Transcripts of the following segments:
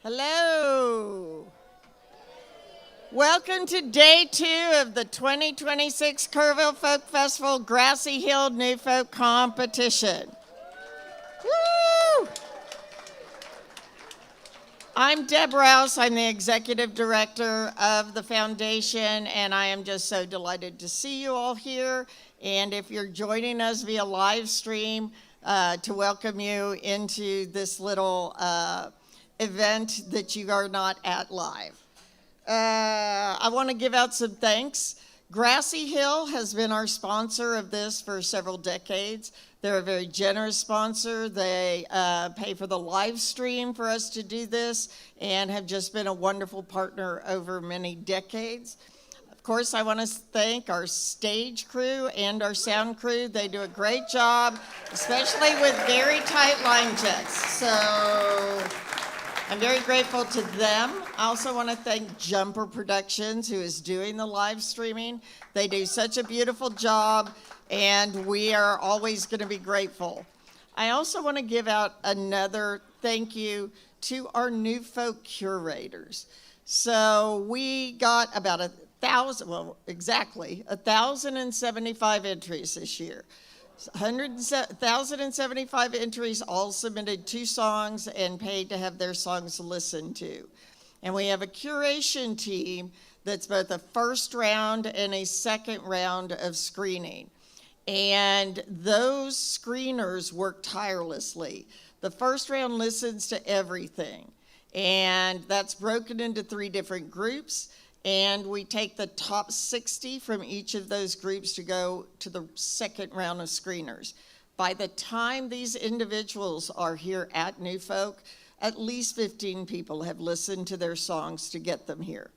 Hello. Welcome to day 2 of the 2026 Kerrville Folk Festival Grassy Hill New Folk Competition. Woo! I'm Deb Rouse. I'm the executive director of the foundation, and I am just so delighted to see you all here. And if you're joining us via live stream, to welcome you into this little event that you are not at live. I want to give out some thanks. Grassy Hill has been our sponsor of this for several decades. They're a very generous sponsor. They pay for the live stream for us to do this and have just been a wonderful partner over many decades. Of course, I want to thank our stage crew and our sound crew. They do a great job, especially with very tight line checks. So I'm very grateful to them. I also want to thank Jumper Productions, who is doing the live streaming. They do such a beautiful job, and we are always going to be grateful. I also want to give out another thank you to our new folk curators. So we got about 1,075 entries this year. 1,075 entries, all submitted 2 songs and paid to have their songs listened to. And we have a curation team that's both a first round and a second round of screening. And those screeners work tirelessly. The first round listens to everything, and that's broken into 3 different groups. And we take the top 60 from each of those groups to go to the second round of screeners. By the time these individuals are here at New Folk, at least 15 people have listened to their songs to get them here.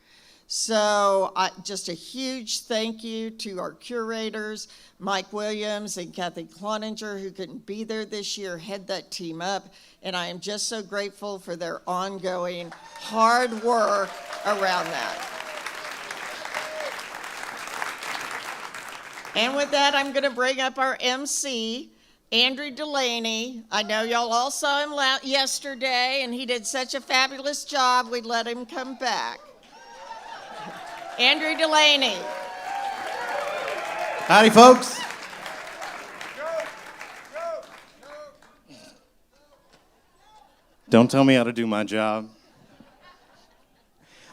So just a huge thank you to our curators, Mike Williams and Kathy Cloninger, who couldn't be there this year, head that team up. And I am just so grateful for their ongoing hard work around that. And with that, I'm going to bring up our MC, Andrew Delaney. I know y'all all saw him yesterday, and he did such a fabulous job, we let him come back. Andrew Delaney. Howdy, folks. Don't tell me how to do my job.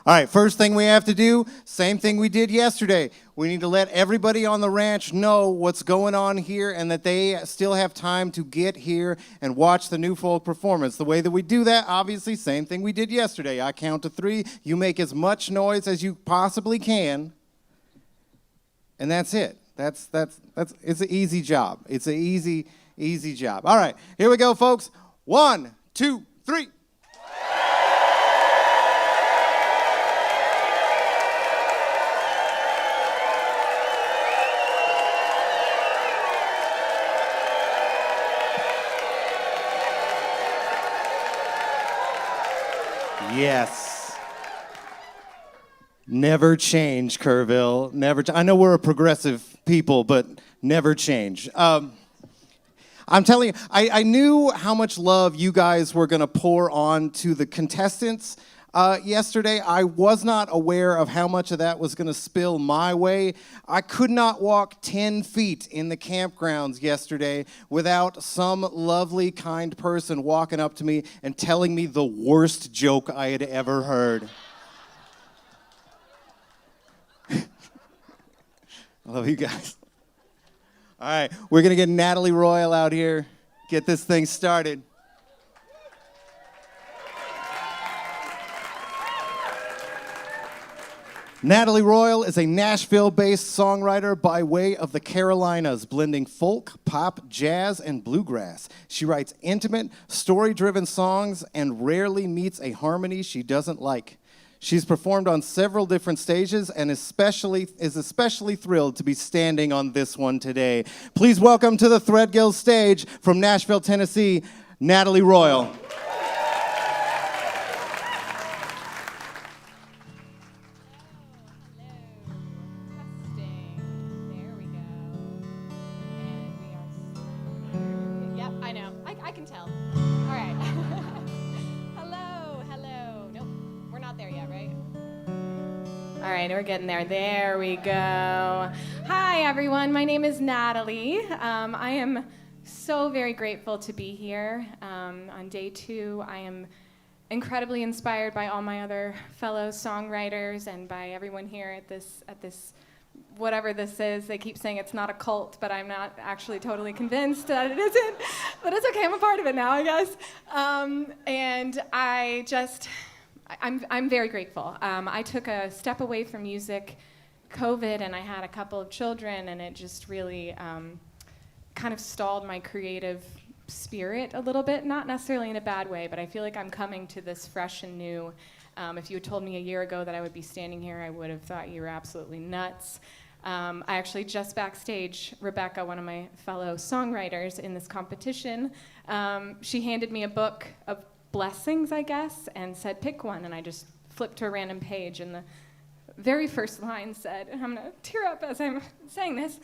All right, first thing we have to do, same thing we did yesterday. We need to let everybody on the ranch know what's going on here and that they still have time to get here and watch the New Folk performance. The way that we do that, obviously, same thing we did yesterday. I count to 3. You make as much noise as you possibly can, and that's it. It's an easy job. It's an easy job. All right, here we go, folks. 1, 2, 3. Yes. Never change, Kerrville. Never. I know we're a progressive people, but never change. I'm telling you, I knew how much love you guys were going to pour on to the contestants yesterday. I was not aware of how much of that was going to spill my way. I could not walk 10 feet in the campgrounds yesterday without some lovely, kind person walking up to me and telling me the worst joke I had ever heard. I love you guys. All right, we're going to get Natalie Royal out here, get this thing started. Natalie Royal is a Nashville-based songwriter by way of the Carolinas, blending folk, pop, jazz, and bluegrass. She writes intimate, story-driven songs and rarely meets a harmony she doesn't like. She's performed on several different stages and is especially thrilled to be standing on this one today. Please welcome to the Threadgill stage from Nashville, Tennessee, Natalie Royal. We're getting there. There we go. Hi, everyone. My name is Natalie. I am so very grateful to be here. On day 2, I am incredibly inspired by all my other fellow songwriters and by everyone here at this whatever this is. They keep saying it's not a cult, but I'm not actually totally convinced that it isn't. But it's okay. I'm a part of it now, I guess. And I'm very grateful. I took a step away from music, COVID, and I had a couple of children, and it just really kind of stalled my creative spirit a little bit, not necessarily in a bad way, but I feel like I'm coming to this fresh and new. If you had told me a year ago that I would be standing here, I would have thought you were absolutely nuts. I actually just backstage, Rebekah, one of my fellow songwriters in this competition, she handed me a book of blessings, I guess, and said, pick one, and I just flipped to a random page, and the very first line said, and I'm gonna tear up as I'm saying this,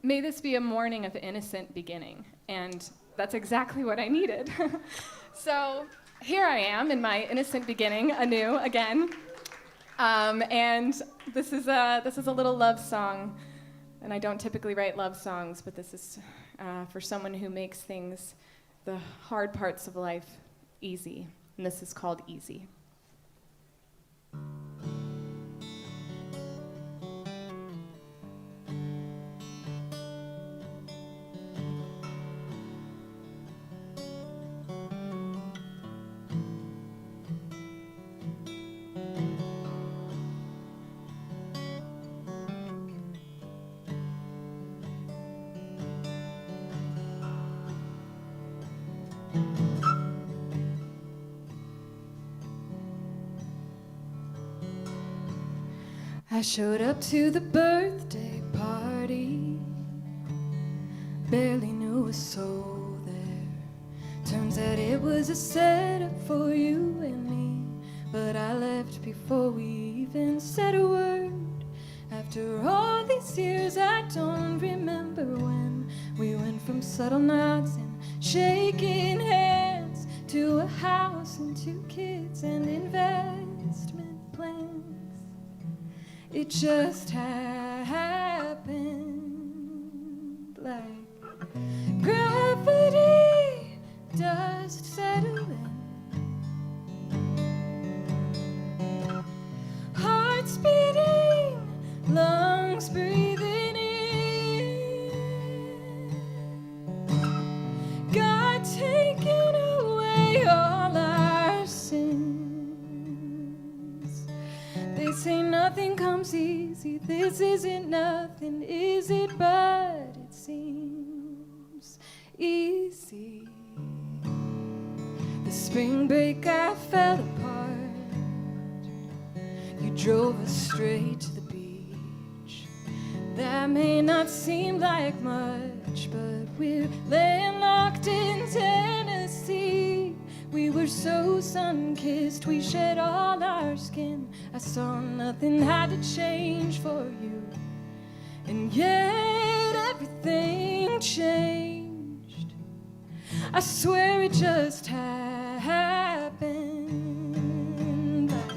may this be a morning of innocent beginning, and that's exactly what I needed. So here I am in my innocent beginning, anew, again, and this is a little love song, and I don't typically write love songs, but this is for someone who makes things, the hard parts of life, easy, and this is called Easy. I showed up to the birthday party, barely knew a soul there. Turns out it was a setup for you and me, but I left before we even said a word. After all these years, I don't remember when we went from subtle nods and shaking hands to a house and 2 kids and investment plans. It just happened like gravity, dust settling, hearts beating, lungs breathing in, God taking away all our sins. They say nothing comes easy, this isn't nothing, is it? But it seems easy. The spring break I fell apart, you drove us straight to the beach. That may not seem like much, but we're landlocked in Tennessee. We were so sun-kissed, we shed all our skin. I saw nothing had to change for you, and yet everything changed. I swear it just happened. Like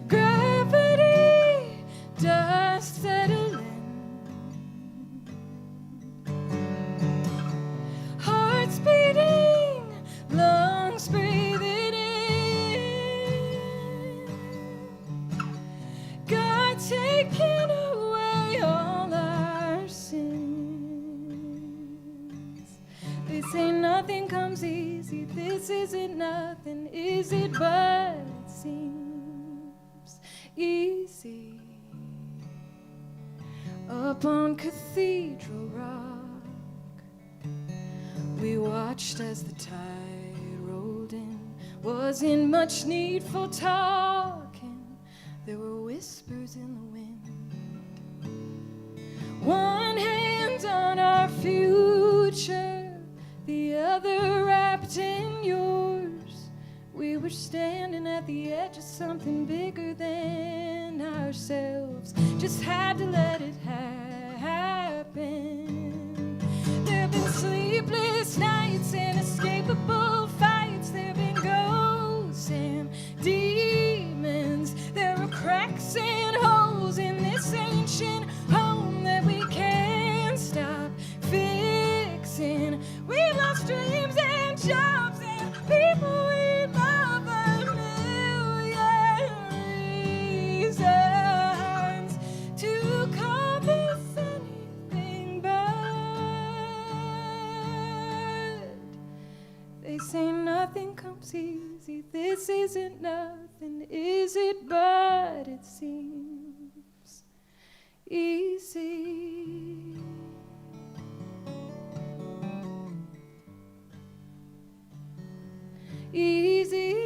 gravity, dust settling, hearts beating, lungs breathing in, God taking away all our sins. They say nothing comes easy, this isn't nothing, is it? But it seems easy. up on Cathedral Rock. We watched as the tide rolled in. Wasn't much need for talking. There were whispers in the wind. One hand on our future, the other wrapped in yours. We were standing at the edge of something bigger than ourselves. Just had to let it happen. There've been sleepless nights and inescapable fights. There've been ghosts and demons. There are cracks and holes in this ancient home that we can't stop fixing. We lost dreams and jobs and people we love. A million reasons to call this anything but. They say nothing comes easy. This isn't nothing, is it? But it seems easy. Easy.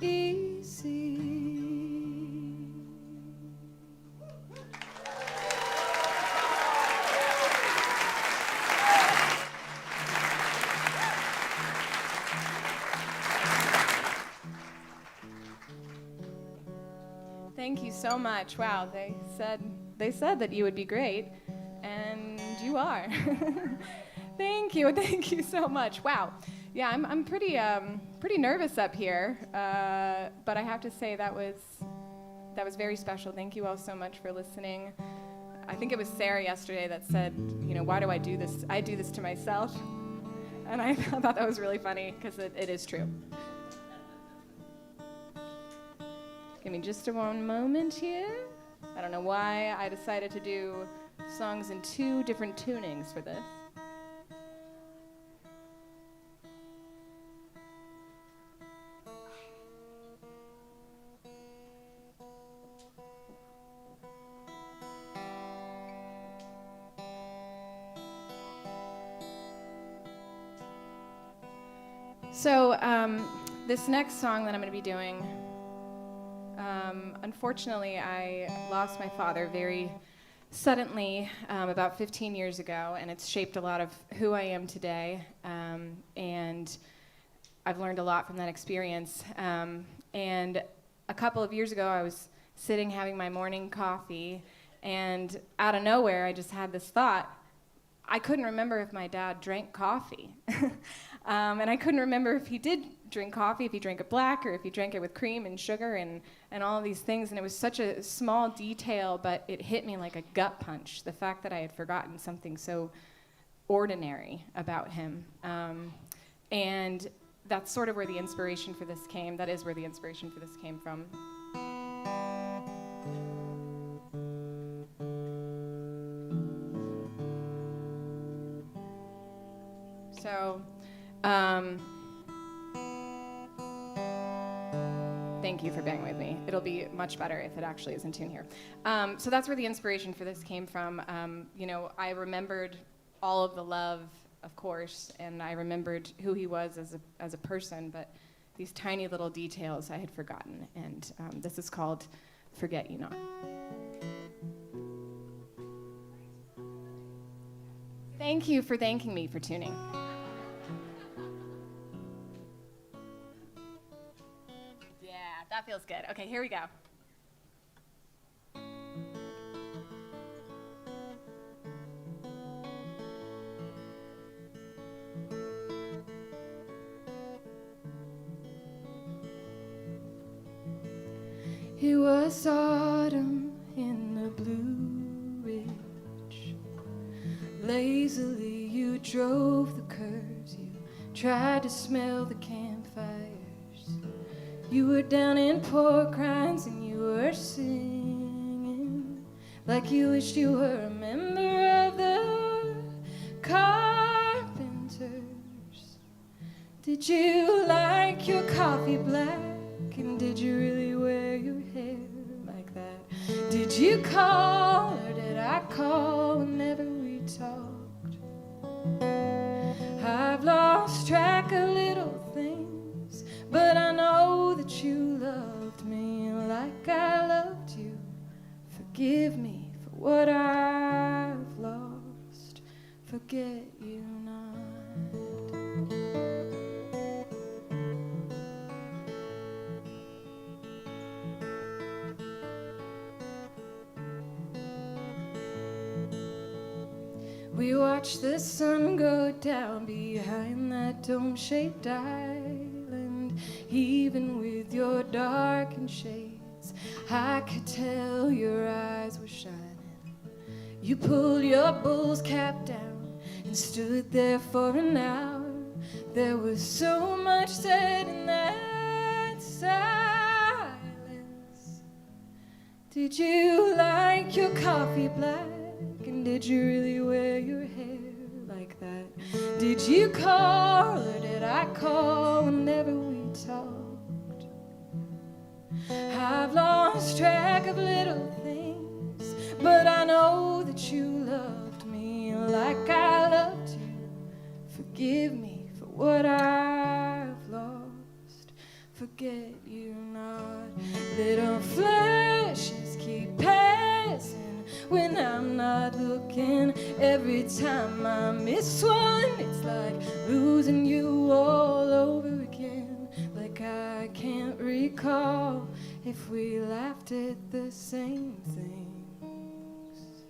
Easy. Thank you so much. Wow, they said that you would be great, and you are. Thank you so much. Wow, yeah, I'm pretty nervous up here, but I have to say that was very special. Thank you all so much for listening. I think it was Sarah yesterday that said, why do I do this? I do this to myself, and I thought that was really funny because it is true. Give me just one moment here. I don't know why I decided to do songs in 2 different tunings for this. So this next song that I'm going to be doing, unfortunately, I lost my father very suddenly about 15 years ago, and it's shaped a lot of who I am today, and I've learned a lot from that experience. And a couple of years ago, I was sitting having my morning coffee, and out of nowhere, I just had this thought. I couldn't remember if my dad drank coffee. And I couldn't remember if he did drink coffee, if he drank it black, or if he drank it with cream and sugar and all of these things. And it was such a small detail, but it hit me like a gut punch, the fact that I had forgotten something so ordinary about him. And that's sort of where the inspiration for this came. That is where the inspiration for this came from. So, thank you for bearing with me. It'll be much better if it actually is in tune here. So that's where the inspiration for this came from. I remembered all of the love, of course, and I remembered who he was as a person, but these tiny little details I had forgotten, and this is called Forget You Not. Thank you for thanking me for tuning. That feels good. Okay, here we go. It was autumn in the Blue Ridge. Lazily you drove the curves. You tried to smell the campfires. You were down in pork rinds and you were singing like you wished you were a member of the Carpenters. Did you like your coffee black call or did I call whenever we talked? I've lost track of little things, but I know that you loved me like I loved you. Forgive me for what I've lost. Forget you not. We watch the sun go down behind that dome-shaped island. Even with your darkened shades, I could tell your eyes were shining. You pulled your bull's cap down and stood there for an hour. There was so much said in that silence. Did you like your coffee black? And did you really wear your hair like that? Did you call or did I call whenever we talked? I've lost track of little things, but I know that you loved me like I loved you. Forgive me for what I've lost. Forget you not. Little flashes keep passing when I'm not looking. Every time I miss one, it's like losing you all over again. Like I can't recall if we laughed at the same things.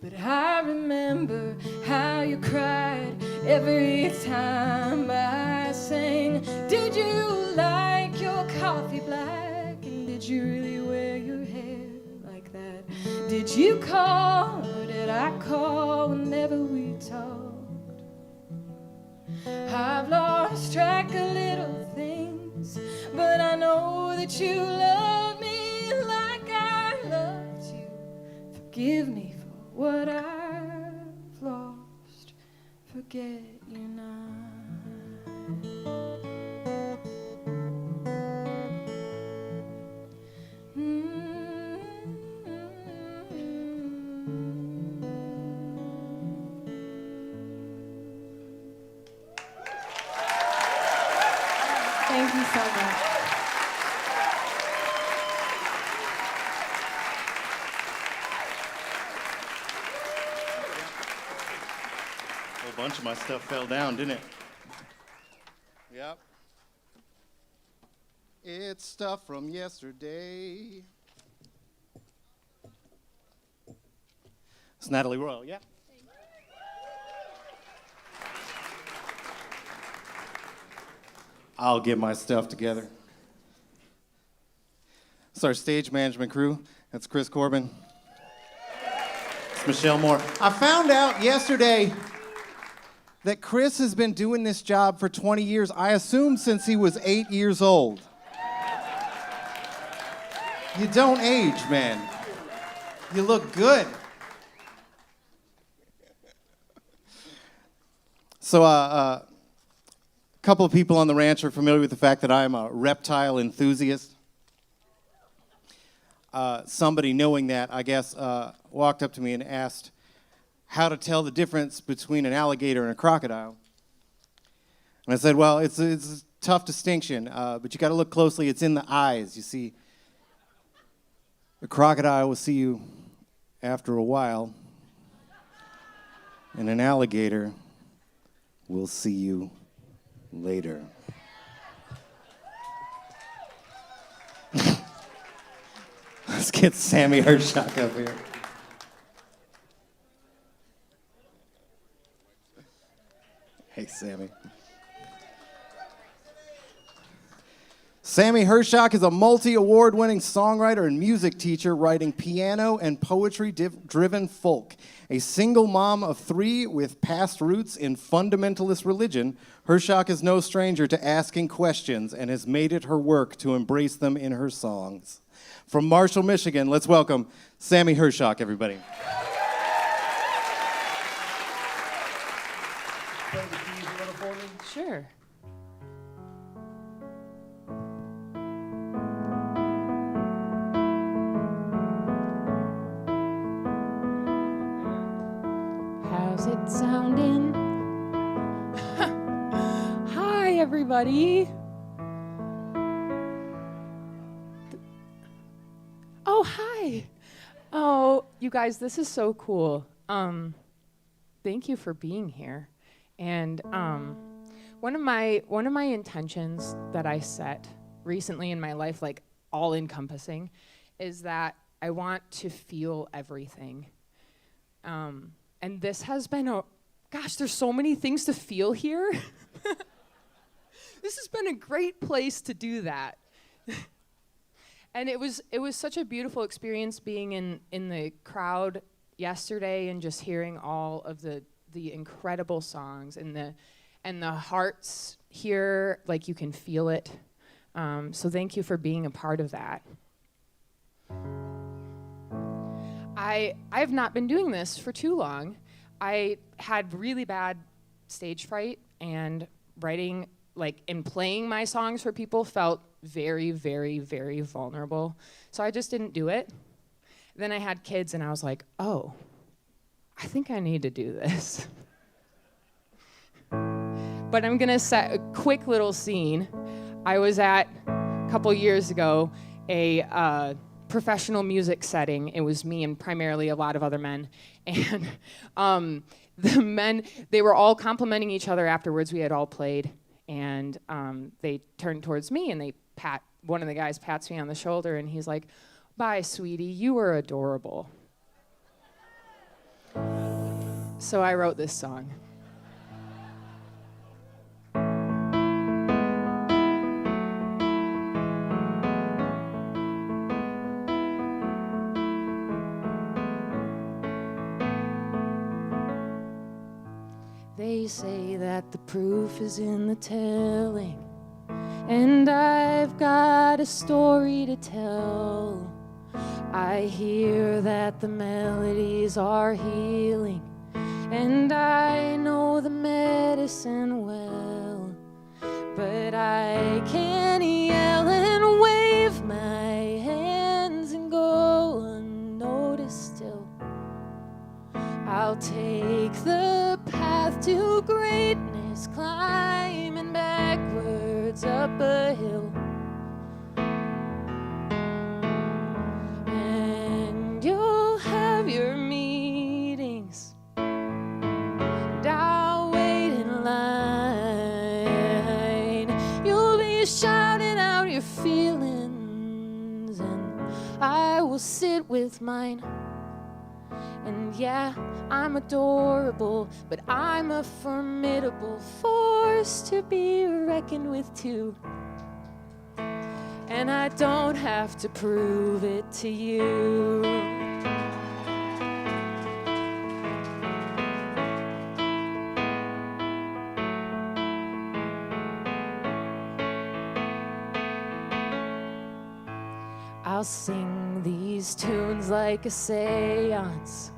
But I remember how you cried every time I sang. Did you like your coffee black? And did you really wear your hair like that? Did you call or did I call whenever we talked? I've lost track of little things, but I know that you love me like I loved you. Forgive me for what I've lost. Forget you not. Thank you so much. A whole bunch of my stuff fell down, didn't it? Yep. It's stuff from yesterday. It's Natalie Royal, yeah? I'll get my stuff together. It's our stage management crew. That's Chris Corbin. It's Michelle Moore. I found out yesterday that Chris has been doing this job for 20 years. I assume since he was 8 years old. You don't age, man. You look good. So, a couple of people on the ranch are familiar with the fact that I'm a reptile enthusiast. Somebody knowing that, I guess, walked up to me and asked how to tell the difference between an alligator and a crocodile. And I said, well, it's a tough distinction, but you got to look closely. It's in the eyes. You see, a crocodile will see you after a while, and an alligator will see you later. Let's get Sammie Hershock up here. Hey, Sammie. Sammie Hershock is a multi-award-winning songwriter and music teacher writing piano and poetry-driven folk. A single mom of 3 with past roots in fundamentalist religion, Hershock is no stranger to asking questions and has made it her work to embrace them in her songs. From Marshall, Michigan, let's welcome Sammie Hershock, everybody. Play the keys a little for me? Sure. sound in. Hi, everybody. Oh, hi. Oh, you guys, this is so cool. Thank you for being here. And one of my intentions that I set recently in my life, like all encompassing, is that I want to feel everything. And this has been gosh, there's so many things to feel here. This has been a great place to do that. And it was such a beautiful experience being in the crowd yesterday and just hearing all of the incredible songs and the hearts here, like you can feel it. So thank you for being a part of that. I have not been doing this for too long. I had really bad stage fright, and writing, like, and playing my songs for people felt very, very, very vulnerable. So I just didn't do it. Then I had kids, and I was like, oh, I think I need to do this. But I'm gonna set a quick little scene. I was at, a couple years ago, a professional music setting. It was me and primarily a lot of other men. And the men, they were all complimenting each other afterwards. We had all played. And they turned towards me and one of the guys pats me on the shoulder and he's like, "Bye, sweetie, you were adorable." So I wrote this song. They say that the proof is in the telling, and I've got a story to tell. I hear that the melodies are healing, and I know the medicine well, but I can yell and wave my hands and go unnoticed still. I'll take the path to greatness, climbing backwards up a hill. And you'll have your meetings, and I'll wait in line. You'll be shouting out your feelings, and I will sit with mine. And yeah, I'm adorable, but I'm a formidable force to be reckoned with too. And I don't have to prove it to you. I'll sing these tunes like a seance,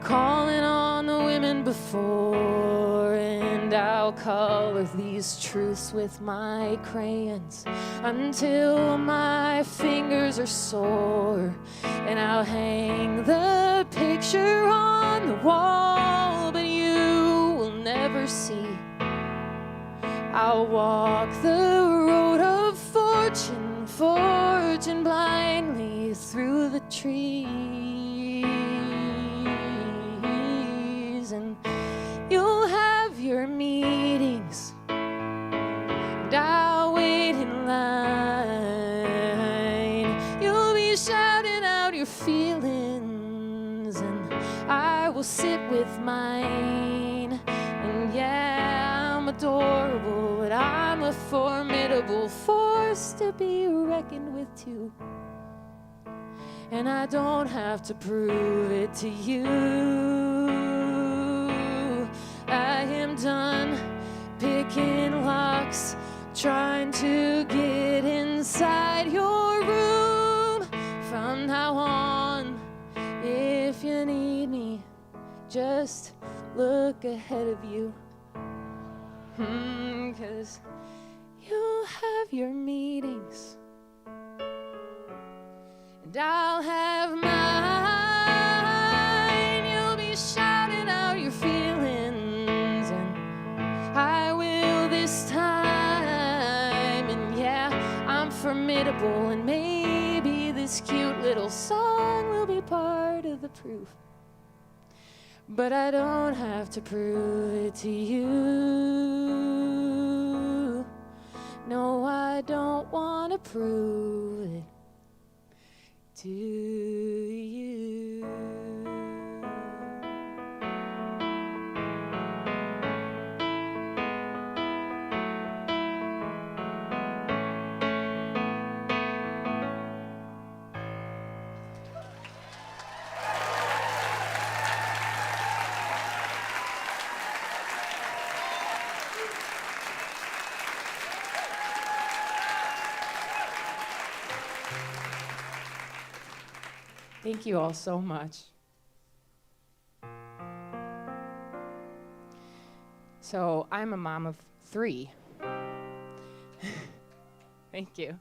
calling on the women before, and I'll color these truths with my crayons until my fingers are sore, and I'll hang the picture on the wall, but you will never see. I'll walk the road of fortune, fortune blindly through the trees. And you'll have your meetings, and I'll wait in line. You'll be shouting out your feelings, and I will sit with mine. And yeah, I'm adorable, but I'm a formidable force to be reckoned with too. And I don't have to prove it to you. I am done picking locks, trying to get inside your room. From now on, if you need me, just look ahead of you. 'Cause you'll have your meetings, and I'll have mine. You'll be shouting out your feelings, unforgettable, and maybe this cute little song will be part of the proof. But I don't have to prove it to you. No, I don't want to prove it to you. Thank you all so much. So I'm a mom of 3. Thank you.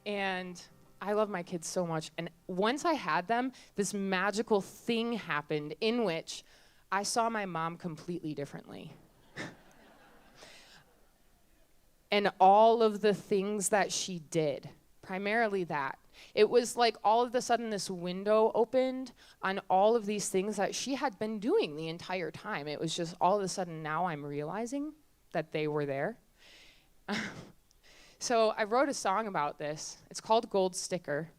And I love my kids so much. And once I had them, this magical thing happened in which I saw my mom completely differently. And all of the things that she did, primarily that. It was like all of a sudden this window opened on all of these things that she had been doing the entire time. It was just all of a sudden now I'm realizing that they were there. So I wrote a song about this. It's called Gold Sticker.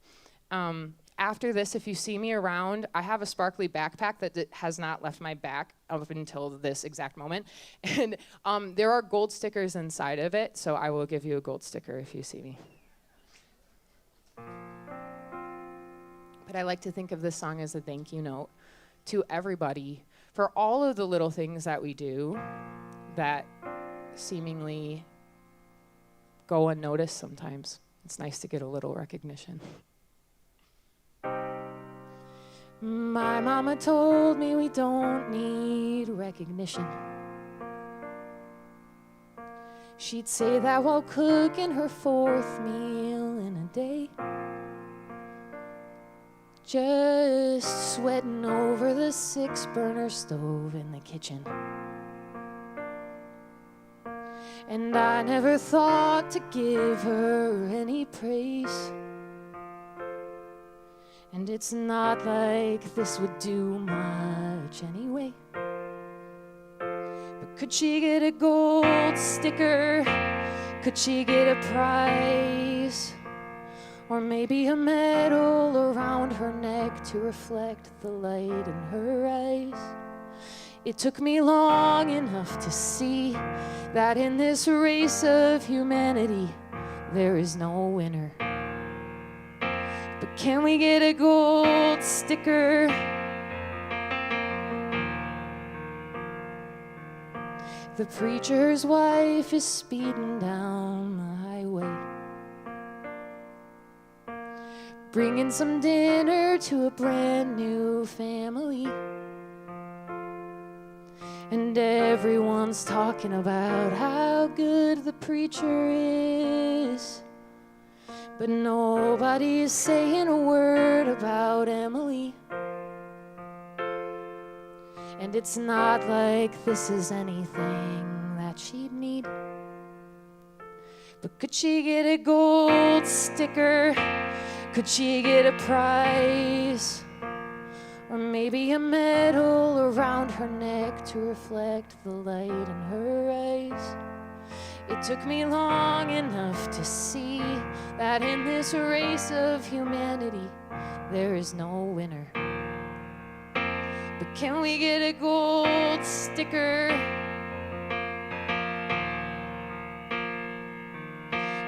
After this, if you see me around, I have a sparkly backpack that has not left my back up until this exact moment. And there are gold stickers inside of it, so I will give you a gold sticker if you see me. But I like to think of this song as a thank you note to everybody for all of the little things that we do that seemingly go unnoticed sometimes. It's nice to get a little recognition. My mama told me we don't need recognition. She'd say that while cooking her 4th meal in a day. Just sweating over the 6-burner stove in the kitchen. And I never thought to give her any praise. And it's not like this would do much anyway. But could she get a gold sticker? Could she get a prize? Or maybe a medal around her neck to reflect the light in her eyes. It took me long enough to see that in this race of humanity, there is no winner. But can we get a gold sticker? The preacher's wife is speeding down the highway, bringing some dinner to a brand new family. And everyone's talking about how good the preacher is, but nobody's saying a word about Emily. And it's not like this is anything that she'd need. But could she get a gold sticker? Could she get a prize? Or maybe a medal around her neck to reflect the light in her eyes? It took me long enough to see that in this race of humanity, there is no winner. But can we get a gold sticker?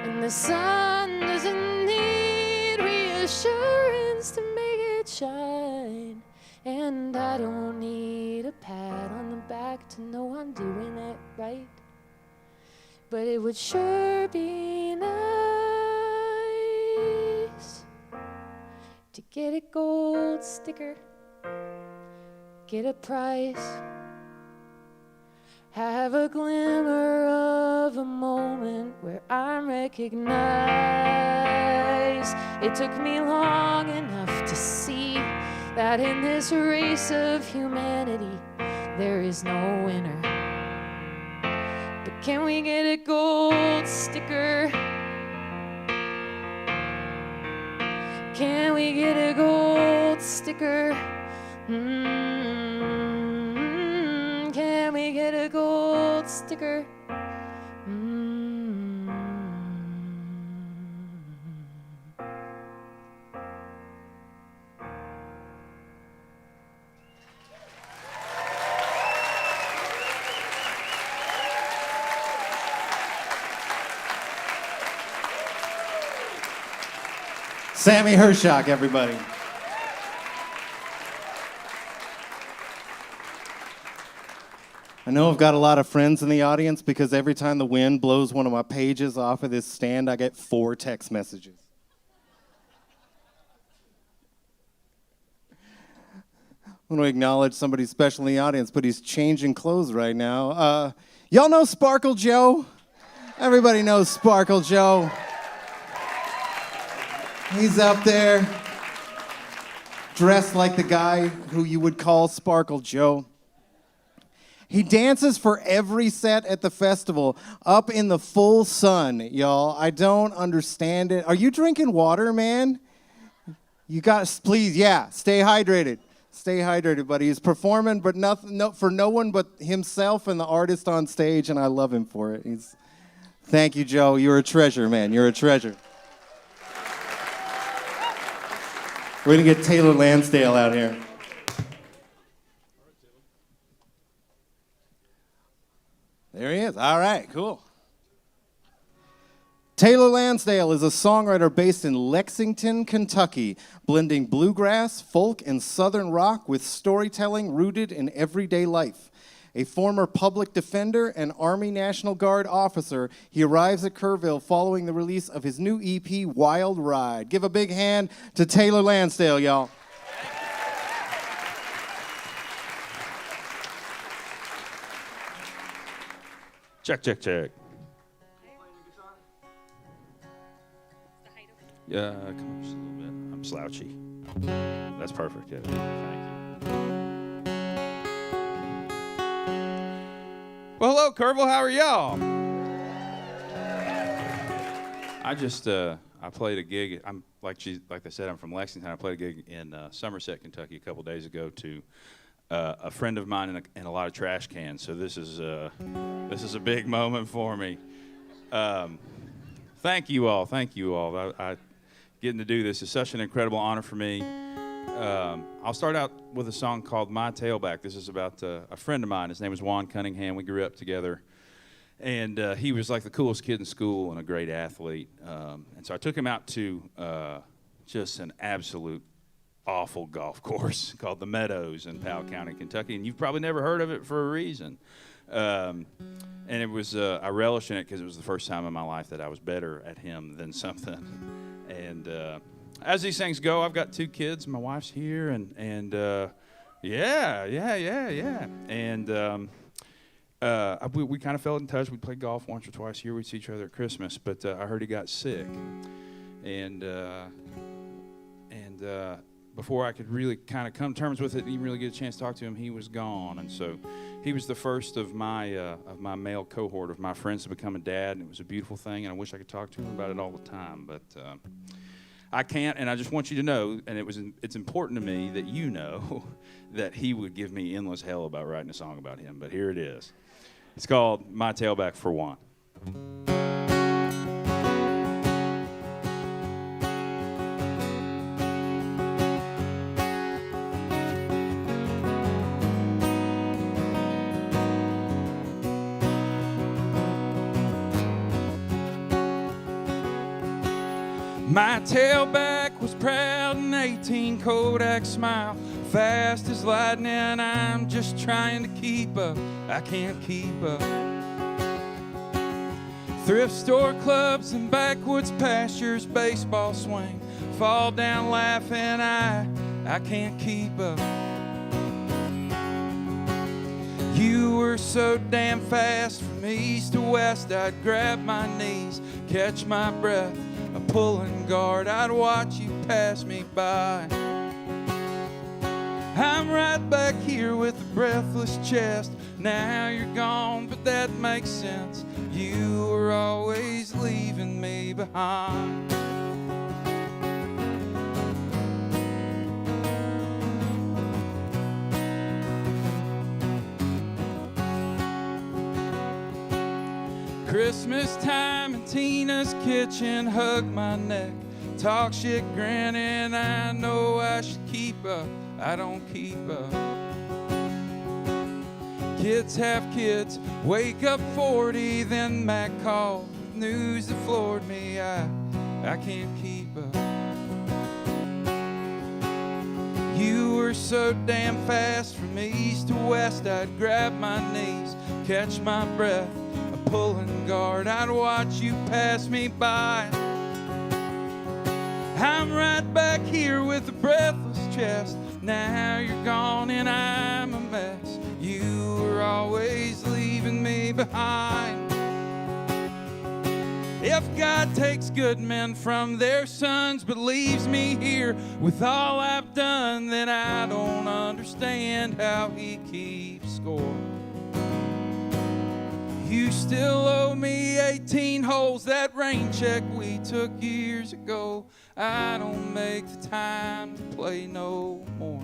And the sun doesn't need reassurance to make it shine. And I don't need a pat on the back to know I'm doing it right. But it would sure be nice to get a gold sticker, get a prize, have a glimmer of a moment where I'm recognized. It took me long enough to see that in this race of humanity, there is no winner. But can we get a gold sticker? Can we get a gold sticker? Can we get a gold sticker? Sammie Hershock, everybody. I know I've got a lot of friends in the audience because every time the wind blows one of my pages off of this stand, I get 4 text messages. I want to acknowledge somebody special in the audience, but he's changing clothes right now. Y'all know Sparkle Joe? Everybody knows Sparkle Joe. He's up there, dressed like the guy who you would call Sparkle Joe. He dances for every set at the festival, up in the full sun, y'all. I don't understand it. Are you drinking water, man? You got, please, yeah, stay hydrated. Stay hydrated, buddy. He's performing, but for no one but himself and the artist on stage, and I love him for it. Thank you, Joe. You're a treasure, man. You're a treasure. We're going to get Taylor Lansdale out here. There he is. All right, cool. Taylor Lansdale is a songwriter based in Lexington, Kentucky, blending bluegrass, folk, and southern rock with storytelling rooted in everyday life. A former public defender and Army National Guard officer, he arrives at Kerrville following the release of his new EP, Wild Ride. Give a big hand to Taylor Lansdale, y'all. Check, check, check. Yeah, come up just a little bit. I'm slouchy. That's perfect. Yeah, thank you. Well, hello, Kerrville. How are y'all? I played a gig. I'm like they said, I'm from Lexington. I played a gig in Somerset, Kentucky, a couple days ago to a friend of mine and a lot of trash cans. So this is a big moment for me. Thank you all. Thank you all. I getting to do this is such an incredible honor for me. I'll start out with a song called My Tailback. This is about a friend of mine. His name was Juan Cunningham. We grew up together. And he was like the coolest kid in school and a great athlete. And so I took him out to just an absolute awful golf course called the Meadows in Powell County, Kentucky. And you've probably never heard of it for a reason. And it was, I relish in it because it was the first time in my life that I was better at him than something. And as these things go, I've got 2 kids. My wife's here, and yeah. And we kind of fell in touch. We played golf once or twice a year. We'd see each other at Christmas, but I heard he got sick. And before I could really kind of come to terms with it and even really get a chance to talk to him, he was gone. And so he was the first of my male cohort of my friends to become a dad, and it was a beautiful thing, and I wish I could talk to him about it all the time, but I can't, and I just want you to know, and it's important to me that you know that he would give me endless hell about writing a song about him, but here it is. It's called My Tailback for Juan. My tailback was proud and 18 Kodak smile, fast as lightning. I'm just trying to keep up. I can't keep up. Thrift store clubs and backwoods pastures, baseball swing, fall down laughing. I can't keep up. You were so damn fast from east to west. I'd grab my knees, catch my breath, a pulling guard, I'd watch you pass me by. I'm right back here with a breathless chest. Now you're gone, but that makes sense. You were always leaving me behind. Christmas time in Tina's kitchen, hug my neck, talk shit grinning. I know I should keep up, I don't keep up. Kids have kids, wake up 40, then Mac called with news that floored me. I can't keep up. You were so damn fast from east to west, I'd grab my knees, catch my breath, a pulling guard, I'd watch you pass me by. I'm right back here with a breathless chest, now you're gone and I'm a mess. You were always leaving me behind. If God takes good men from their sons but leaves me here with all I've done, then I don't understand how he keeps score. You still owe me 18 holes, that rain check we took years ago. I don't make the time to play no more.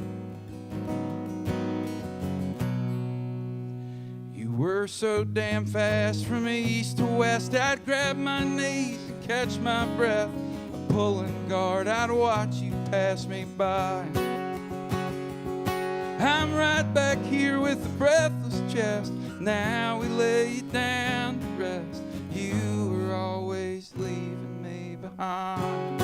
You were so damn fast from east to west, I'd grab my knees and catch my breath, a pulling guard, I'd watch you pass me by. I'm right back here with a breathless chest, now we lay it down to rest. You were always leaving me behind.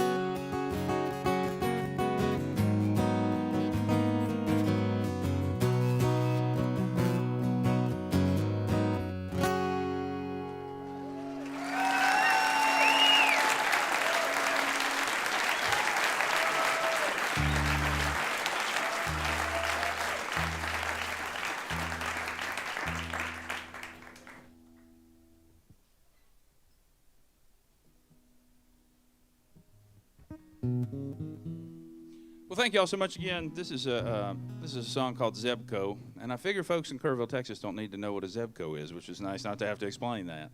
Well, thank you all so much again. This is a song called Zebco, and I figure folks in Kerrville, Texas don't need to know what a Zebco is, which is nice not to have to explain that.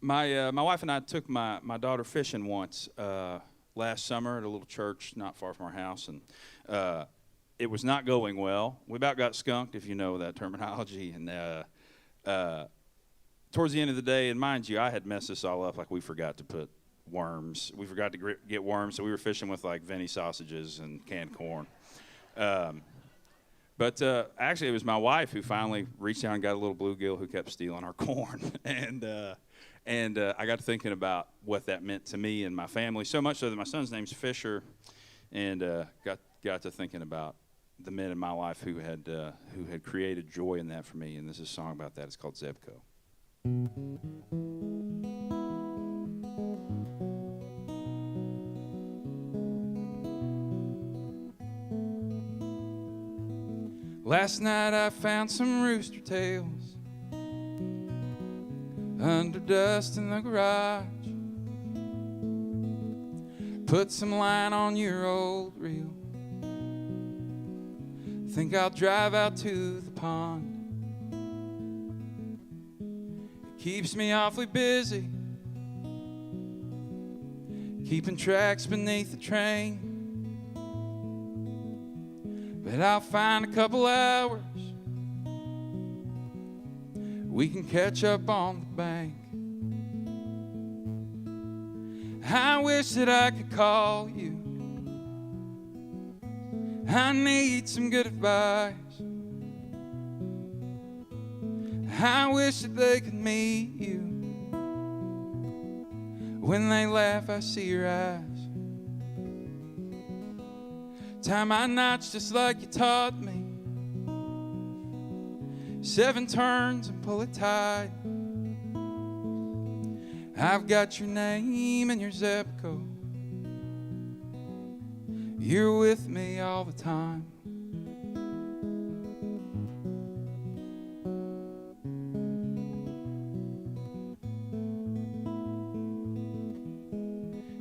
My wife and I took my daughter fishing once last summer at a little church not far from our house, and it was not going well. We about got skunked, if you know that terminology, and towards the end of the day, and mind you, I had messed this all up, like we forgot to put worms. We forgot to get worms, so we were fishing with like Veni sausages and canned corn. But actually, it was my wife who finally reached out and got a little bluegill who kept stealing our corn. and I got to thinking about what that meant to me and my family, so much so that my son's name's Fisher, and got to thinking about the men in my life who had created joy in that for me. And this is a song about that. It's called Zebco. Last night I found some rooster tails under dust in the garage. Put some line on your old reel. Think I'll drive out to the pond. It keeps me awfully busy, keeping tracks beneath the train. But I'll find a couple hours we can catch up on the bank. I wish that I could call you. I need some good advice. I wish that they could meet you. When they laugh, I see your eyes. Tie my knots just like you taught me. 7 turns and pull it tight. I've got your name and your Zebco. You're with me all the time.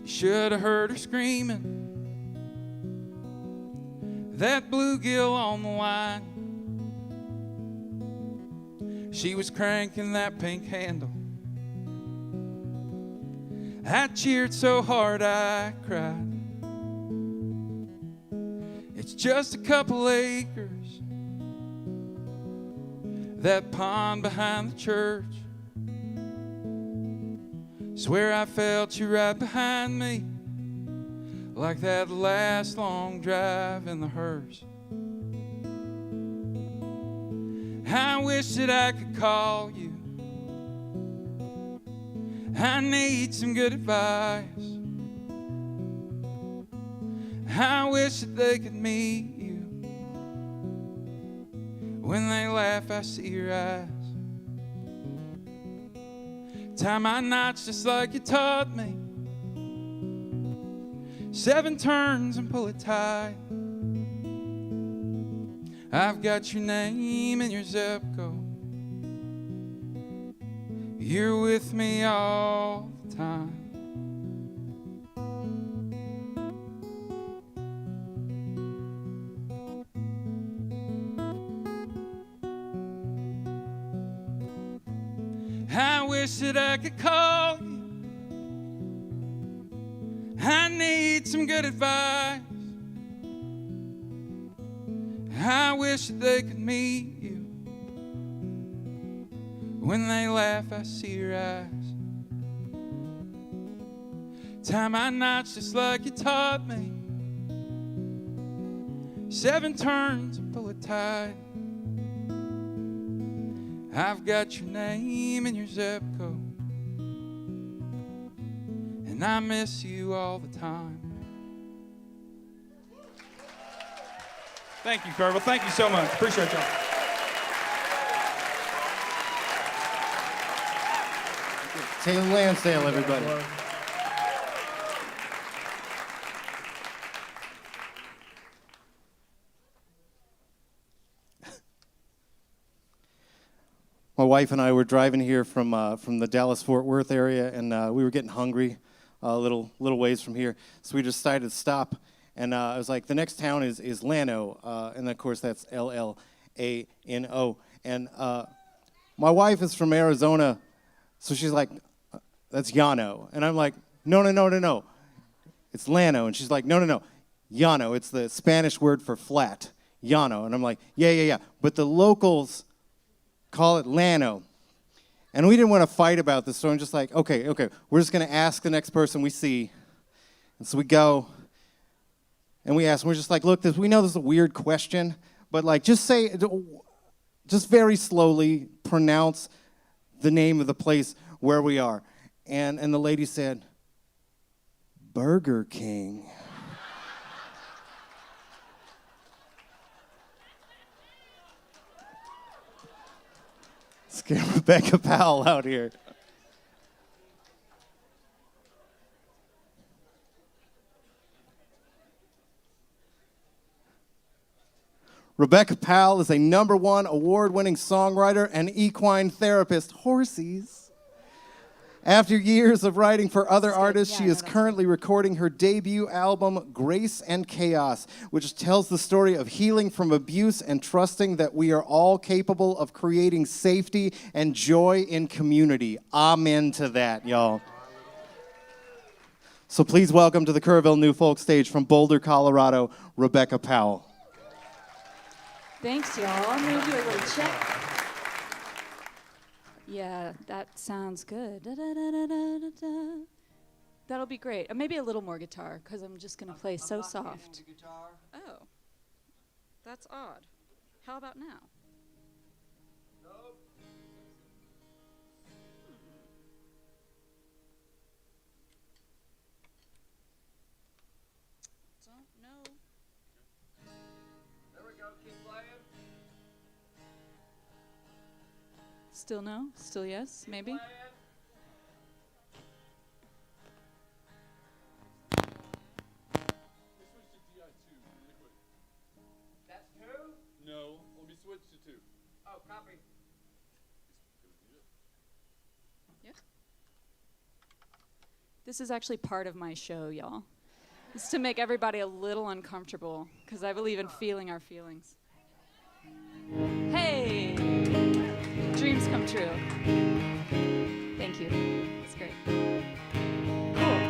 You should have heard her screaming. That bluegill on the line. She was cranking that pink handle. I cheered so hard I cried. It's just a couple acres, that pond behind the church. Swear I felt you right behind me, like that last long drive in the hearse. I wish that I could call you. I need some good advice. I wish that they could meet you. When they laugh, I see your eyes. Tie my knots just like you taught me. 7 turns and pull it tight. I've got your name and your zip code. You're with me all the time. I wish that I could call you. I need some good advice. I wish that they could meet you. When they laugh, I see your eyes. Tie my knots just like you taught me. 7 turns and pull it tight. I've got your name and your zip code, and I miss you all the time. Thank you, Kerrville. Thank you so much. Appreciate y'all. Taylor Lansdale, everybody. My wife and I were driving here from the Dallas-Fort Worth area, and we were getting hungry a little ways from here. So we decided to stop, and I was like, the next town is Llano, and of course that's L-L-A-N-O. And my wife is from Arizona, so she's like, that's Llano. And I'm like, no. It's Llano. And she's like, no. Llano. It's the Spanish word for flat. Llano. And I'm like, yeah. But the locals call it Llano. And we didn't want to fight about this, so I'm just like, okay. We're just going to ask the next person we see. And so we go, and we ask, and we're just like, look, we know this is a weird question, but like, just very slowly pronounce the name of the place where we are. And the lady said, Burger King. Let's get Rebekah Powell out here. Rebekah Powell is a #1 award-winning songwriter and equine therapist. Horsies. After years of writing for other artists, she is currently recording her debut album, Grace and Chaos, which tells the story of healing from abuse and trusting that we are all capable of creating safety and joy in community. Amen to that, y'all. So please welcome to the Kerrville New Folk Stage from Boulder, Colorado, Rebekah Powell. Thanks, y'all. I'm going to do a little check. Yeah, that sounds good. Da-da-da-da-da-da. That'll be great. Maybe a little more guitar, because I'm just going to play so soft. Oh, that's odd. How about now? Don't know. There we go, keep playing. Still no? Still yes? Maybe? That's 2? No, let me switch to 2. Oh, copy. Yeah. This is actually part of my show, y'all. It's to make everybody a little uncomfortable, because I believe in feeling our feelings. Hey! Dreams come true. Thank you. That's great. Cool.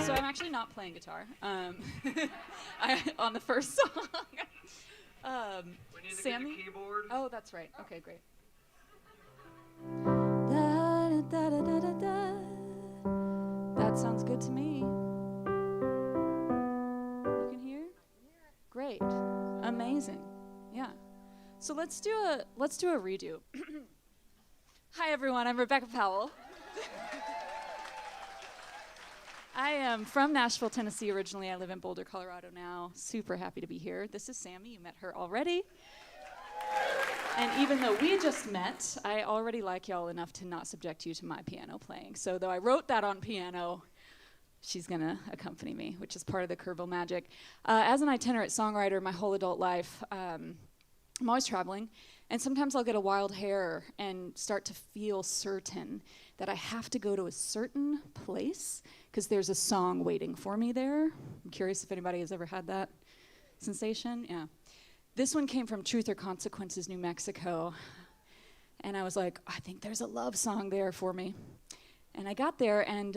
So I'm actually not playing guitar on the first song. We need to Sammie? get a keyboard. Oh, that's right. Okay, great. That sounds good to me. You can hear? Great. Amazing. Yeah. So let's do a redo. Hi everyone, I'm Rebekah Powell. I am from Nashville, Tennessee originally. I live in Boulder, Colorado now. Super happy to be here. This is Sammie. You met her already. And even though we just met, I already like y'all enough to not subject you to my piano playing. So though I wrote that on piano, she's gonna accompany me, which is part of the Kerrville magic. As an itinerant songwriter my whole adult life, I'm always traveling, and sometimes I'll get a wild hair and start to feel certain that I have to go to a certain place because there's a song waiting for me there. I'm curious if anybody has ever had that sensation. Yeah. This one came from Truth or Consequences, New Mexico. And I was like, I think there's a love song there for me. And I got there, and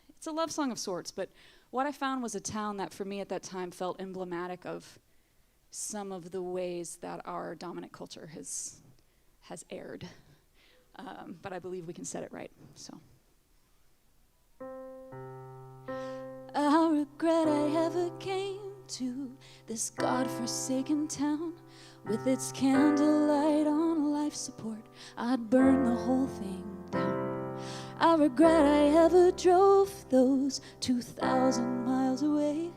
it's a love song of sorts, but what I found was a town that for me at that time felt emblematic of some of the ways that our dominant culture has erred. But I believe we can set it right, so. I regret I ever came to this God-forsaken town with its candlelight on life support. I'd burn the whole thing down. I regret I ever drove those 2,000 miles away.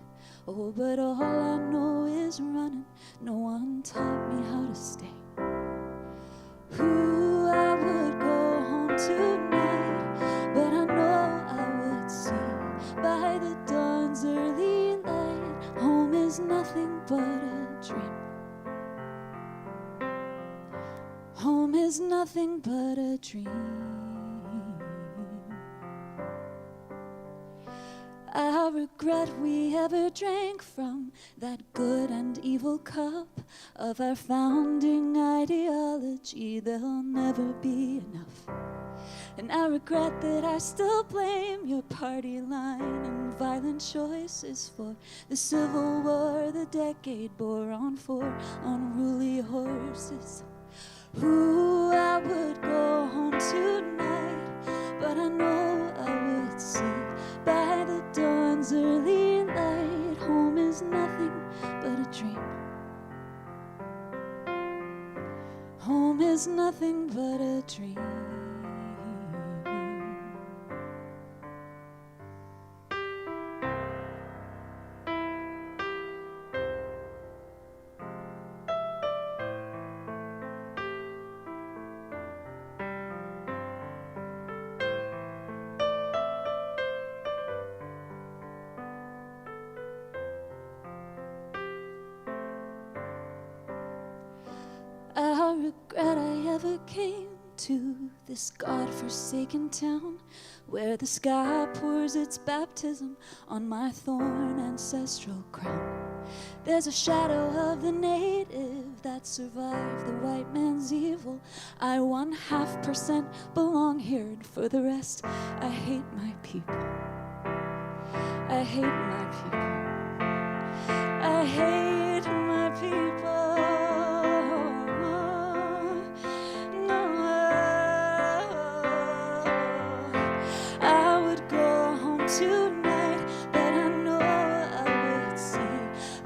Oh, but all I know is running. No one taught me how to stay. Ooh, I would go home tonight, but I know I would see by the dawn's early light, home is nothing but a dream. Home is nothing but a dream. I regret we ever drank from that good and evil cup of our founding ideology. There'll never be enough. And I regret that I still blame your party line and violent choices for the Civil War the decade bore on 4 unruly horses. Ooh, I would go home tonight, but I know I would see by the dawn's early light, home is nothing but a dream. Home is nothing but a dream. I regret I ever came to this God-forsaken town where the sky pours its baptism on my thorn ancestral crown. There's a shadow of the native that survived the white man's evil. I 1/2% belong here, and for the rest, I hate my people. I hate my people. I hate my people. Tonight, but I know I would see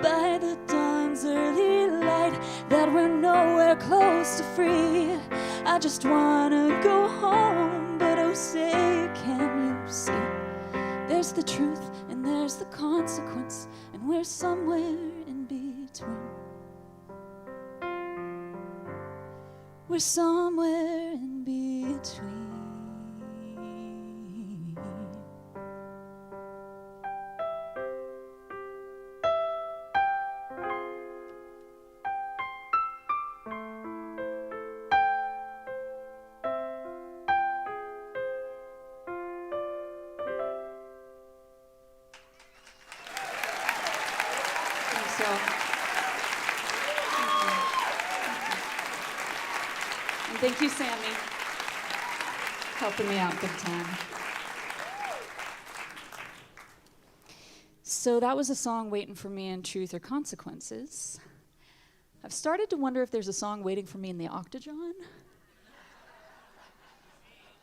by the dawn's early light that we're nowhere close to free. I just wanna go home, but oh say, can you see? There's the truth and there's the consequence, and we're somewhere in between. We're somewhere in between. Thank you, Sammie, helping me out big time. So that was a song waiting for me in Truth or Consequences. I've started to wonder if there's a song waiting for me in the Octagon.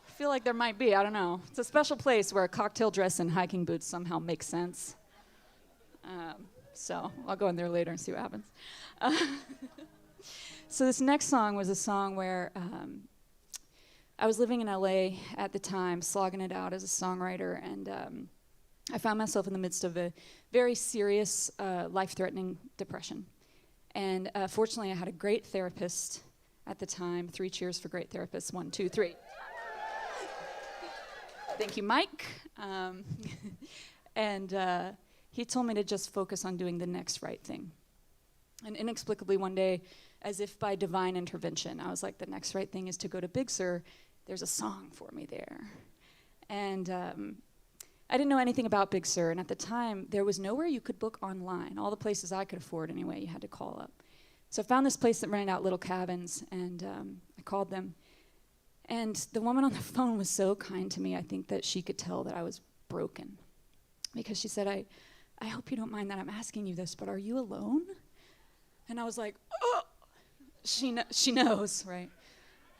I feel like there might be. I don't know. It's a special place where a cocktail dress and hiking boots somehow make sense. So I'll go in there later and see what happens. So this next song was a song where I was living in LA at the time, slogging it out as a songwriter, and I found myself in the midst of a very serious, life-threatening depression. And fortunately, I had a great therapist at the time. 3 cheers for great therapists. 1, 2, 3. Thank you, Mike. And he told me to just focus on doing the next right thing. And inexplicably one day, as if by divine intervention, I was like, the next right thing is to go to Big Sur. There's a song for me there. And I didn't know anything about Big Sur, and at the time, there was nowhere you could book online. All the places I could afford anyway, you had to call up. So I found this place that rented out little cabins, and I called them. And the woman on the phone was so kind to me, I think that she could tell that I was broken. Because she said, I hope you don't mind that I'm asking you this, but are you alone? And I was like, oh, she knows, right?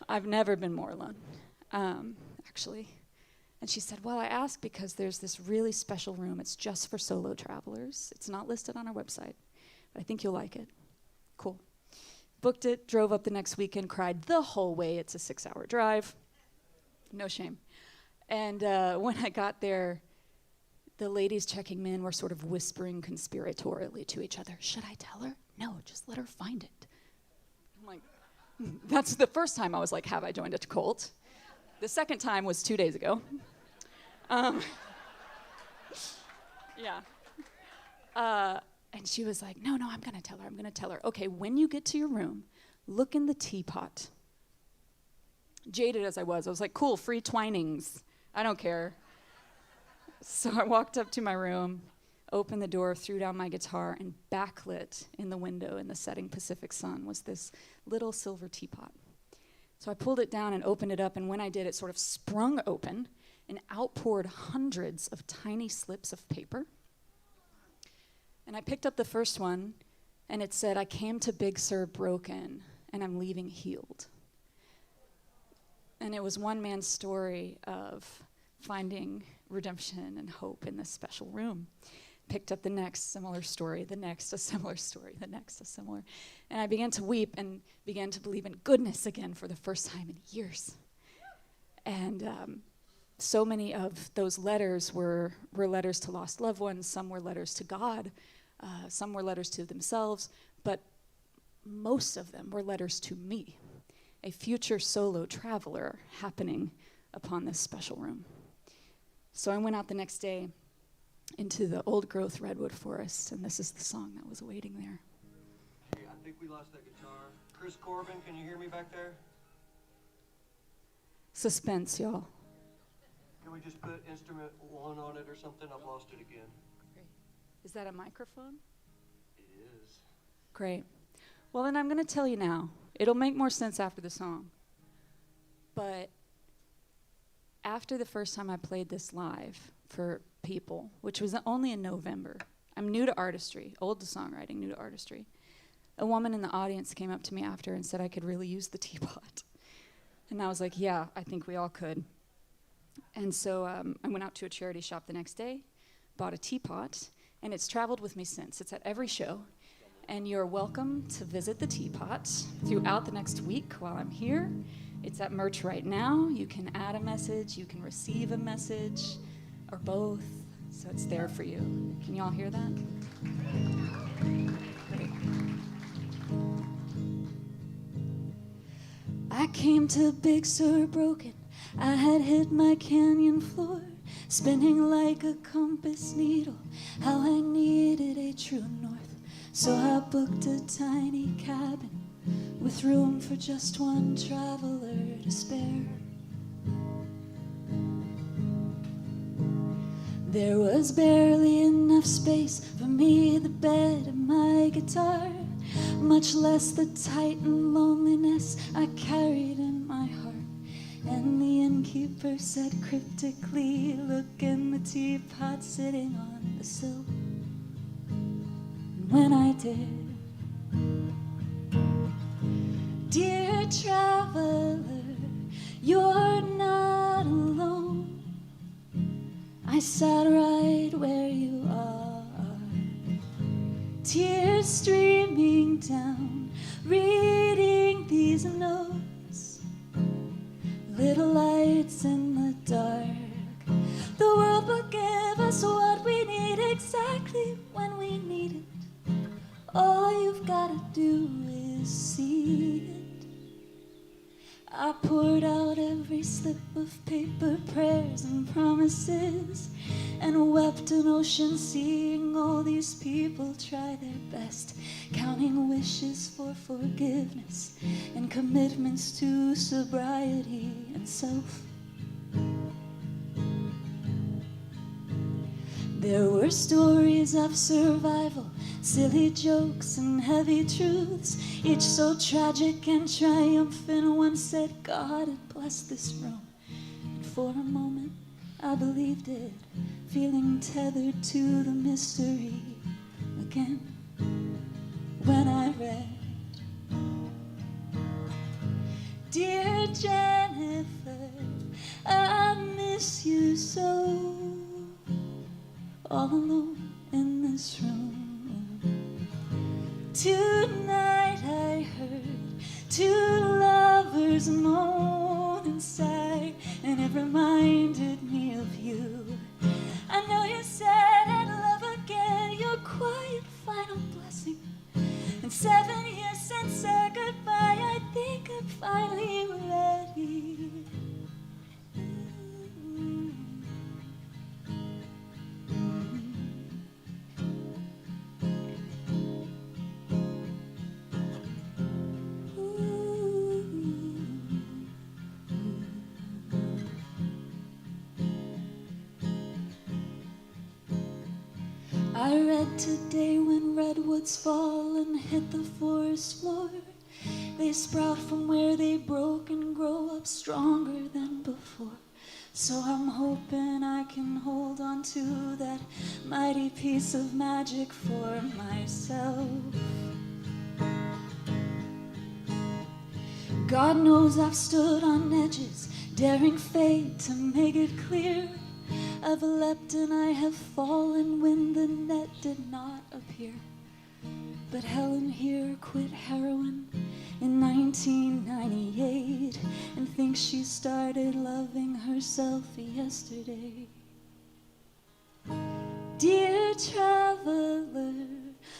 I've never been more alone, actually. And she said, well, I asked because there's this really special room. It's just for solo travelers. It's not listed on our website, but I think you'll like it. Cool. Booked it, drove up the next weekend, cried the whole way. It's a 6-hour drive. No shame. And when I got there, the ladies checking me in were sort of whispering conspiratorially to each other. Should I tell her? No, just let her find it. I'm like, that's the first time I was like, have I joined a cult? The second time was 2 days ago. Yeah. And she was like, no, I'm going to tell her. Okay, when you get to your room, look in the teapot. Jaded as I was like, cool, free Twinings. I don't care. So I walked up to my room, opened the door, threw down my guitar, and backlit in the window in the setting Pacific sun was this little silver teapot. So I pulled it down and opened it up, and when I did, it sort of sprung open and outpoured hundreds of tiny slips of paper. And I picked up the first one, and it said, I came to Big Sur broken, and I'm leaving healed. And it was one man's story of finding redemption and hope in this special room. Picked up the next similar story, the next a similar story, the next a similar. And I began to weep and began to believe in goodness again for the first time in years. And so many of those letters were letters to lost loved ones. Some were letters to God. Some were letters to themselves. But most of them were letters to me, a future solo traveler happening upon this special room. So I went out the next day into the old-growth redwood forest, and this is the song that was waiting there. Hey, I think we lost that guitar. Chris Corbin, can you hear me back there? Suspense, y'all. Can we just put instrument 1 on it or something? I've lost it again. Great. Is that a microphone? It is. Great. Well, then I'm going to tell you now. It'll make more sense after the song. But after the first time I played this live for people, which was only in November, I'm new to artistry, old to songwriting, new to artistry. A woman in the audience came up to me after and said I could really use the teapot. And I was like, yeah, I think we all could. And so I went out to a charity shop the next day, bought a teapot, and it's traveled with me since. It's at every show. And you're welcome to visit the teapot throughout the next week while I'm here. It's at merch right now. You can add a message, you can receive a message, or both. So it's there for you. Can you all hear that? Great. I came to Big Sur broken. I had hit my canyon floor, spinning like a compass needle. How I needed a true north. So I booked a tiny cabin with room for just one traveler to spare. There was barely enough space for me, the bed and my guitar, much less the titan loneliness I carried in my heart. And the innkeeper said cryptically, look in the teapot sitting on the sill. And when I did, dear traveler, you're not alone. sat right where you are, tears streaming down, reading these notes, little lights in the dark. The world will give us what we need exactly when we need it. All you've gotta do is see it. I poured out every slip of paper, prayers and promises, and wept an ocean seeing all these people try their best, counting wishes for forgiveness and commitments to sobriety and self. There were stories of survival, silly jokes and heavy truths, each so tragic and triumphant. One said God had blessed this room, and for a moment I believed it, feeling tethered to the mystery again. When I read, Dear Jennifer, I miss you so, all alone in this room. Tonight I heard two lovers moan and sigh, and it reminded me of you. I know you said I'd love again, your quiet final blessing. And 7 years since our goodbye, I think I'm finally ready. I read today when redwoods fall and hit the forest floor, they sprout from where they broke and grow up stronger than before. So I'm hoping I can hold on to that mighty piece of magic for myself. God knows I've stood on edges, daring fate to make it clear. I've leapt and I have fallen when the net did not appear. But Helen here quit heroin in 1998 and thinks she started loving herself yesterday. Dear traveler,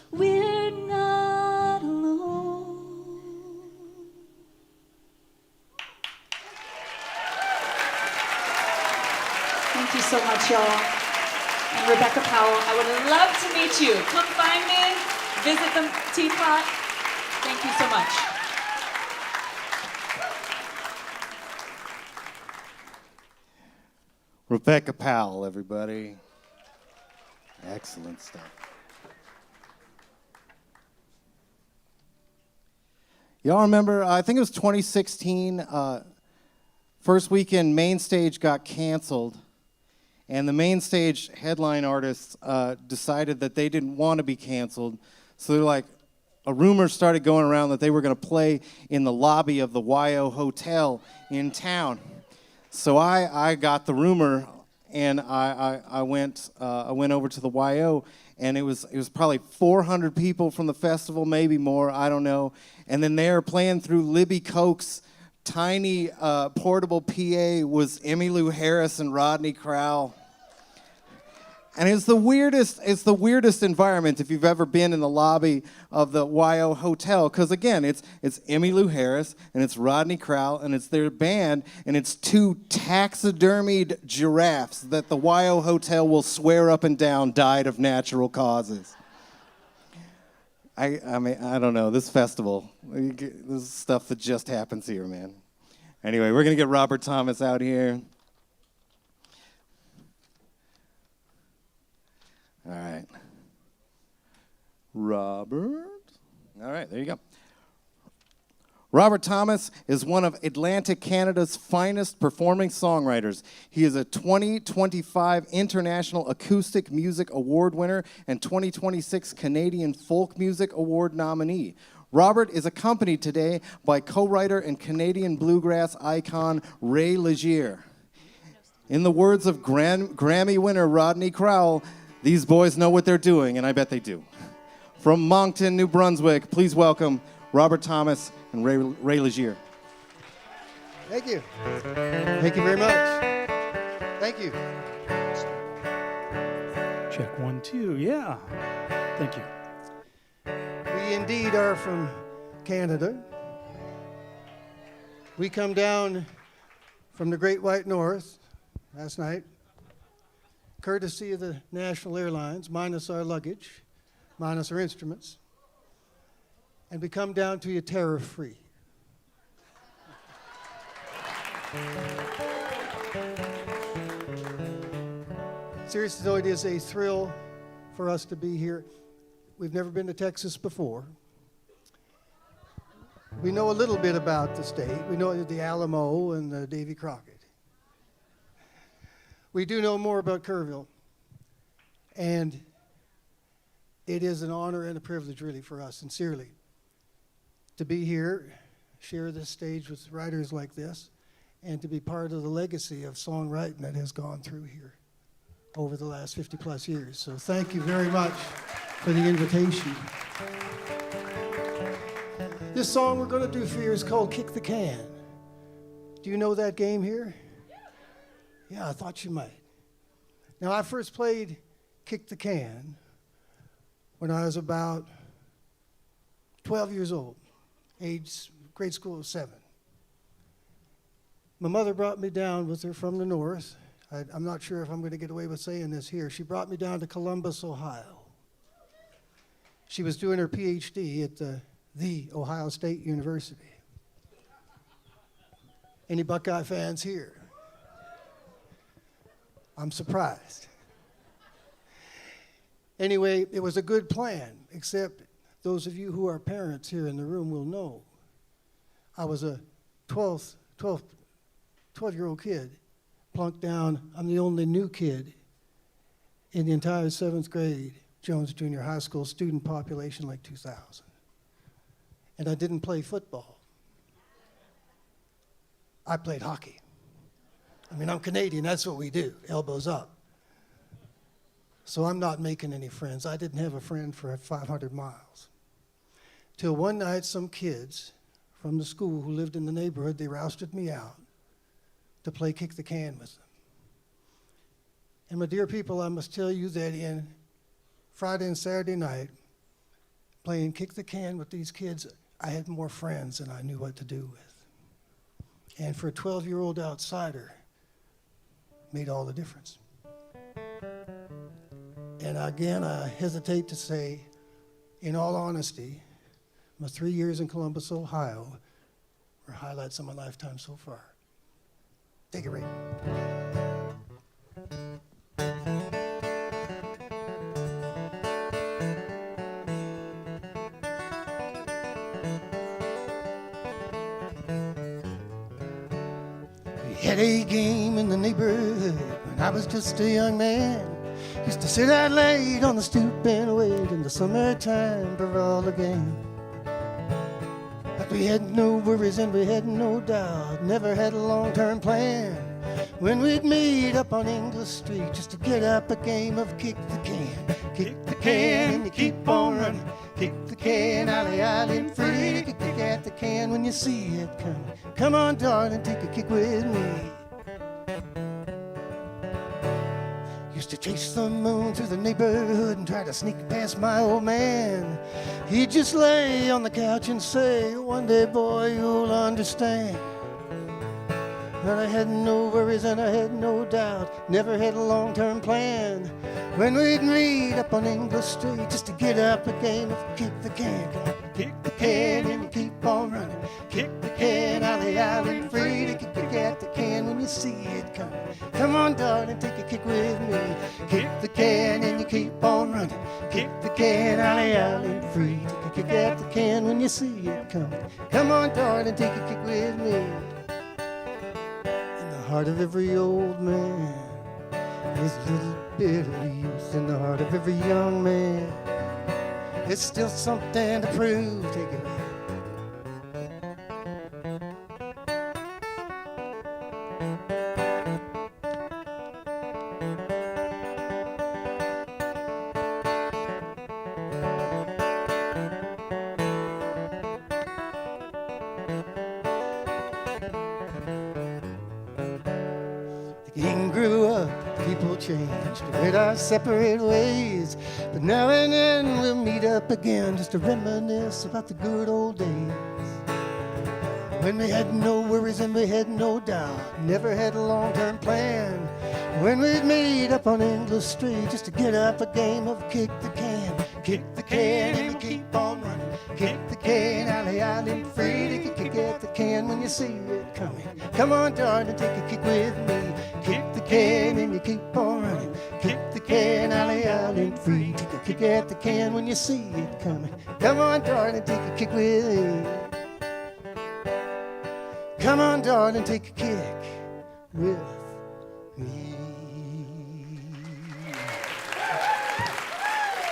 we're not alone. Thank you so much, y'all. And Rebekah Powell, I would love to meet you. Come find me, visit the teapot. Thank you so much. Rebekah Powell, everybody. Excellent stuff. Y'all remember, I think it was 2016, first weekend, Main Stage got canceled. And the Main Stage headline artists decided that they didn't want to be canceled. So they're like, a rumor started going around that they were going to play in the lobby of the YO Hotel in town. So I got the rumor, and I went over to the YO, and it was probably 400 people from the festival, maybe more, I don't know. And then they were playing through Libby Coke's tiny portable PA was Emmylou Harris and Rodney Crowell. And it's the weirdest environment if you've ever been in the lobby of the YO Hotel, because again, it's Emmylou Harris and it's Rodney Crowell and it's their band and it's two taxidermied giraffes that the YO Hotel will swear up and down died of natural causes. I mean, I don't know, this festival, this is stuff that just happens here, man. Anyway, we're gonna get Robert Thomas out here. All right. Robert. All right, there you go. Robert Thomas is one of Atlantic Canada's finest performing songwriters. He is a 2025 International Acoustic Music Award winner and 2026 Canadian Folk Music Award nominee. Robert is accompanied today by co-writer and Canadian bluegrass icon Ray Legier. In the words of Grammy winner Rodney Crowell, these boys know what they're doing, and I bet they do. From Moncton, New Brunswick, please welcome Robert Thomas and Ray Legier. Thank you. Thank you very much. Thank you. Check 1, 2. Yeah. Thank you. We indeed are from Canada. We come down from the Great White North last night, courtesy of the National Airlines, minus our luggage, minus our instruments, and we come down to you tariff-free. Seriously, though, it is a thrill for us to be here. We've never been to Texas before. We know a little bit about the state. We know the Alamo and the Davy Crockett. We do know more about Kerrville. And it is an honor and a privilege, really, for us, sincerely, to be here, share this stage with writers like this, and to be part of the legacy of songwriting that has gone through here over the last 50 plus years. So thank you very much for the invitation. This song we're going to do for you is called Kick the Can. Do you know that game here? Yeah, I thought you might. Now, I first played Kick the Can when I was about 12 years old, grade school of 7. My mother brought me down with her from the north. I'm not sure if I'm going to get away with saying this here. She brought me down to Columbus, Ohio. She was doing her PhD at the Ohio State University. Any Buckeye fans here? I'm surprised. Anyway, it was a good plan, except those of you who are parents here in the room will know. I was a 12-year-old kid, plunked down. I'm the only new kid in the entire 7th grade, Jones Junior High School, student population like 2,000. And I didn't play football. I played hockey. I mean, I'm Canadian, that's what we do, elbows up. So I'm not making any friends. I didn't have a friend for 500 miles. Till one night, some kids from the school who lived in the neighborhood, they rousted me out to play Kick the Can with them. And my dear people, I must tell you that in Friday and Saturday night, playing Kick the Can with these kids, I had more friends than I knew what to do with. And for a 12-year-old outsider, made all the difference. And again, I hesitate to say, in all honesty, my 3 years in Columbus, Ohio, were highlights of my lifetime so far. Take it, Ray. We had a game in the neighborhood when I was just a young man. Used to sit out late on the stoop and wait in the summertime for all the game. But we had no worries and we had no doubt, never had a long-term plan. When we'd meet up on English Street just to get up a game of Kick the Can. Kick the can and you keep on running. Kick the can, alley, alley, free. Kick at the can when you see it coming. Come on, darling, take a kick with me. Used to chase the moon through the neighborhood and try to sneak past my old man. He'd just lay on the couch and say, one day, boy, you'll understand. And I had no worries and I had no doubt, never had a long-term plan. When we'd meet up on English Street just to get up a game of Kick the Can. Kick the can and you keep on running. Kick the can, alley, alley, free to kick at the can when you see it coming. Come on, darling, take a kick with me. Kick the can and you keep on running. Kick the can, alley, alley, free to kick at the can when you see it coming. Come on, darling, take a kick with me. In the heart of every old man, there's a little bit of youth. In the heart of every young man, there's still something to prove. Take it away. people change, we went our separate ways. But now and then we'll meet up again just to reminisce about the good old days. When we had no worries and we had no doubt, never had a long-term plan. When we'd meet up on English Street just to get up a game of kick the can. Kick the can and we keep on running. Kick the can, alley island free. Kick the can when you see it coming. Come on, darling, take a kick with me. Kick the can and you keep on running. Kick the can, alley island free. Take a kick at the can when you see it coming. Come on, darling, take a kick with me. Come on, darling, take a kick with me.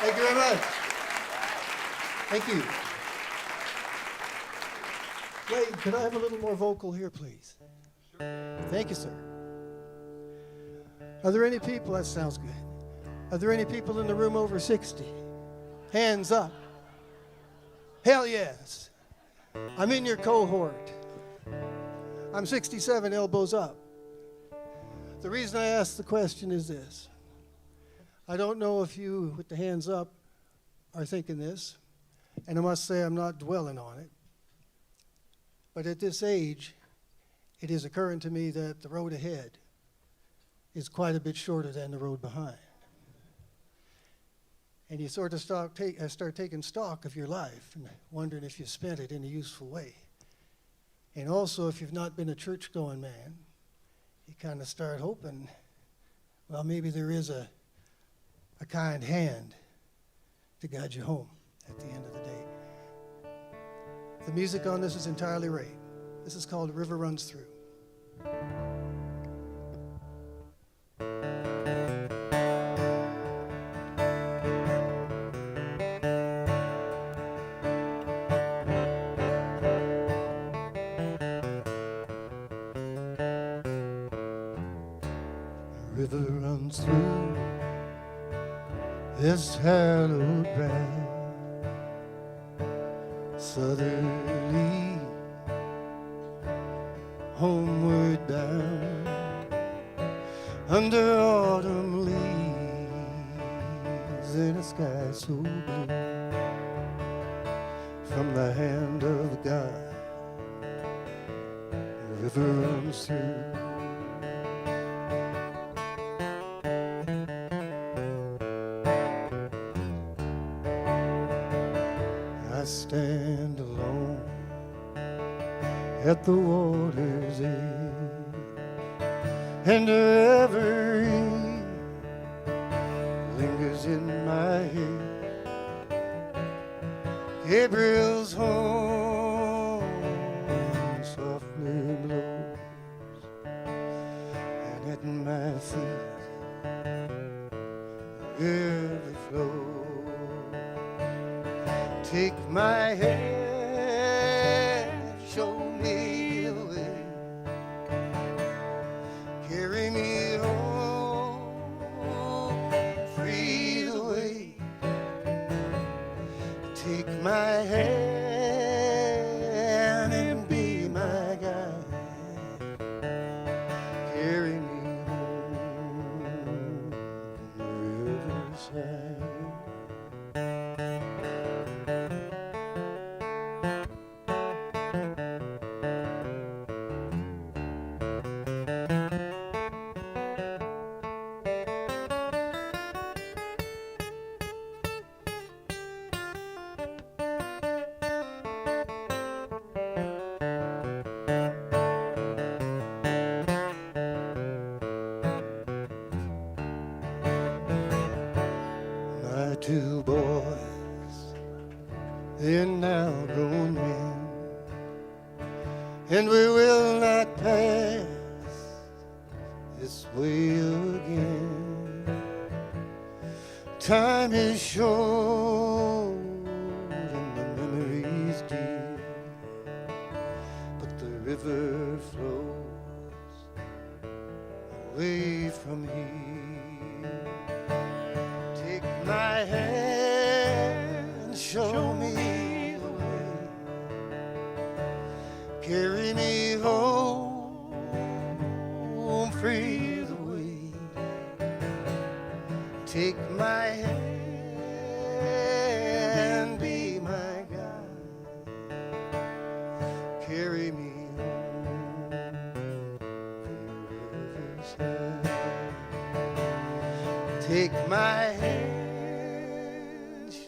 Thank you very much. Thank you. Wait, could I have a little more vocal here, please? Thank you, sir. Are there any people, that sounds good. Are there any people in the room over 60? Hands up. Hell yes. I'm in your cohort. I'm 67, elbows up. The reason I ask the question is this. I don't know if you, with the hands up, are thinking this, and I must say I'm not dwelling on it. But at this age, it is occurring to me that the road ahead is quite a bit shorter than the road behind. And you sort of start taking stock of your life and wondering if you spent it in a useful way. And also, if you've not been a church-going man, you kind of start hoping, well, maybe there is a kind hand to guide you home at the end of the day. The music on this is entirely Ray. This is called River Runs Through. River runs through this hallowed ground, southerly, homeward bound, under autumn leaves in a sky so blue, from the hand of God, the river runs through. I stand alone at the water's edge, and a reverie lingers in my head. Gabriel's horn softly blows, and at my feet the river flows. Take my hand, show me the way, carry me home, free the way. Take my hand and be my guide, carry me home from the riverside. My two boys, they're now grown men, and we will not pass this way again. Time is short and the memories dear, but the river flows away from here. Take my hand, show me the way, carry me home, free the way. Take my hand,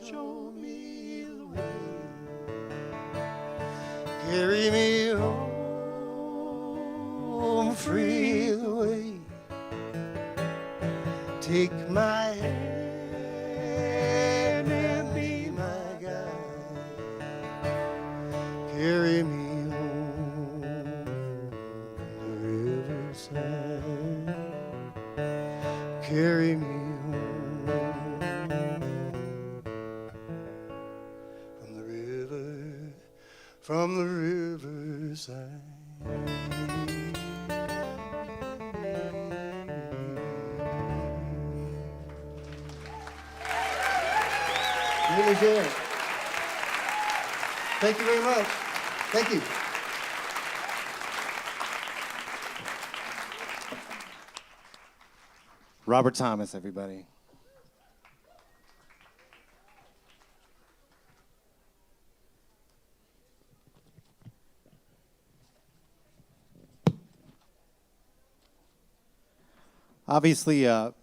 show me the way. Carry me home, free the way. Take my hand and be my guide. Carry me home from the riverside. Carry me home from the riverside. Really good. Thank you very much. Thank you. Robert Thomas, everybody. Obviously, the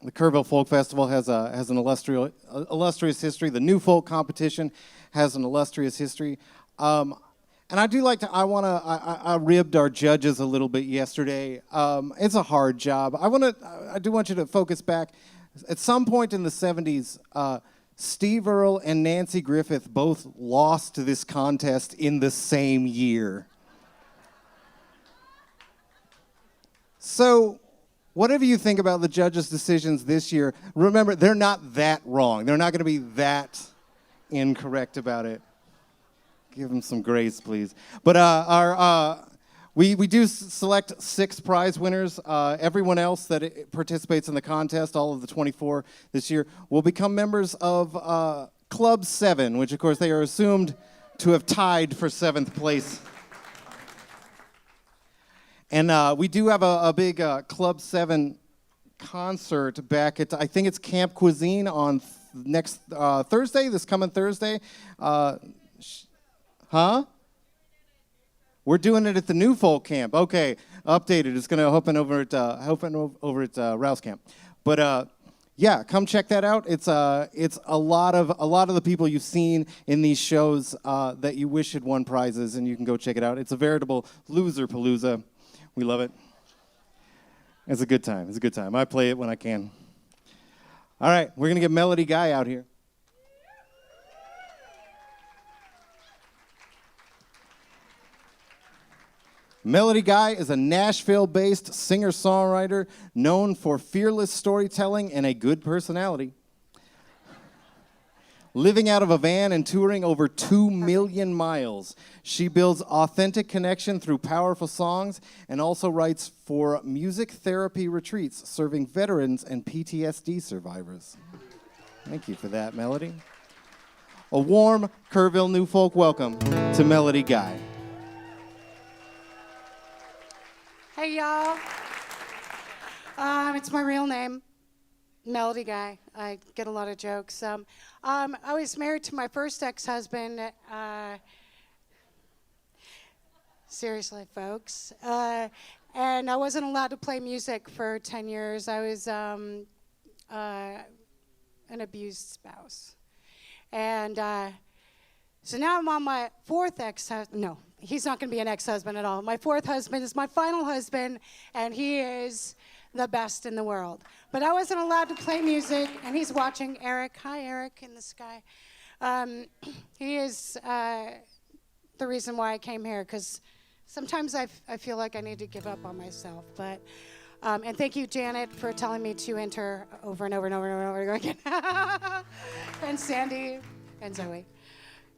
Kerrville Folk Festival has an illustrious history. The New Folk Competition has an illustrious history. And I do like to, I ribbed our judges a little bit yesterday. It's a hard job. I do want you to focus back. At some point in the 70s, Steve Earle and Nancy Griffith both lost to this contest in the same year. So, whatever you think about the judges' decisions this year, remember, they're not that wrong. They're not going to be that incorrect about it. Give them some grace, please. But we do select 6 prize winners. Everyone else that participates in the contest, all of the 24 this year, will become members of Club 7, which, of course, they are assumed to have tied for 7th place. And we do have a big Club 7 concert back at, I think it's Camp Cuisine on next Thursday, this coming Thursday. Huh? We're doing it at the New Folk Camp. Okay, updated. It's going to open over at Rouse Camp. But yeah, come check that out. It's a lot of the people you've seen in these shows that you wish had won prizes, and you can go check it out. It's a veritable loser palooza. We love it. It's a good time. It's a good time. I play it when I can. All right, we're going to get Melody Guy out here. Melody Guy is a Nashville-based singer-songwriter known for fearless storytelling and a good personality. Living out of a van and touring over 2 million miles, she builds authentic connection through powerful songs and also writes for music therapy retreats serving veterans and PTSD survivors. Thank you for that, Melody. A warm Kerrville New Folk welcome to Melody Guy. Hey, y'all. It's my real name, Melody Guy. I get a lot of jokes. I was married to my first ex-husband. Seriously, folks. And I wasn't allowed to play music for 10 years. I was an abused spouse. And so now I'm on my 4th ex-husband. No, he's not going to be an ex-husband at all. My 4th husband is my final husband, and he is the best in the world. But I wasn't allowed to play music, and he's watching. Eric, hi Eric in the sky. He is the reason why I came here, because sometimes I feel like I need to give up on myself. But and thank you, Janet, for telling me to enter over and over and over and over again. And Sandy and Zoe.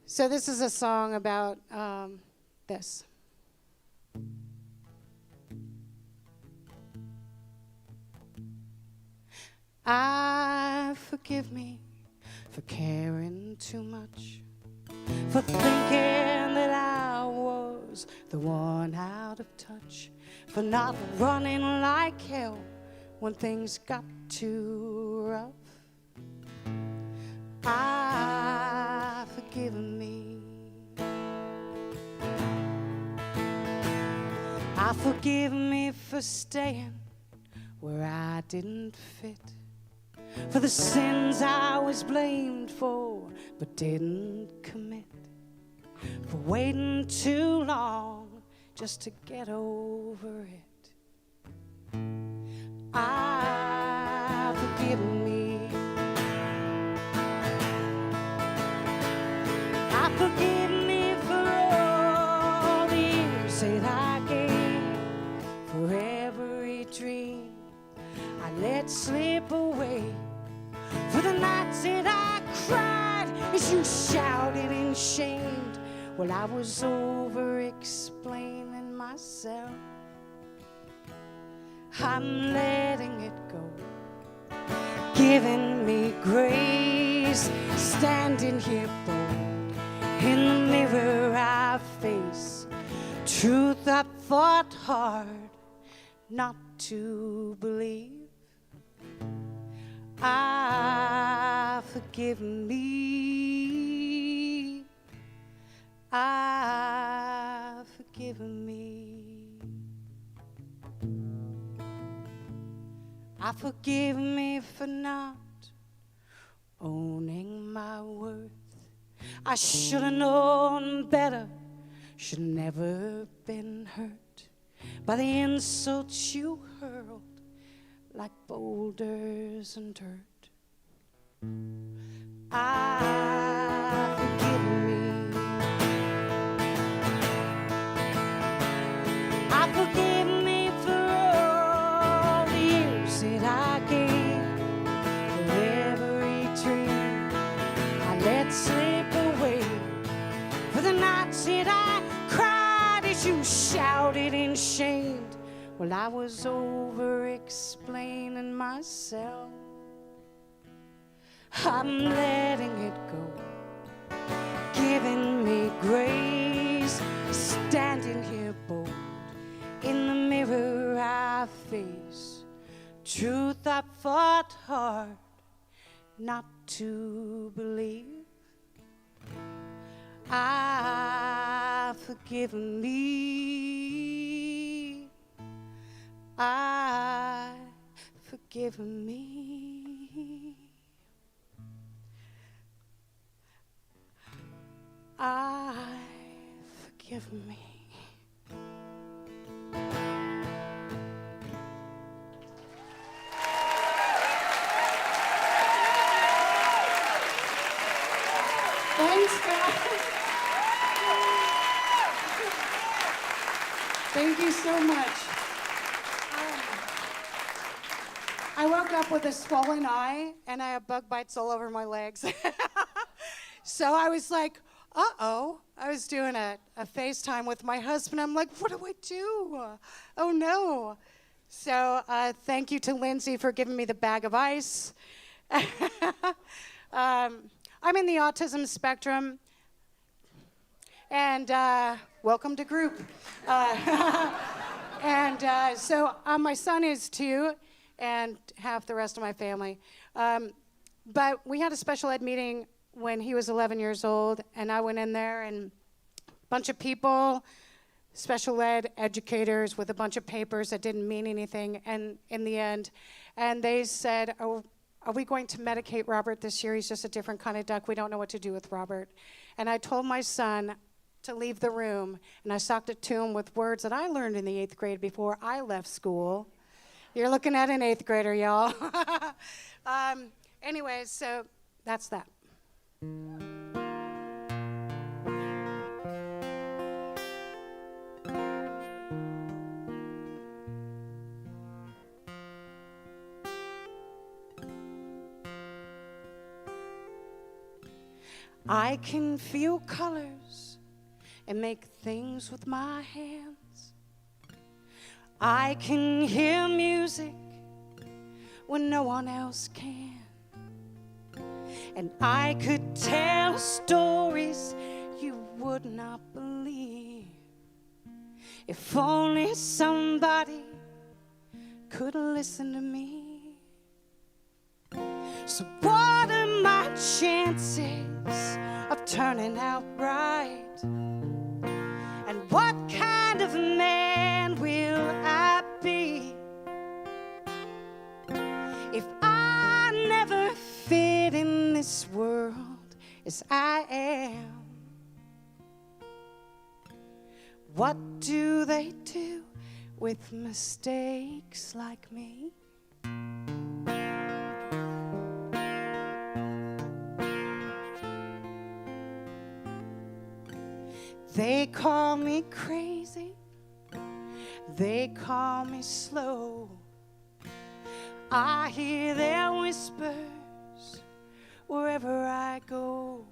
So this is a song about this. Forgive me for caring too much, for thinking that I was the one out of touch, for not running like hell when things got too rough. Forgive me. Forgive me for staying where I didn't fit, for the sins I was blamed for but didn't commit, for waiting too long just to get over it. Forgive me. Forgive me for all the years that I gave, for every dream I let slip away, for the nights that I cried as you shouted and shamed while I was over-explaining myself. I'm letting it go, giving me grace, standing here bold. In the mirror I face truth I fought hard not to believe. Forgive me. Forgive me. Forgive me for not owning my worth. I should have known better, should have never been hurt by the insults you hurled like boulders and dirt. Forgive me. Forgive me for all the years that I gave, for every dream I let slip away, for the nights that I cried as you shouted and shamed while I was over-explaining myself. I'm letting it go, giving me grace, standing here bold. In the mirror I face truth I fought hard not to believe. Forgive me. Forgive me. Forgive me. Thanks, guys. Thank you so much. I woke up with a swollen eye, and I have bug bites all over my legs. So I was like, uh-oh. I was doing a FaceTime with my husband. I'm like, what do I do? Oh, no. So thank you to Lindsay for giving me the bag of ice. I'm in the autism spectrum, and welcome to group. So my son is 2, and half the rest of my family. But we had a special ed meeting when he was 11 years old, and I went in there, and a bunch of people, special ed educators with a bunch of papers that didn't mean anything, and in the end, and they said, oh, are we going to medicate Robert this year? He's just a different kind of duck. We don't know what to do with Robert. And I told my son to leave the room, and I talked it to him with words that I learned in the 8th grade before I left school. You're looking at an 8th grader, y'all. Anyways, so that's that. I can feel colors and make things with my hands. I can hear music when no one else can. And I could tell stories you would not believe if only somebody could listen to me. So what are my chances of turning out right? And what kind of man will I be if I never world as I am. What do they do with mistakes like me? They call me crazy, they call me slow. I hear their whispers wherever I go.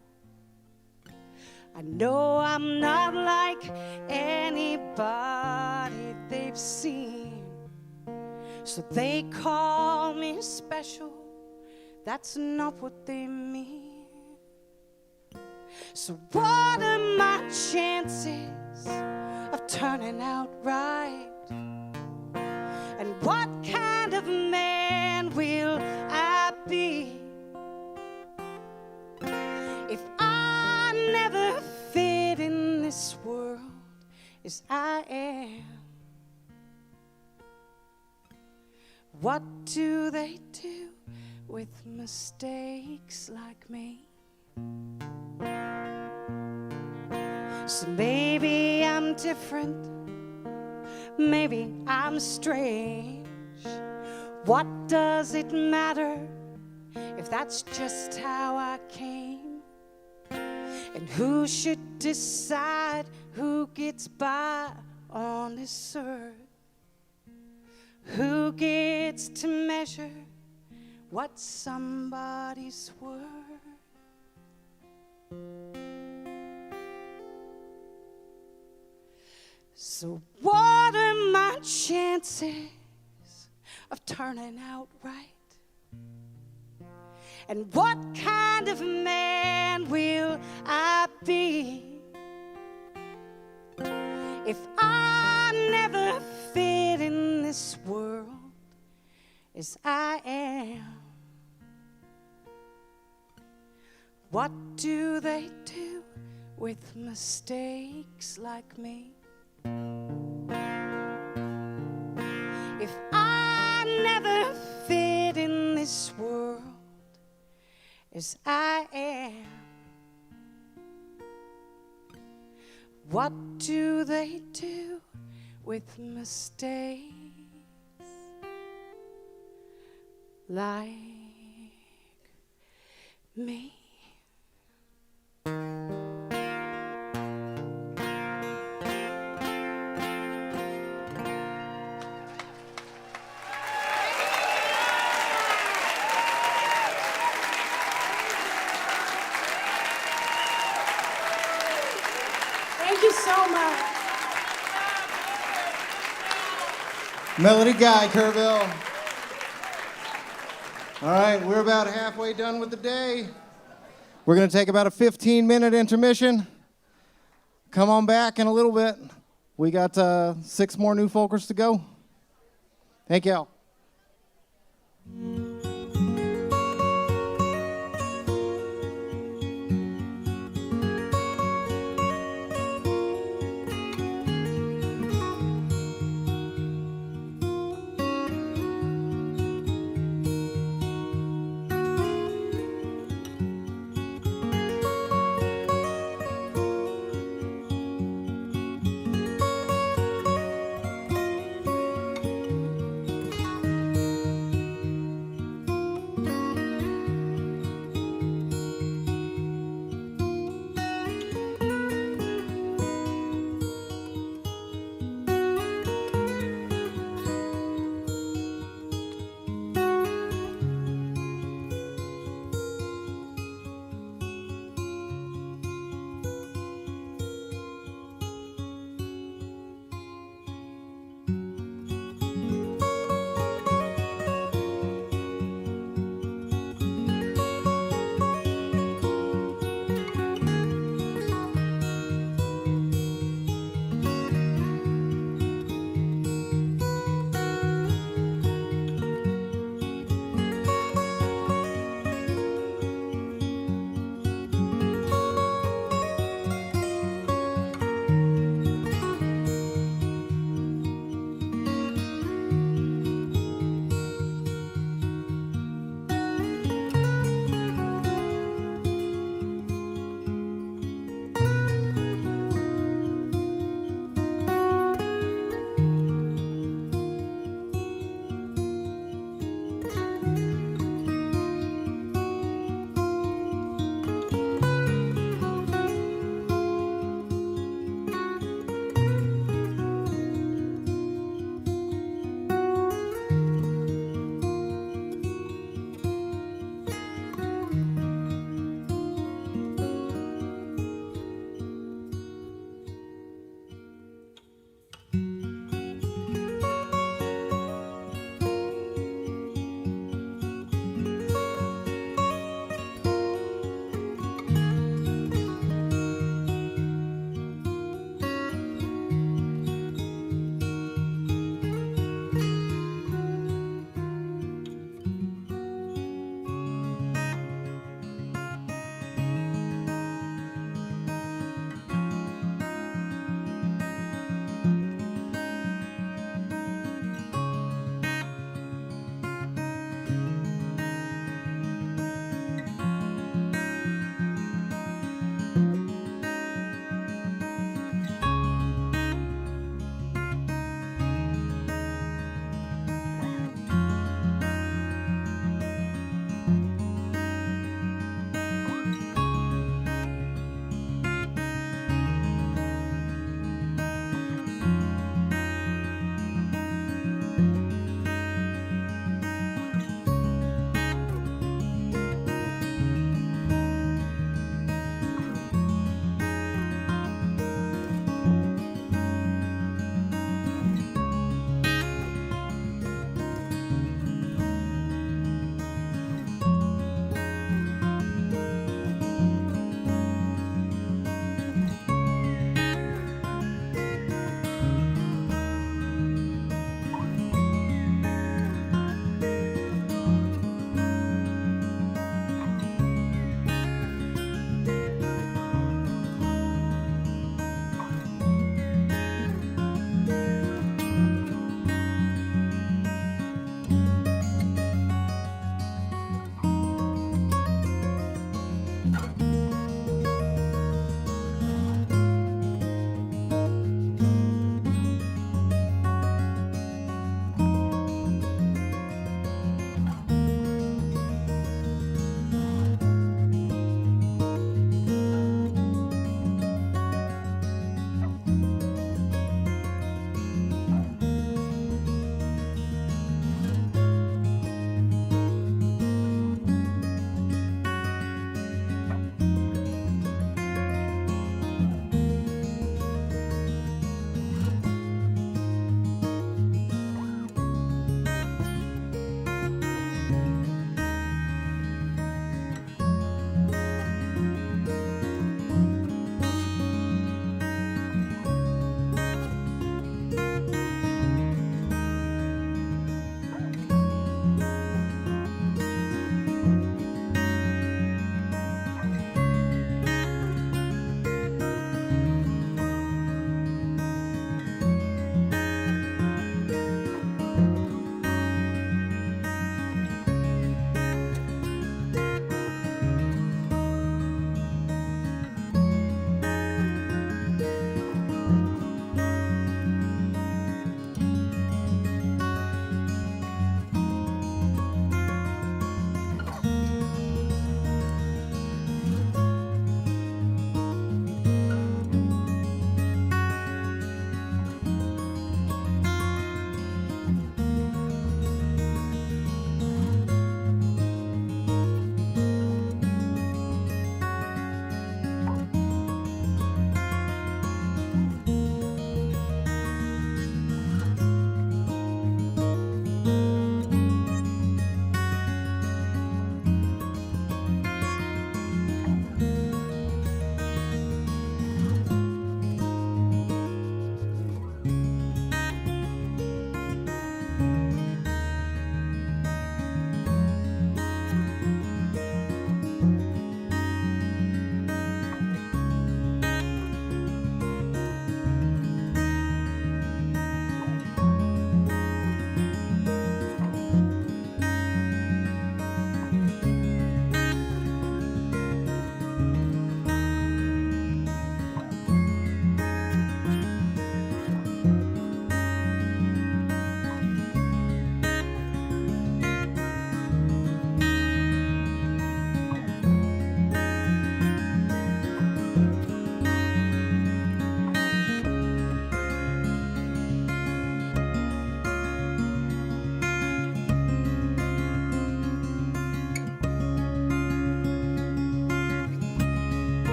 I know I'm not like anybody they've seen, so they call me special. That's not what they mean. So what are my chances of turning out right? And what kind of man will I be if I never fit in this world as I am? What do they do with mistakes like me? So maybe I'm different, maybe I'm strange. What does it matter if that's just how I came? And who should decide who gets by on this earth? Who gets to measure what somebody's worth? So what are my chances of turning out right? And what kind of man will I be if I never fit in this world as I am? What do they do with mistakes like me? If I never fit in this world as I am, what do they do with mistakes like me? Thank you so much. Melody Guy, Kerrville. All right, we're about halfway done with the day. We're going to take about a 15-minute intermission. Come on back in a little bit. We got 6 more new folkers to go. Thank y'all.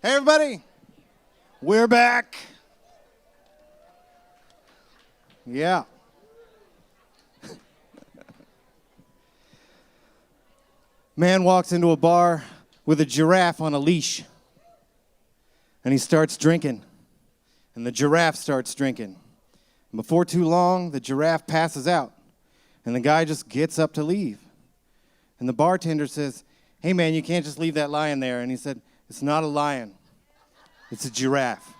Hey, everybody. We're back. Yeah. Man walks into a bar with a giraffe on a leash. And he starts drinking. And the giraffe starts drinking. And before too long, the giraffe passes out. And the guy just gets up to leave. And the bartender says, "Hey, man, you can't just leave that lion there." And he said, "It's not a lion. It's a giraffe."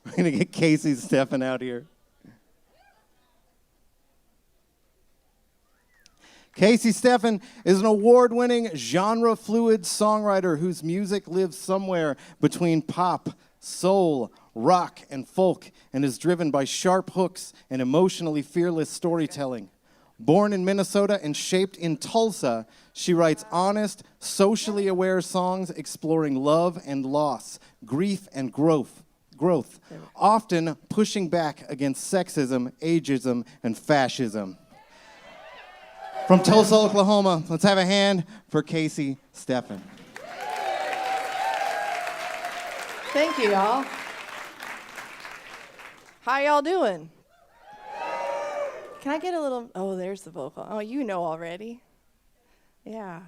We're going to get Casii Stephan out here. Casii Stephan is an award-winning, genre-fluid songwriter whose music lives somewhere between pop, soul, rock, and folk, and is driven by sharp hooks and emotionally fearless storytelling. Born in Minnesota and shaped in Tulsa, she writes honest, socially aware songs exploring love and loss, grief and growth, often pushing back against sexism, ageism, and fascism. From Tulsa, Oklahoma, let's have a hand for Casii Stephan. Thank you, y'all. How y'all doing? Can I get a little, oh, there's the vocal. Oh, you know already. Yeah.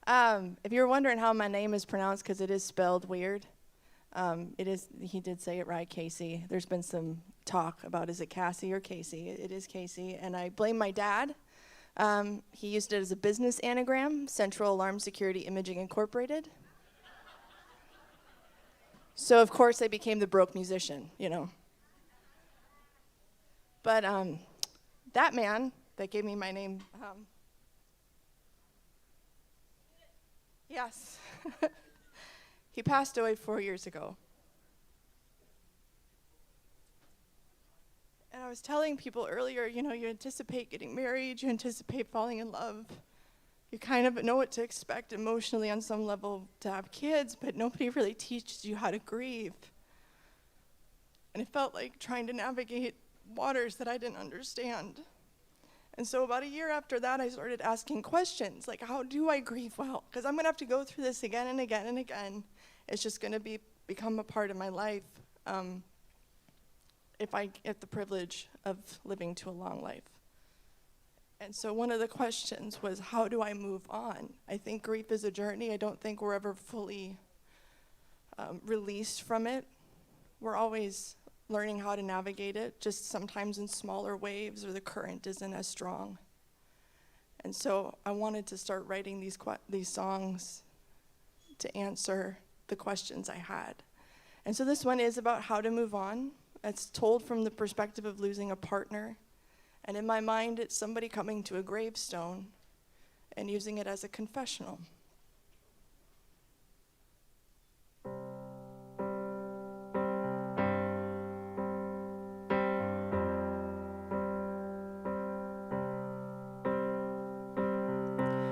If you're wondering how my name is pronounced, because it is spelled weird, it is, he did say it right, Casey. There's been some talk about is it Cassie or Casey. It is Casey, and I blame my dad. He used it as a business anagram, Central Alarm Security Imaging Incorporated. So, of course, I became the broke musician, you know. But that man that gave me my name, yes, he passed away 4 years ago. And I was telling people earlier, you know, you anticipate getting married, you anticipate falling in love. You kind of know what to expect emotionally on some level to have kids, but nobody really teaches you how to grieve. And it felt like trying to navigate waters that I didn't understand. And so about a year after that, I started asking questions, like, how do I grieve well? Because I'm going to have to go through this again and again and again. It's just going to become a part of my life. If I get the privilege of living to a long life. And so one of the questions was, how do I move on? I think grief is a journey. I don't think we're ever fully released from it. We're always learning how to navigate it, just sometimes in smaller waves or the current isn't as strong. And so I wanted to start writing these songs to answer the questions I had. And so this one is about how to move on. It's told from the perspective of losing a partner. And in my mind, it's somebody coming to a gravestone and using it as a confessional.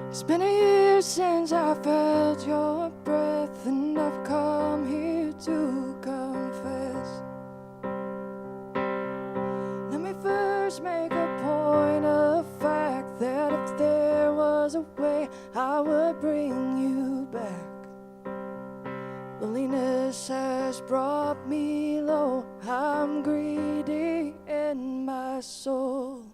It's been a year since I felt your breath, and I've come here to confess. Let me first make a point of fact that if there was a way, I would bring you back. Loneliness has brought me low. I'm greedy in my soul.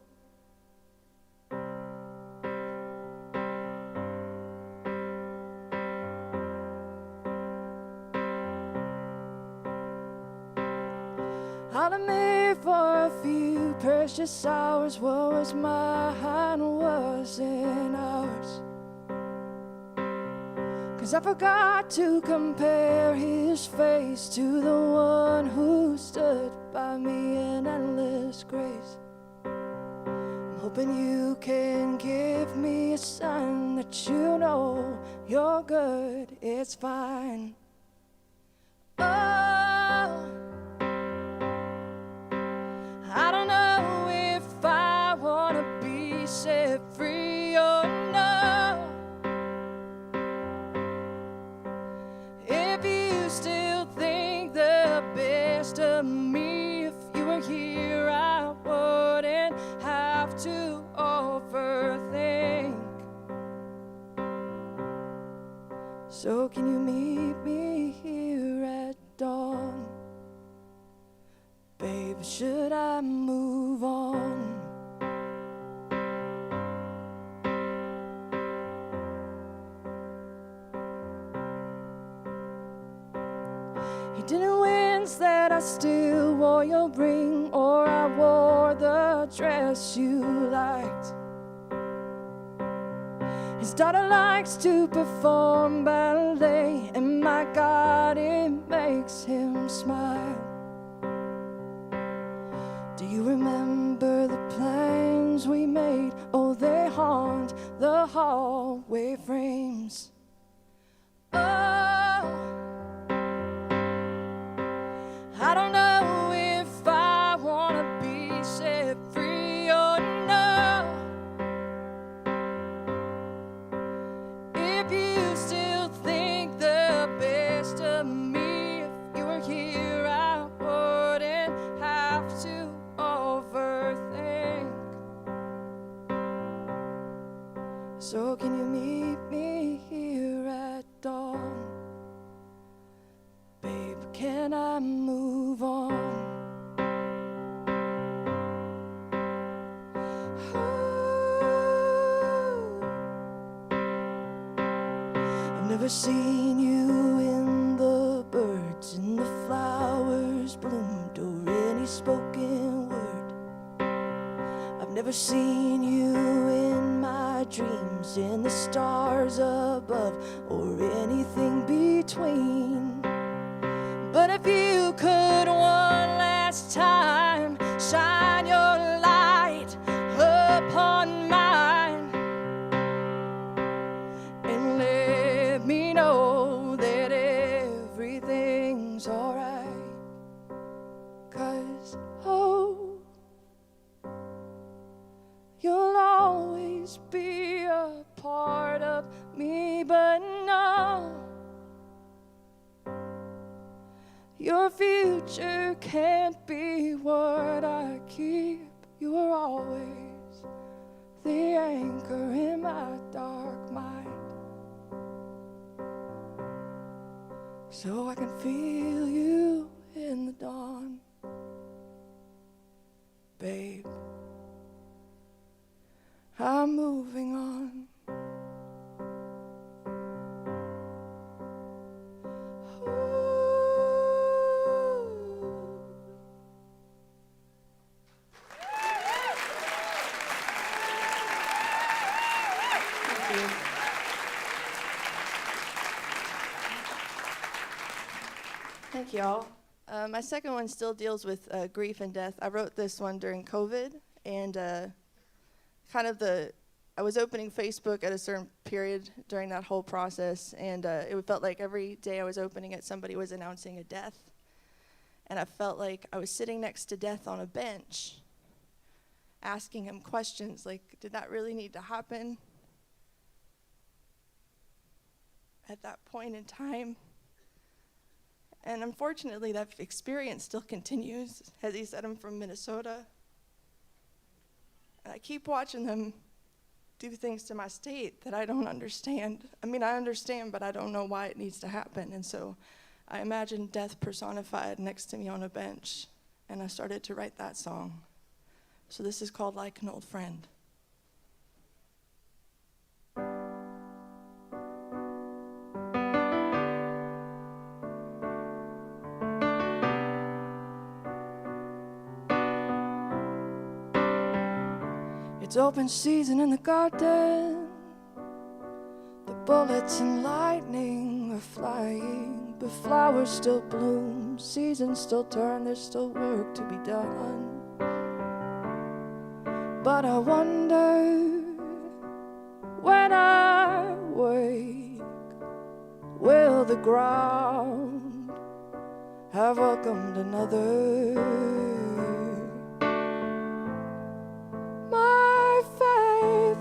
Out of me for a few precious hours, what was mine wasn't ours. 'Cause I forgot to compare his face to the one who stood by me in endless grace. I'm hoping you can give me a sign that you know you're good, it's fine. Oh, I don't know if I wanna be set free or no. If you still think the best of me, if you were here, I wouldn't have to. Oh. overthink. So can you meet me here at dawn? Babe, should I move on? You didn't wince that I still wore your ring, or I wore the dress you liked. His daughter likes to perform ballet, and my God, it makes him smile. Do you remember the plans we made? Oh, they haunt the hallway frames. Oh, I don't know if I wanna be set free or no. If you still think the best of me, if you were here, I wouldn't have to overthink. So can you meet me here at dawn? Babe, can I move on? I've never seen you in the birds, in the flowers bloomed, or any spoken word. I've never seen you in my dreams, in the stars above, or anything between. But if you could one last time shine your light upon mine and let me know that everything's alright. 'Cause, oh, you'll always be a part of me, but no, your future can't be what I keep. You were always the anchor in my dark mind, so I can feel you in the dawn. Babe, I'm moving on. Thank you all. My second one still deals with grief and death. I wrote this one during COVID, and I was opening Facebook at a certain period during that whole process, and it felt like every day I was opening it, somebody was announcing a death. And I felt like I was sitting next to death on a bench, asking him questions like, did that really need to happen at that point in time? And unfortunately, that experience still continues. As he said, I'm from Minnesota. And I keep watching them do things to my state that I don't understand. I mean, I understand, but I don't know why it needs to happen. And so I imagined death personified next to me on a bench, and I started to write that song. So this is called Like an Old Friend. It's open season in the garden. The bullets and lightning are flying, but flowers still bloom, seasons still turn, there's still work to be done. But I wonder, when I wake, will the ground have welcomed another?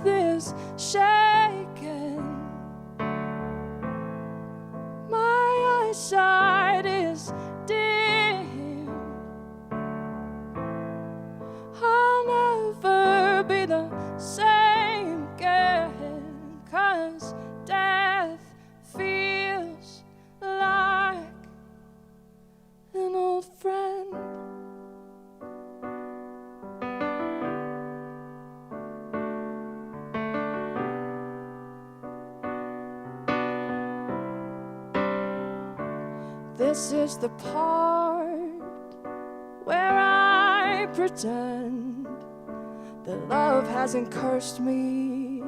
Is shaken, my eyesight is dim. I'll never be the same. This is the part where I pretend that love hasn't cursed me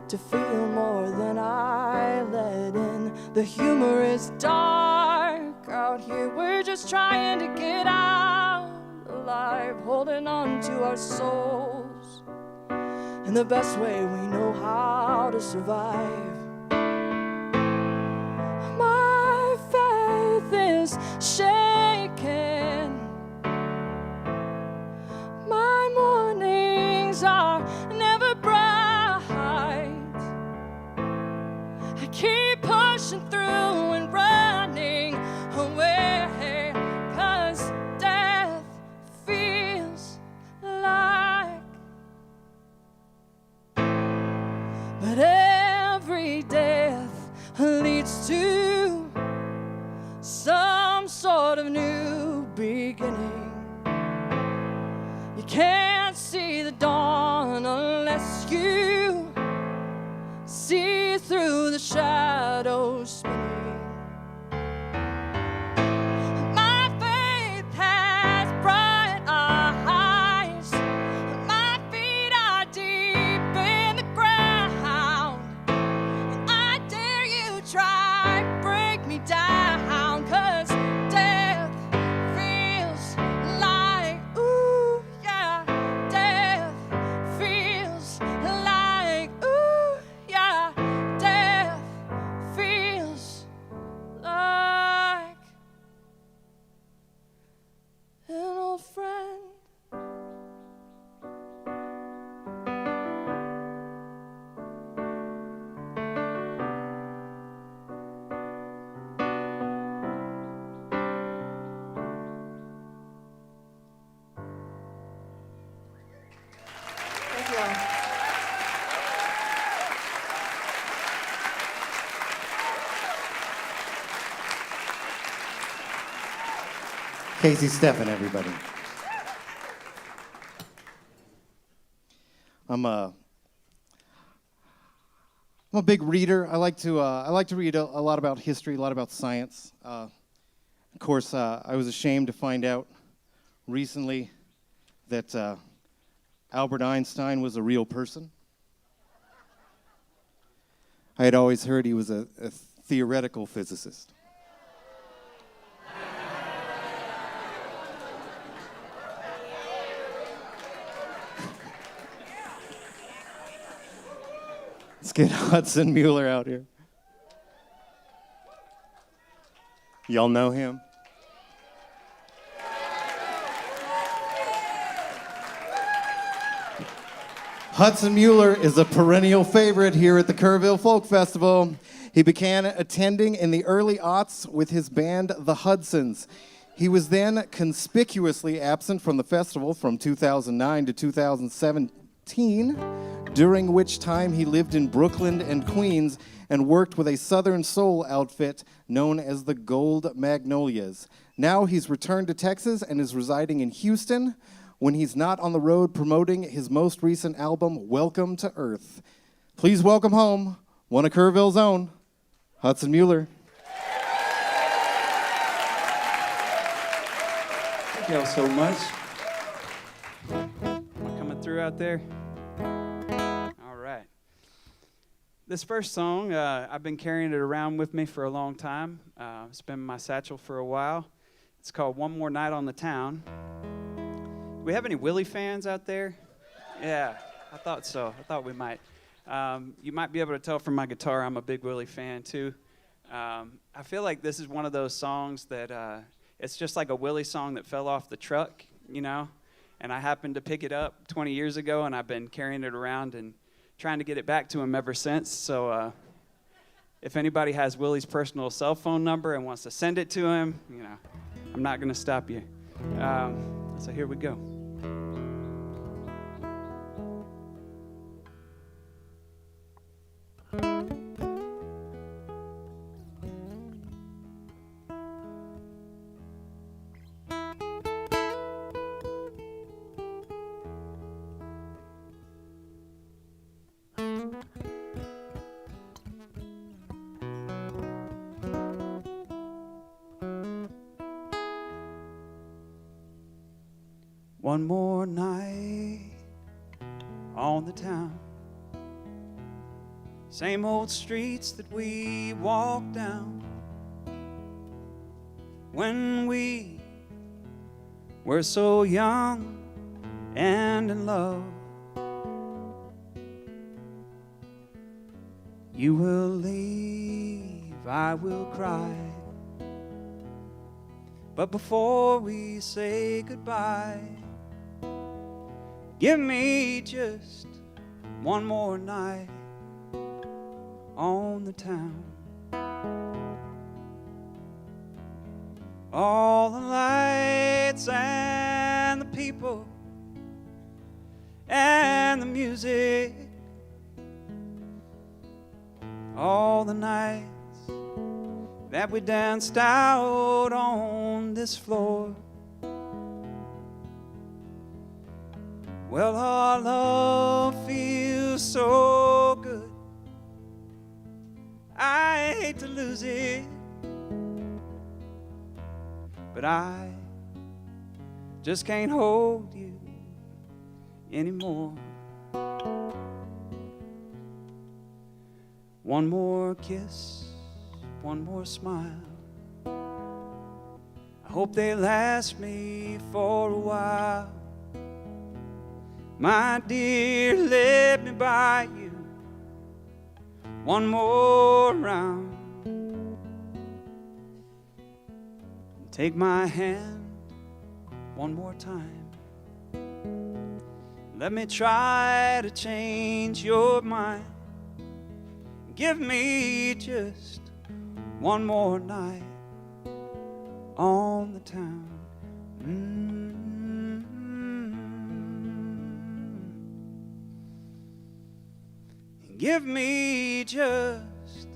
to feel more than I let in. The humor is dark out here. We're just trying to get out alive, holding on to our souls in the best way we know how to survive. My faith is shaken. My mornings are never bright. I keep pushing through and running away, 'cause death feels like, but every death leads to some sort of new beginning. You can't see the dawn unless you see through the shadows spinning. My faith has bright eyes. My feet are deep in the ground. I dare you try, break me down, 'cause death feels like, ooh, yeah. Death feels like, ooh, yeah. Death feels like an old friend. Thank you all. Casii Stephan, everybody. I'm a big reader. I like to read a lot about history, a lot about science. Of course, I was ashamed to find out recently that Albert Einstein was a real person. I had always heard he was a theoretical physicist. Let's get Hudson Mueller out here. Y'all know him? Hudson Mueller is a perennial favorite here at the Kerrville Folk Festival. He began attending in the early aughts with his band, The Hudsons. He was then conspicuously absent from the festival from 2009 to 2017, during which time he lived in Brooklyn and Queens and worked with a Southern soul outfit known as the Gold Magnolias. Now he's returned to Texas and is residing in Houston when he's not on the road promoting his most recent album, Welcome to Earth. Please welcome home one of Kerrville's own, Hudson Mueller. Thank y'all so much. Coming through out there. All right. This first song, I've been carrying it around with me for a long time. It's been in my satchel for a while. It's called One More Night on the Town. Do we have any Willie fans out there? Yeah, I thought so. I thought we might. You might be able to tell from my guitar I'm a big Willie fan too. I feel like this is one of those songs that it's just like a Willie song that fell off the truck, you know? And I happened to pick it up 20 years ago, and I've been carrying it around and trying to get it back to him ever since. So if anybody has Willie's personal cell phone number and wants to send it to him, you know, I'm not going to stop you. So here we go. one more night on the town. Same old streets that we walked down when we were so young and in love. You will leave, I will cry. But before we say goodbye, give me just one more night on the town. All the lights and the people and the music, all the nights that we danced out on this floor. Well, our love feels so good, I hate to lose it, but I just can't hold you anymore. One more kiss, one more smile, I hope they last me for a while. My dear, let me buy you one more round. Take my hand one more time. Let me try to change your mind. Give me just one more night on the town. Give me just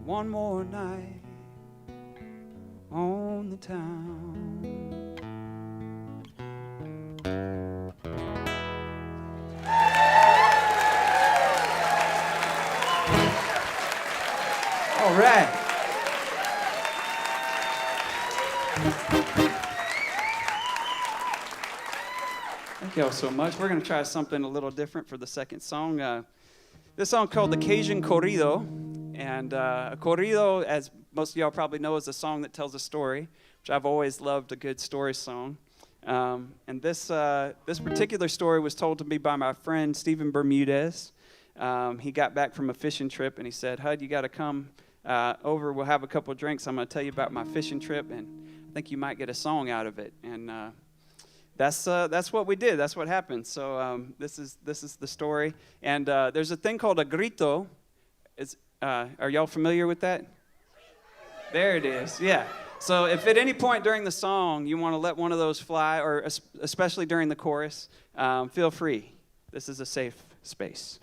one more night on the town. All right. Thank y'all so much. We're going to try something a little different for the second song. This song called the Cajun Corrido. And a corrido, as most of y'all probably know, is a song that tells a story, which I've always loved a good story song. And this particular story was told to me by my friend Stephen Bermudez. He got back from a fishing trip and he said, "Hud, you got to come over. We'll have a couple of drinks. I'm going to tell you about my fishing trip, and I think you might get a song out of it." And that's what we did. That's what happened. So this is the story. And there's a thing called a grito. Are y'all familiar with that? There it is. Yeah. So if at any point during the song you want to let one of those fly, or especially during the chorus, feel free. This is a safe space.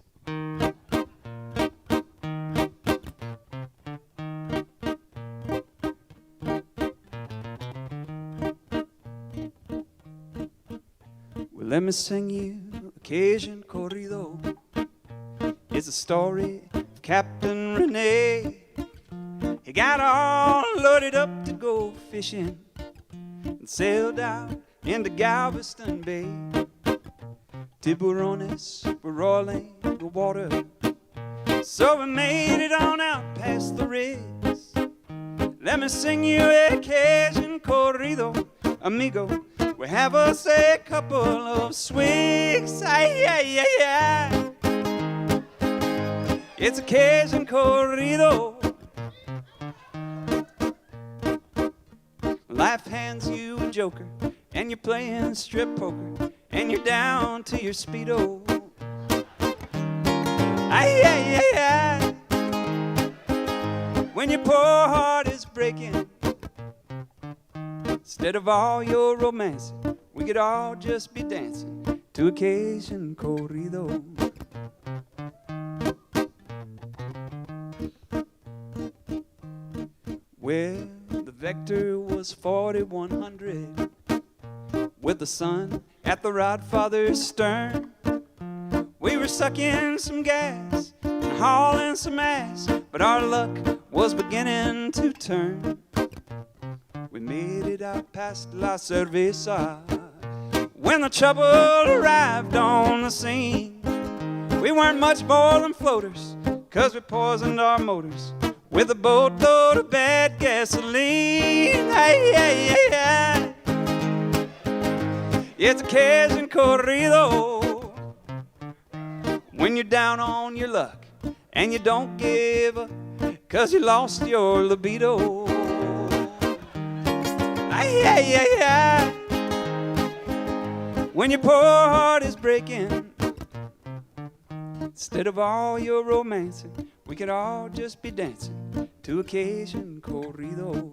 Well, let me sing you a Cajun corrido. It's a story of Captain Rene. He got all loaded up to go fishing and sailed out into Galveston Bay. Tiburones were roiling the water, so we made it on out past the rigs. Let me sing you a Cajun corrido, amigo. We have us a couple of swigs. Ay, ay, ay, ay. It's a Cajun corrido. Life hands you a joker, and you're playing strip poker, and you're down to your Speedo. Ay, ay, ay, ay. When your poor heart is breaking, instead of all your romance, we could all just be dancing to a Cajun corrido. Well, the vector was 4100 with the sun at the Rodfather's stern. We were sucking some gas and hauling some ass, but our luck was beginning to turn. We made it out past La Cerveza when the trouble arrived on the scene. We weren't much more than floaters, 'cause we poisoned our motors with a boatload of bad gasoline. Ay, ay, ay, ay. It's a Cajun corrido when you're down on your luck and you don't give up 'cause you lost your libido. Ay, ay, ay, ay. When your poor heart is breaking, instead of all your romancing, we could all just be dancing to a Cajun corrido.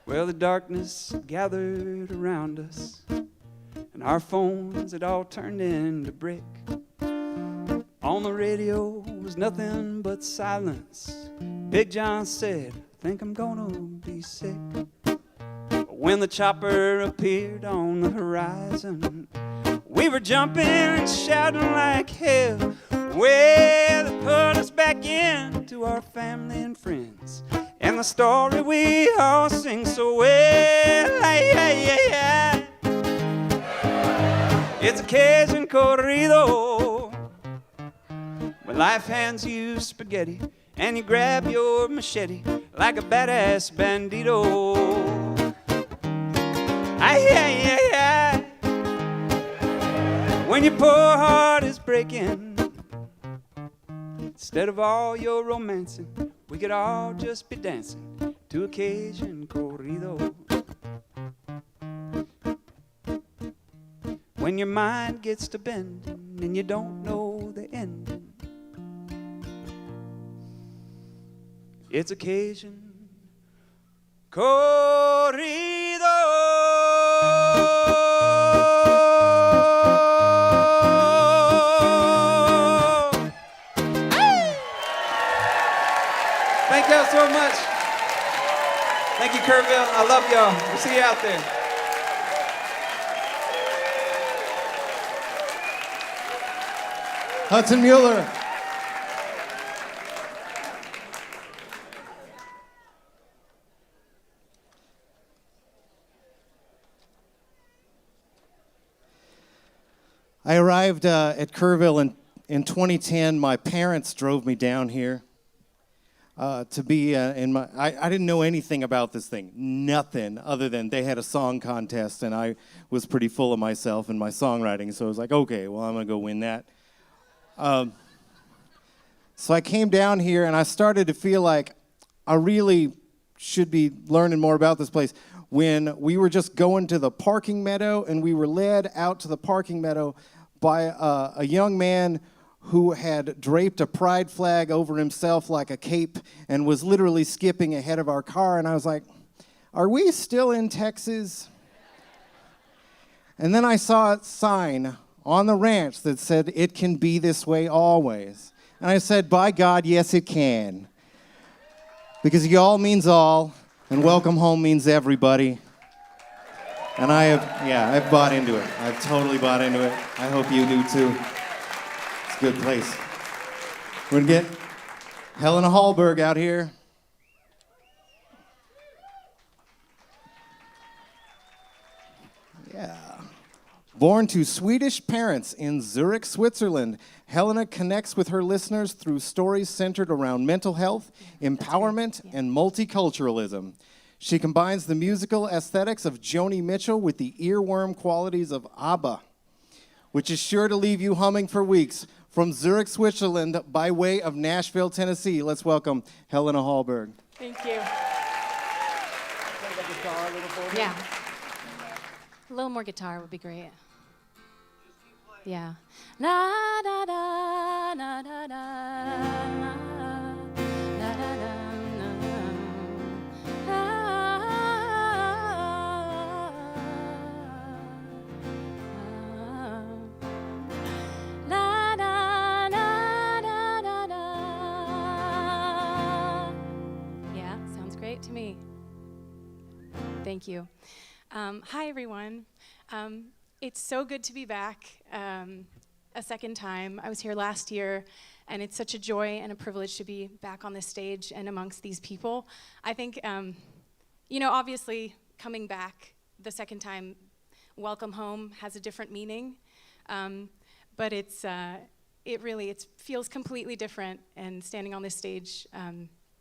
Well, the darkness gathered around us, and our phones had all turned into brick. On the radio was nothing but silence. Big John said, "I think I'm gonna be sick." But when the chopper appeared on the horizon, we were jumping and shouting like hell. Well, they put us back into our family and friends, and the story we all sing so well. Ay, ay, ay, ay. It's a Cajun corrido. When life hands you spaghetti and you grab your machete like a badass bandito. Ay, ay, ay, ay. When your poor heart is breaking, instead of all your romancing, we could all just be dancing to a Cajun corrido. When your mind gets to bending and you don't know the ending, it's a Cajun corrido. Thank y'all so much. Thank you, Kerrville. I love y'all. We'll see you out there. Hudson Mueller. I arrived at Kerrville in 2010. My parents drove me down here to be in my. I didn't know anything about this thing, nothing other than they had a song contest, and I was pretty full of myself and my songwriting. So I was like, okay, well, I'm gonna go win that. So I came down here and I started to feel like I really should be learning more about this place. When we were just going to the parking meadow, and we were led out to the parking meadow by a young man who had draped a pride flag over himself like a cape and was literally skipping ahead of our car. And I was like, are we still in Texas? And then I saw a sign on the ranch that said, "It can be this way always." And I said, by God, yes, it can. Because y'all means all, and welcome home means everybody. And I've bought into it. I've totally bought into it. I hope you do too. It's a good place. We're gonna get Helena Hallberg out here. Yeah. Born to Swedish parents in Zurich, Switzerland, Helena connects with her listeners through stories centered around mental health, empowerment, and multiculturalism. She combines the musical aesthetics of Joni Mitchell with the earworm qualities of ABBA, which is sure to leave you humming for weeks. From Zurich, Switzerland, by way of Nashville, Tennessee, let's welcome Helena Hallberg. Thank you. Yeah. A little more guitar would be great. Yeah. La da da da da da la, da da da to me. Thank you. Hi, everyone. It's so good to be back a second time. I was here last year, And it's such a joy and a privilege to be back on this stage and amongst these people. I think, obviously coming back the second time, welcome home has a different meaning, but it feels completely different, and standing on this stage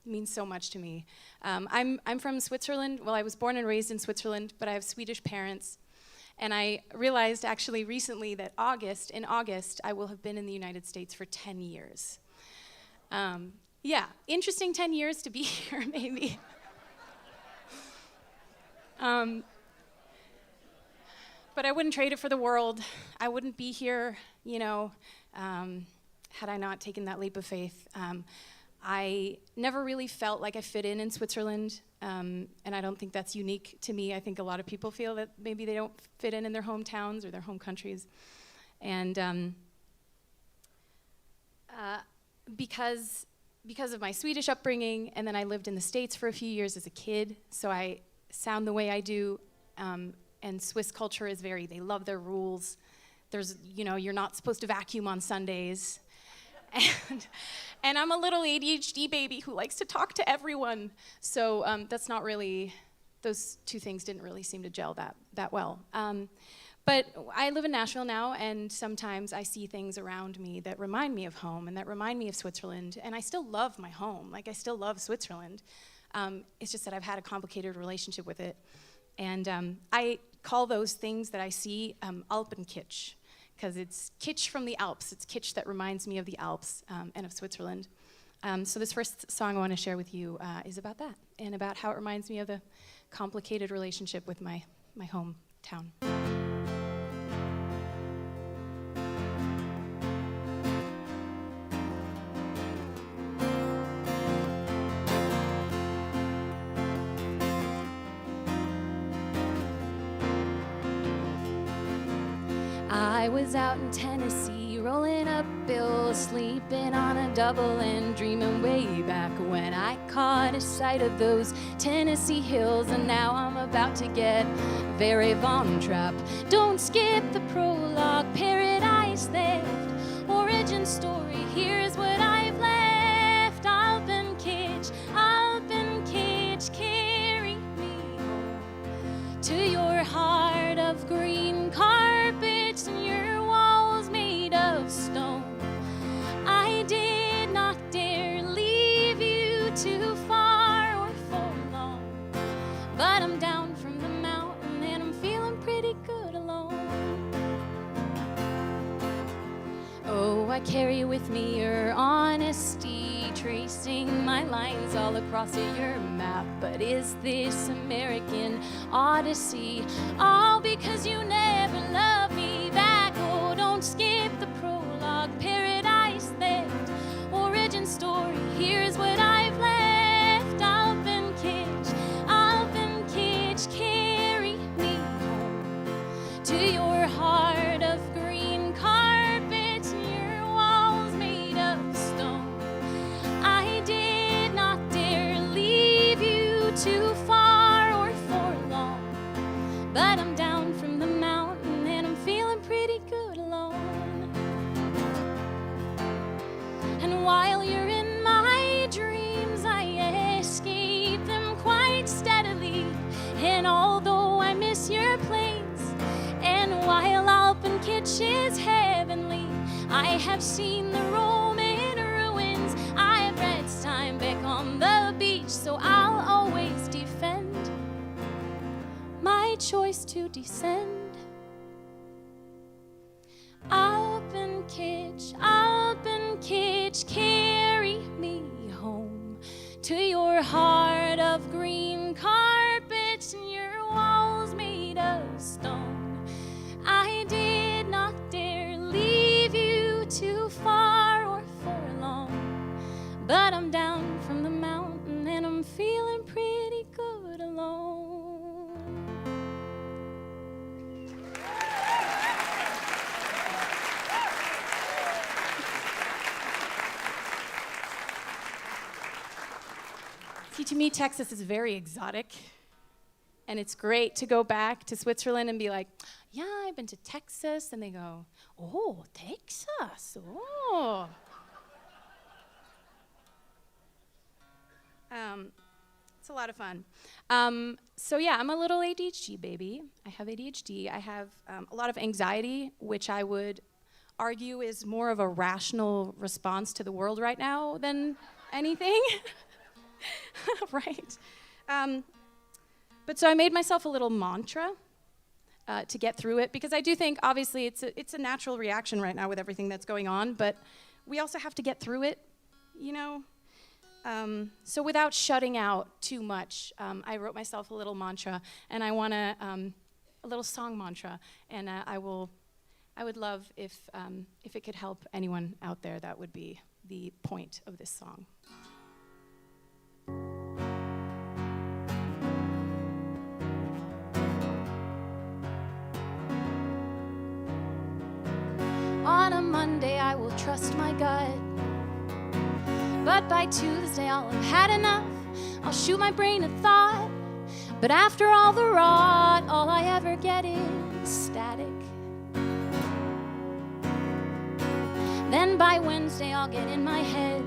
means so much to me. I'm from Switzerland. Well, I was born and raised in Switzerland, but I have Swedish parents. And I realized actually recently that in August, I will have been in the United States for 10 years. Interesting 10 years to be here, maybe. But I wouldn't trade it for the world. I wouldn't be here, had I not taken that leap of faith. I never really felt like I fit in Switzerland, and I don't think that's unique to me. I think a lot of people feel that maybe they don't fit in their hometowns or their home countries. And because of my Swedish upbringing, and then I lived in the States for a few years as a kid, so I sound the way I do, and Swiss culture is they love their rules. There's, you're not supposed to vacuum on Sundays. And I'm a little ADHD baby who likes to talk to everyone. So that's not really, those two things didn't really seem to gel that well. But I live in Nashville now, and sometimes I see things around me that remind me of home and that remind me of Switzerland. And I still love my home. I still love Switzerland. It's just that I've had a complicated relationship with it. And I call those things that I see Alpenkitsch, because it's kitsch from the Alps. It's kitsch that reminds me of the Alps and of Switzerland. So this first song I want to share with you is about that, and about how it reminds me of the complicated relationship with my hometown. I was out in Tennessee, rolling up bills, sleeping on a double and dreaming way back when I caught a sight of those Tennessee hills, and now I'm about to get very Von Trapp. Don't skip the prologue, paradise theft, origin story, here's what I've left. Alpenkitsch, carry me home to your heart of green carpets and your walls made of stone. I did not dare leave you too far or for long, but I'm down from the mountain and I'm feeling pretty good alone. Oh, I carry with me your honesty, tracing my lines all across your map. But is this American Odyssey all because you never loved me back? Oh, don't skip the prologue, paradise theft, origin story, here's what I've left. Alpenkitsch, carry me home to your heart of green carpets and your walls made of stone. I did not dare leave you too far or for long, but I'm down from the mountain and I'm feeling pretty good alone. And while you're in my dreams, I escape them quite steadily. And although I miss your plains, and while Alpenkitsch is heavenly, I have seen the Roman ruins. I have read Steinbeck on the beach, so I'll always defend my choice to descend. Alpenkitsch, carry me home to your heart of green carpets and your walls made of stone. I did not dare leave you too far or for long, but I'm down from the mountain and I'm feeling pretty good alone. See, to me, Texas is very exotic, and it's great to go back to Switzerland and be like, yeah, I've been to Texas, and they go, oh, Texas, oh. It's a lot of fun. So yeah, I'm a little ADHD baby. I have ADHD. I have a lot of anxiety, which I would argue is more of a rational response to the world right now than anything. Right? But so I made myself a little mantra to get through it, because I do think, obviously, it's a natural reaction right now with everything that's going on, but we also have to get through it, you know? So without shutting out too much, I wrote myself a little mantra, and I want a little song mantra, and I would love if it could help anyone out there. That would be the point of this song. On a Monday I will trust my gut, but by Tuesday I'll have had enough. I'll shoot my brain a thought, but after all the rot, all I ever get is static. Then by Wednesday I'll get in my head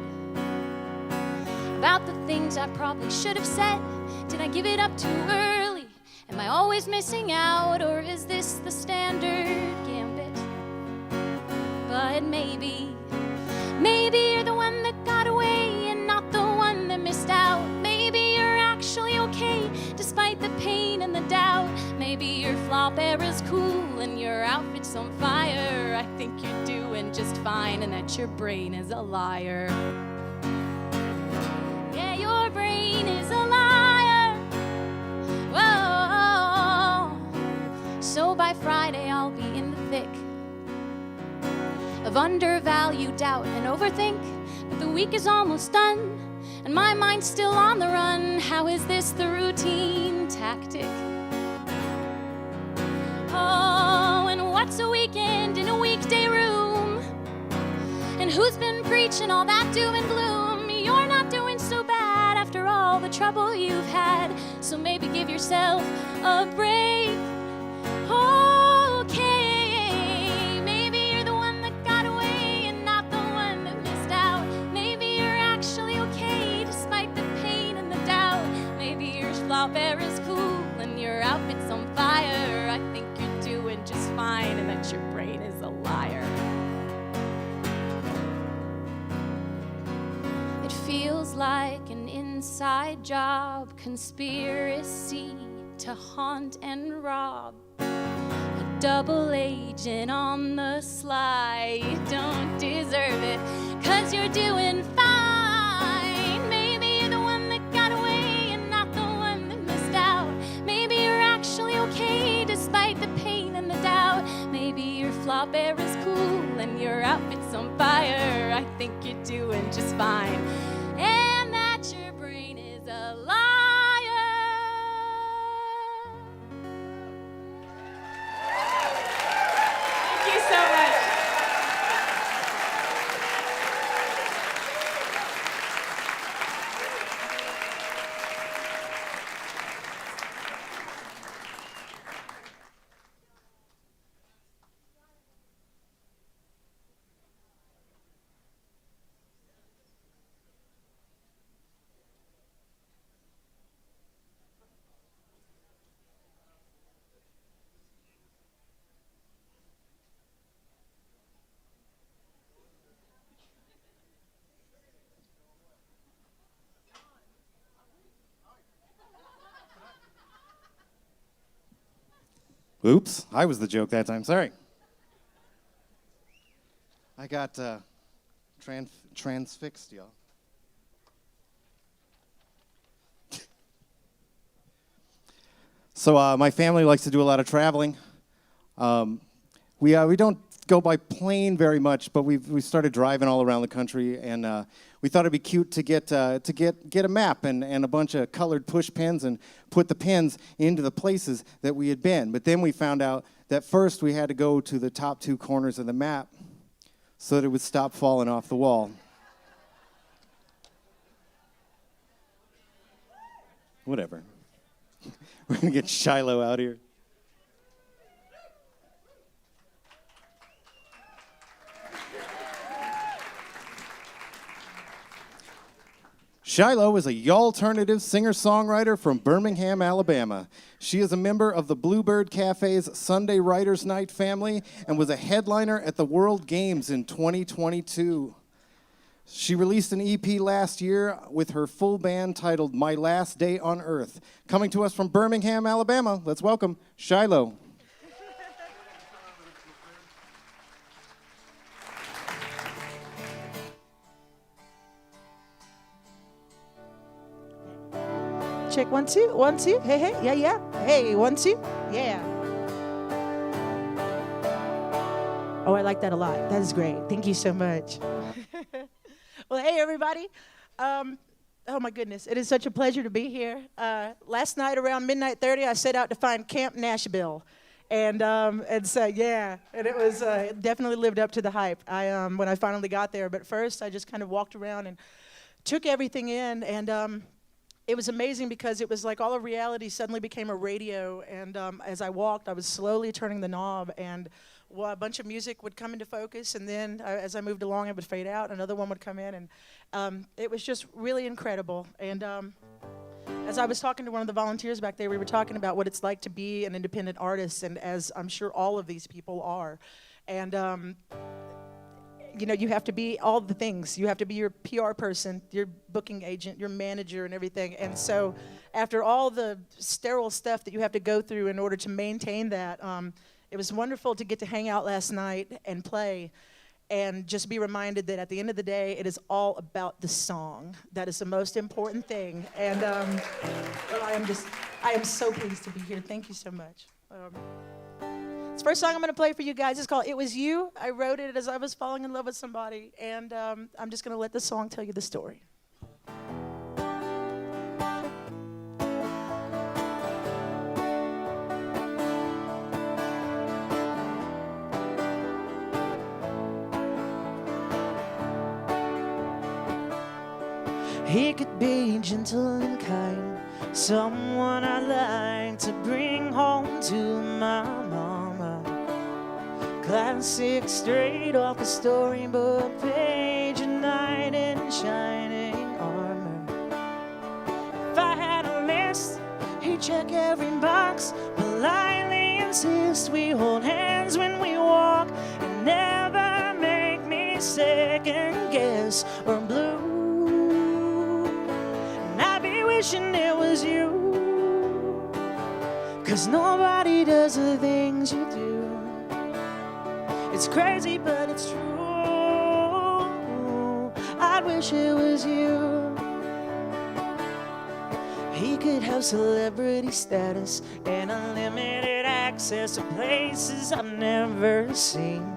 about the things I probably should have said. Did I give it up too early? Am I always missing out, or is this the standard gambit? But maybe you're the one that got away and not the one that missed out. Maybe you're actually okay despite the pain and the doubt. Maybe your flop air is cool and your outfit's on fire. I think you're doing just fine and that your brain is a liar. Yeah, your brain is a liar. Whoa. So by Friday I'll be in the thick of undervalued doubt and overthink, but the week is almost done and my mind's still on the run. How is this the routine tactic? Oh, and what's a weekend in a weekday room? And who's been preaching all that doom and gloom? You're not doing so bad after all the trouble you've had, so maybe give yourself a break. Okay, maybe you're the one that got away and not the one that missed out. Maybe you're actually okay despite the pain and the doubt. Maybe your flop air is cool and your outfit's on fire. I think you're doing just fine and that your brain is a liar. It feels like an inside job, conspiracy to haunt and rob. A double agent on the sly. You don't deserve it, 'cause you're doing fine. Maybe you're the one that got away and not the one that missed out. Maybe you're actually okay despite the pain and the doubt. Maybe your flop air is cool and your outfit's on fire. I think you're doing just fine and that your brain is a liar. Thank you so much. Oops, I was the joke that time. Sorry. I got transfixed, y'all. So my family likes to do a lot of traveling. We don't go by plane very much, but we started driving all around the country, and we thought it'd be cute to get a map and a bunch of colored push pins and put the pins into the places that we had been. But then we found out that first we had to go to the top two corners of the map so that it would stop falling off the wall. Whatever. We're gonna get Cheyloe out here. Cheyloe is a y'alternative singer-songwriter from Birmingham, Alabama. She is a member of the Bluebird Cafe's Sunday Writers Night family and was a headliner at the World Games in 2022. She released an EP last year with her full band titled My Last Day on Earth. Coming to us from Birmingham, Alabama, let's welcome Cheyloe. Check 1 2 1 2. Hey hey yeah yeah. Hey 1 2 yeah. Oh, I like that a lot. That is great. Thank you so much. Well, hey everybody. Oh my goodness, it is such a pleasure to be here. Last night around midnight 30, I set out to find Camp Nashville, and so yeah, and it was it definitely lived up to the hype. When I finally got there, but first I just kind of walked around and took everything in, and it was amazing because it was like all of reality suddenly became a radio, and as I walked, I was slowly turning the knob, and a bunch of music would come into focus, and then as I moved along, it would fade out, another one would come in, and it was just really incredible. And as I was talking to one of the volunteers back there, we were talking about what it's like to be an independent artist, and as I'm sure all of these people are. And you know, you have to be all the things. You have to be your PR person, your booking agent, your manager, and everything. And so after all the sterile stuff that you have to go through in order to maintain that, it was wonderful to get to hang out last night and play and just be reminded that at the end of the day, it is all about the song. That is the most important thing. And well, I am so pleased to be here. Thank you so much. This first song I'm going to play for you guys is called It Was You. I wrote it as I was falling in love with somebody, and I'm just going to let the song tell you the story. He could be gentle and kind, someone I like to bring home to my mama. Classic straight off a storybook page, a knight in shining armor. If I had a list, he'd check every box, politely insist we hold hands when we walk, and never make me second guess or blue. Wishing it was you, 'cause nobody does the things you do. It's crazy, but it's true. I wish it was you. He could have celebrity status and unlimited access to places I've never seen.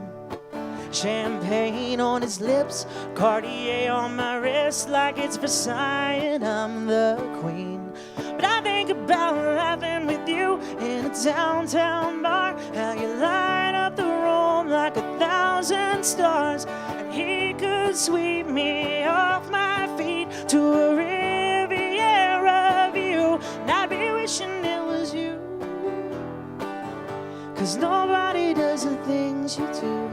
Champagne on his lips, Cartier on my wrist, like it's Versailles and I'm the queen. But I think about laughing with you in a downtown bar, how you light up the room like 1,000 stars, and he could sweep me off my feet to a Riviera view, and I'd be wishing it was you, 'cause nobody does the things you do.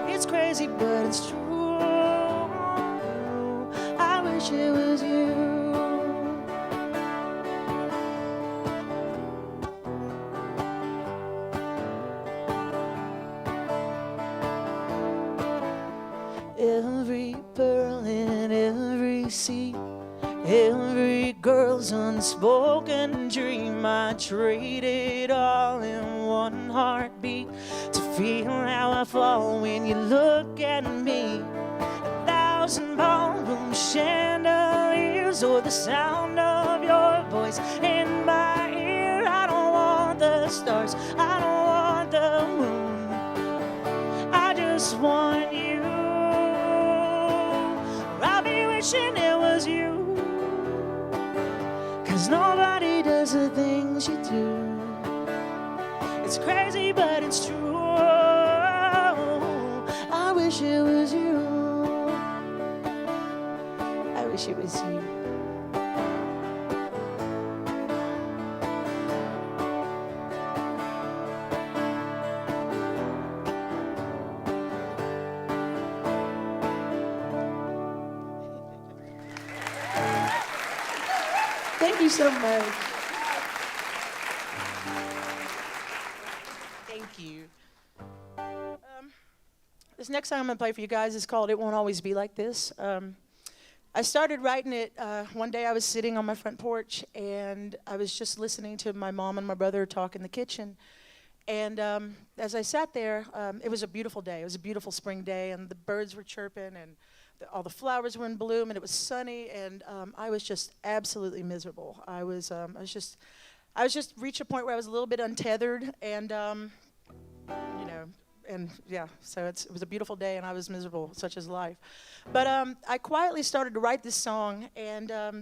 It's crazy, but it's true. I wish it was you. Every pearl in every sea, every girl's unspoken dream, I traded all in one heartbeat to feel how I fall when you look at me. 1,000 ballroom chandeliers, or the sound of your voice in my ear. I don't want the stars, I don't want the moon, I just want you. I'll be wishing it was you, 'cause nobody does the things you do. It's crazy, but it's true. I wish it was you. I wish it was you. Thank you so much. Thank you. This next song I'm going to play for you guys is called It Won't Always Be Like This. I started writing it one day. I was sitting on my front porch, and I was just listening to my mom and my brother talk in the kitchen. And as I sat there, it was a beautiful day. It was a beautiful spring day, and the birds were chirping, and all the flowers were in bloom, and it was sunny, and I was just absolutely miserable. I was just reached a point where I was a little bit untethered, and you know. And yeah, so it was a beautiful day, and I was miserable, such is life. But I quietly started to write this song, and I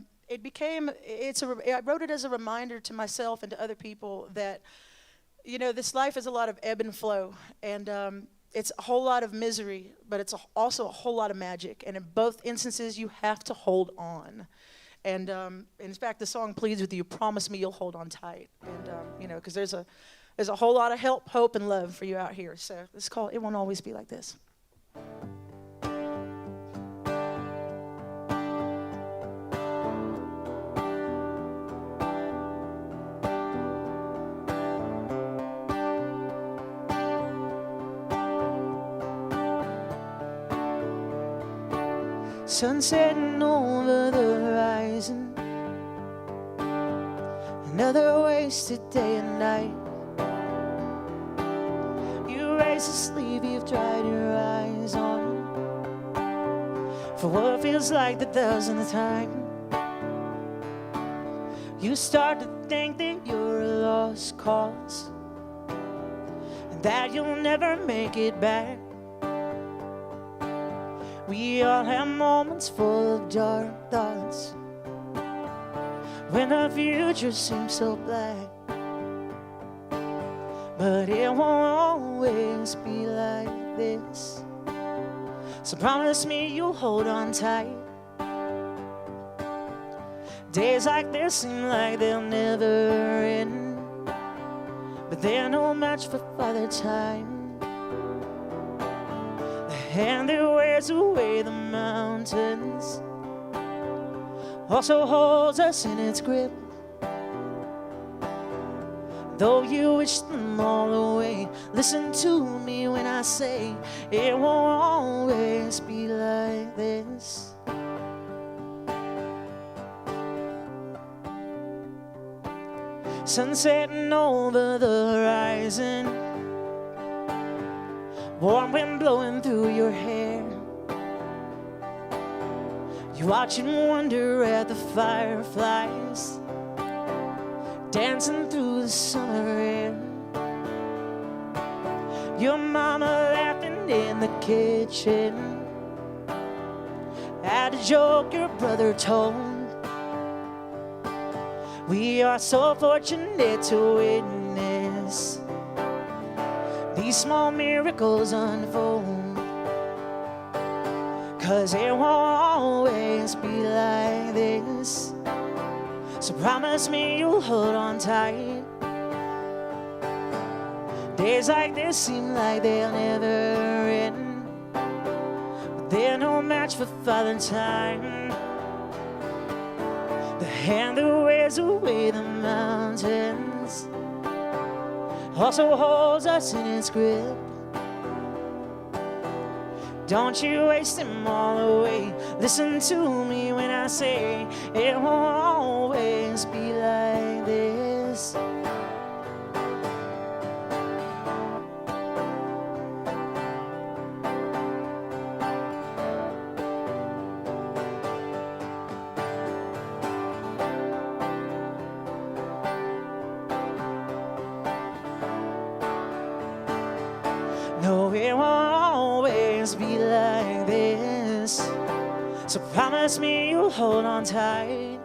wrote it as a reminder to myself and to other people that, you know, this life is a lot of ebb and flow, and it's a whole lot of misery, but it's also a whole lot of magic. And in both instances, you have to hold on. And in fact, the song pleads with you, promise me you'll hold on tight. And, you know, because there's a whole lot of help, hope, and love for you out here. So it's called It Won't Always Be Like This. Sun setting over the horizon, another wasted day and night. Raise the sleeve you've dried your eyes on for what feels like the thousandth time. You start to think that you're a lost cause and that you'll never make it back. We all have moments full of dark thoughts when the future seems so black. But it won't always be like this, so promise me you'll hold on tight. Days like this seem like they'll never end, but they're no match for Father Time. The hand that wears away the mountains also holds us in its grip. Though you wish them all away, listen to me when I say it won't always be like this. Sun setting over the horizon, warm wind blowing through your hair. You watch and wonder at the fireflies dancing through the summer air. Your mama laughing in the kitchen at a joke your brother told. We are so fortunate to witness these small miracles unfold, 'cause it won't always be like this. So promise me you'll hold on tight. Days like this seem like they'll never end, but they're no match for Father Time. The hand that wears away the mountains also holds us in its grip. Don't you waste them all away. Listen to me when I say it won't always be like this. No, it won't always be like this. So promise me you'll hold on tight.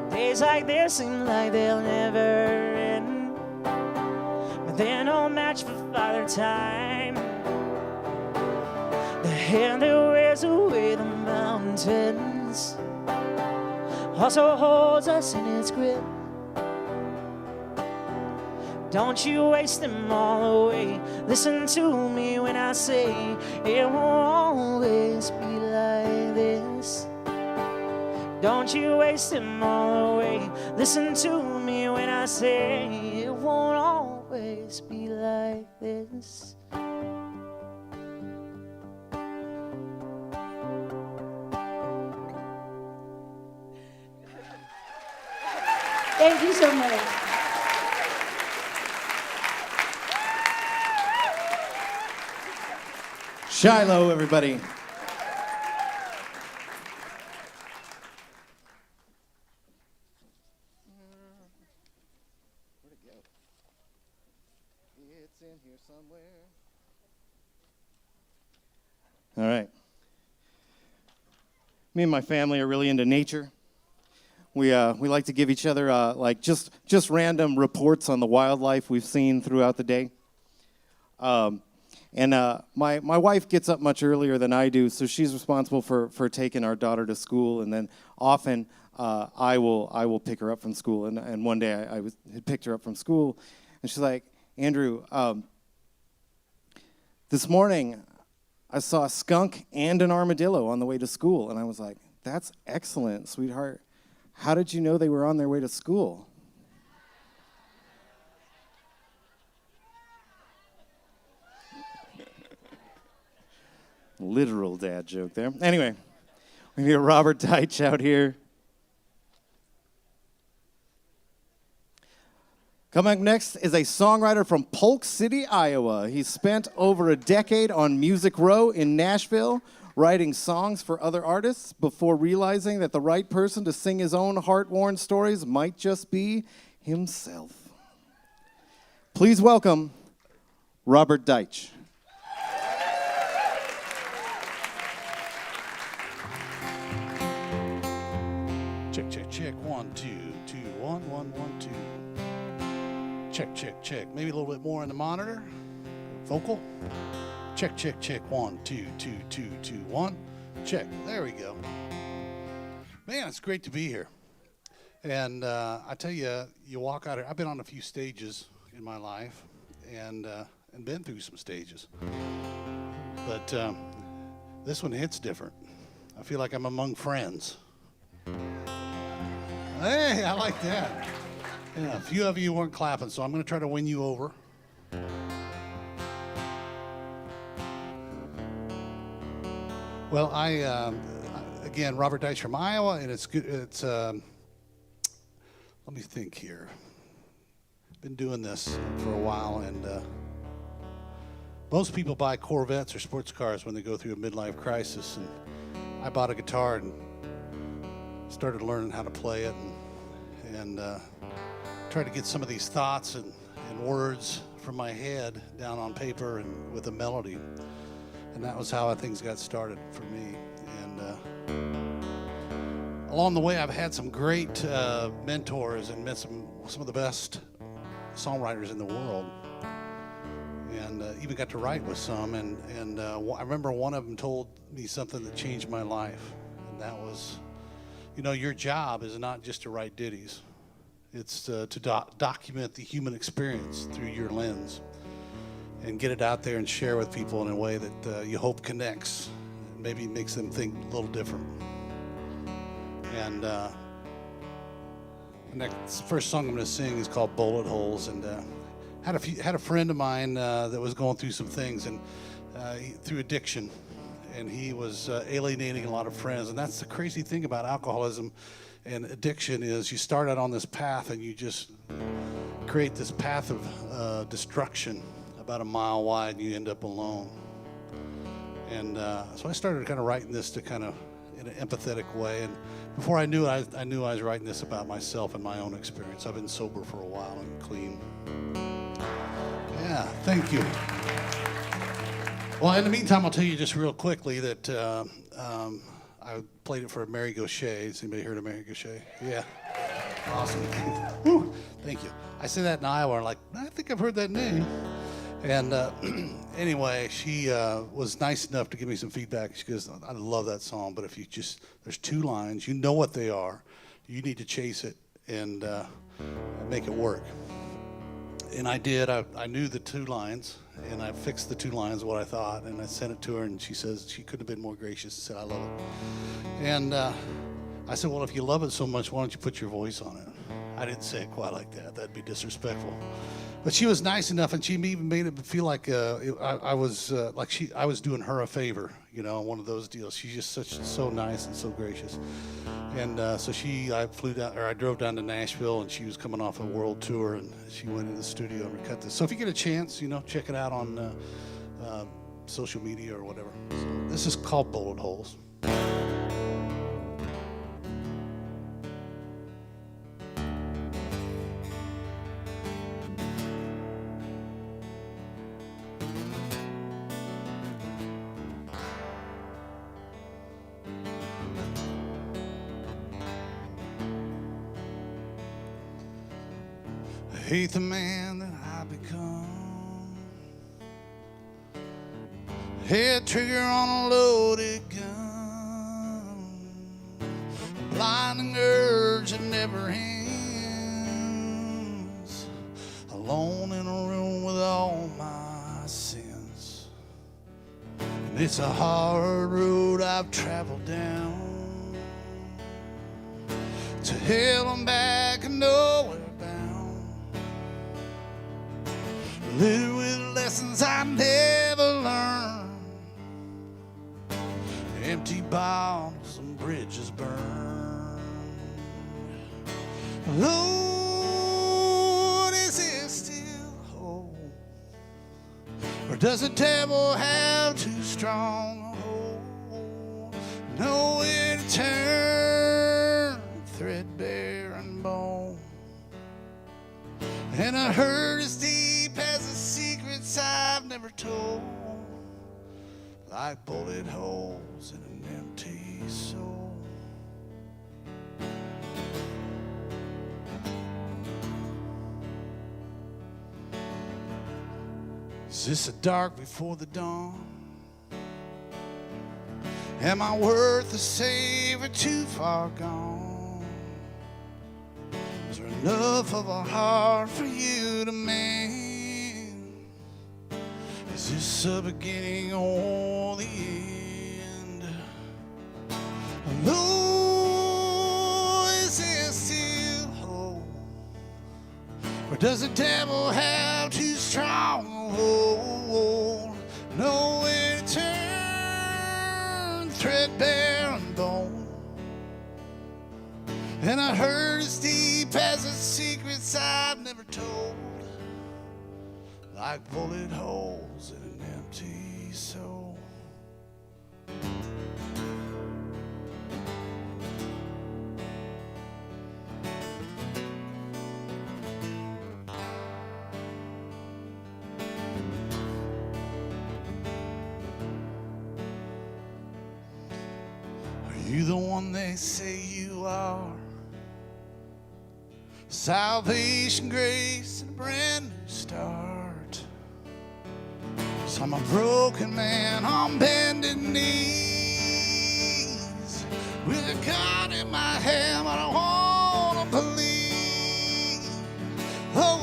Days like this seem like they'll never end, but they're no match for Father Time. The hand that wears away the mountains also holds us in its grip. Don't you waste them all away. Listen to me when I say it won't always be like this. Don't you waste them all away. Listen to me when I say it won't always be like this. Thank you so much. Cheyloe, everybody. Where'd it go? It's in here somewhere. All right. Me and my family are really into nature. We like to give each other like just random reports on the wildlife we've seen throughout the day. And my wife gets up much earlier than I do, so she's responsible for taking our daughter to school. And then often I will pick her up from school. And one day I had picked her up from school, and she's like, Andrew, this morning I saw a skunk and an armadillo on the way to school. And I was like, that's excellent, sweetheart. How did you know they were on their way to school? Literal dad joke there. Anyway, we need Robert Deitch out here. Coming up next is a songwriter from Polk City, Iowa. He spent over a decade on Music Row in Nashville, writing songs for other artists before realizing that the right person to sing his own heart-worn stories might just be himself. Please welcome Robert Deitch. Check, check, check. 1, 2, 2, 1, 1, 1, 2. Check, check, check. Maybe a little bit more on the monitor. Vocal. Check, check, check. 1, 2, 2, 2, 2, 1. Check. There we go. Man, it's great to be here. And I tell you, you walk out here. I've been on a few stages in my life, and been through some stages. But this one hits different. I feel like I'm among friends. Hey, I like that. Yeah, a few of you weren't clapping, so I'm going to try to win you over. Well, again, Robert Deitch from Iowa, and it's good. It's let me think here. Been doing this for a while, and most people buy Corvettes or sports cars when they go through a midlife crisis, and I bought a guitar and started learning how to play it, and tried to get some of these thoughts and words from my head down on paper and with a melody. And that was how things got started for me. And along the way, I've had some great mentors and met some of the best songwriters in the world. And even got to write with some. And I remember one of them told me something that changed my life. And that was, you know, your job is not just to write ditties. It's to document the human experience through your lens and get it out there and share with people in a way that you hope connects, and maybe makes them think a little different. And the first song I'm going to sing is called Bullet Holes, and had a friend of mine that was going through some things and through addiction, and he was alienating a lot of friends. And that's the crazy thing about alcoholism and addiction is you start out on this path and you just create this path of destruction about a mile wide, and you end up alone. And so I started kind of writing this to kind of in an empathetic way. And before I knew it, I knew I was writing this about myself and my own experience. I've been sober for a while and clean. Yeah, thank you. Well, in the meantime, I'll tell you just real quickly that I played it for Mary Gaucher. Has anybody heard of Mary Gaucher? Yeah. Awesome. Woo. Thank you. I say that in Iowa, and like, I think I've heard that name. And anyway, she was nice enough to give me some feedback. She goes, I love that song, but if you just, there's 2 lines, you know what they are. You need to chase it and make it work. And I did. I knew the 2 lines, and I fixed the 2 lines, what I thought, and I sent it to her, and she says she couldn't have been more gracious and said, I love it. And I said, well, if you love it so much, why don't you put your voice on it? I didn't say it quite like that. That'd be disrespectful. But she was nice enough, and she even made it feel like I was doing her a favor, you know, one of those deals. She's just so nice and so gracious. And so I drove down to Nashville, and she was coming off a world tour, and she went in the studio and cut this. So if you get a chance, you know, check it out on social media or whatever. So this is called Bullet Holes. I hate the man that I become. Head trigger on a loaded gun. A blinding urge that never ends. Alone in a room with all my sins. And it's a hard road I've traveled down. To hell and back and nowhere. Littered with lessons I never learned. Empty bottles and bridges burned. Lord, is there still hope? Or does the devil have too strong a hold? Nowhere to turn, threadbare and bone. And I heard as deep as the secrets I've never told, like bullet holes in an empty soul. Is this a dark before the dawn? Am I worth a savor too far gone? Is there enough of a heart for you to mend? Is this the beginning or the end? Lord, is there still hope? Or does the devil have too strong a hold? Nowhere to turn, threadbare and bone. And I heard as deep as the secrets I've never told, like bullet holes in an empty soul. Are you the one they say you are? Salvation, grace, and a brand new start. 'Cause I'm a broken man on bended knees, with a gun in my hand, but I wanna believe. Oh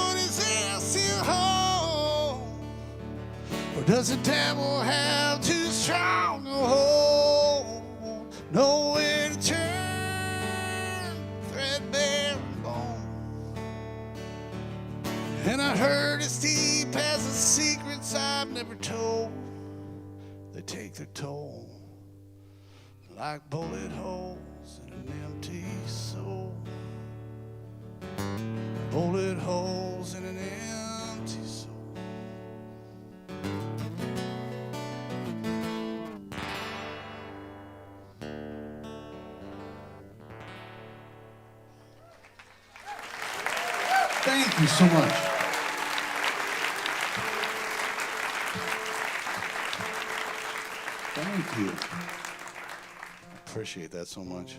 Lord, is there still hope? Or does the devil have too strong a hold? Nowhere to turn, threadbare and bone. And I heard as deep as the secrets I've never told, they take their toll, like bullet holes in an empty soul. Bullet holes in an empty soul. Thank you so much. Thank you. I appreciate that so much.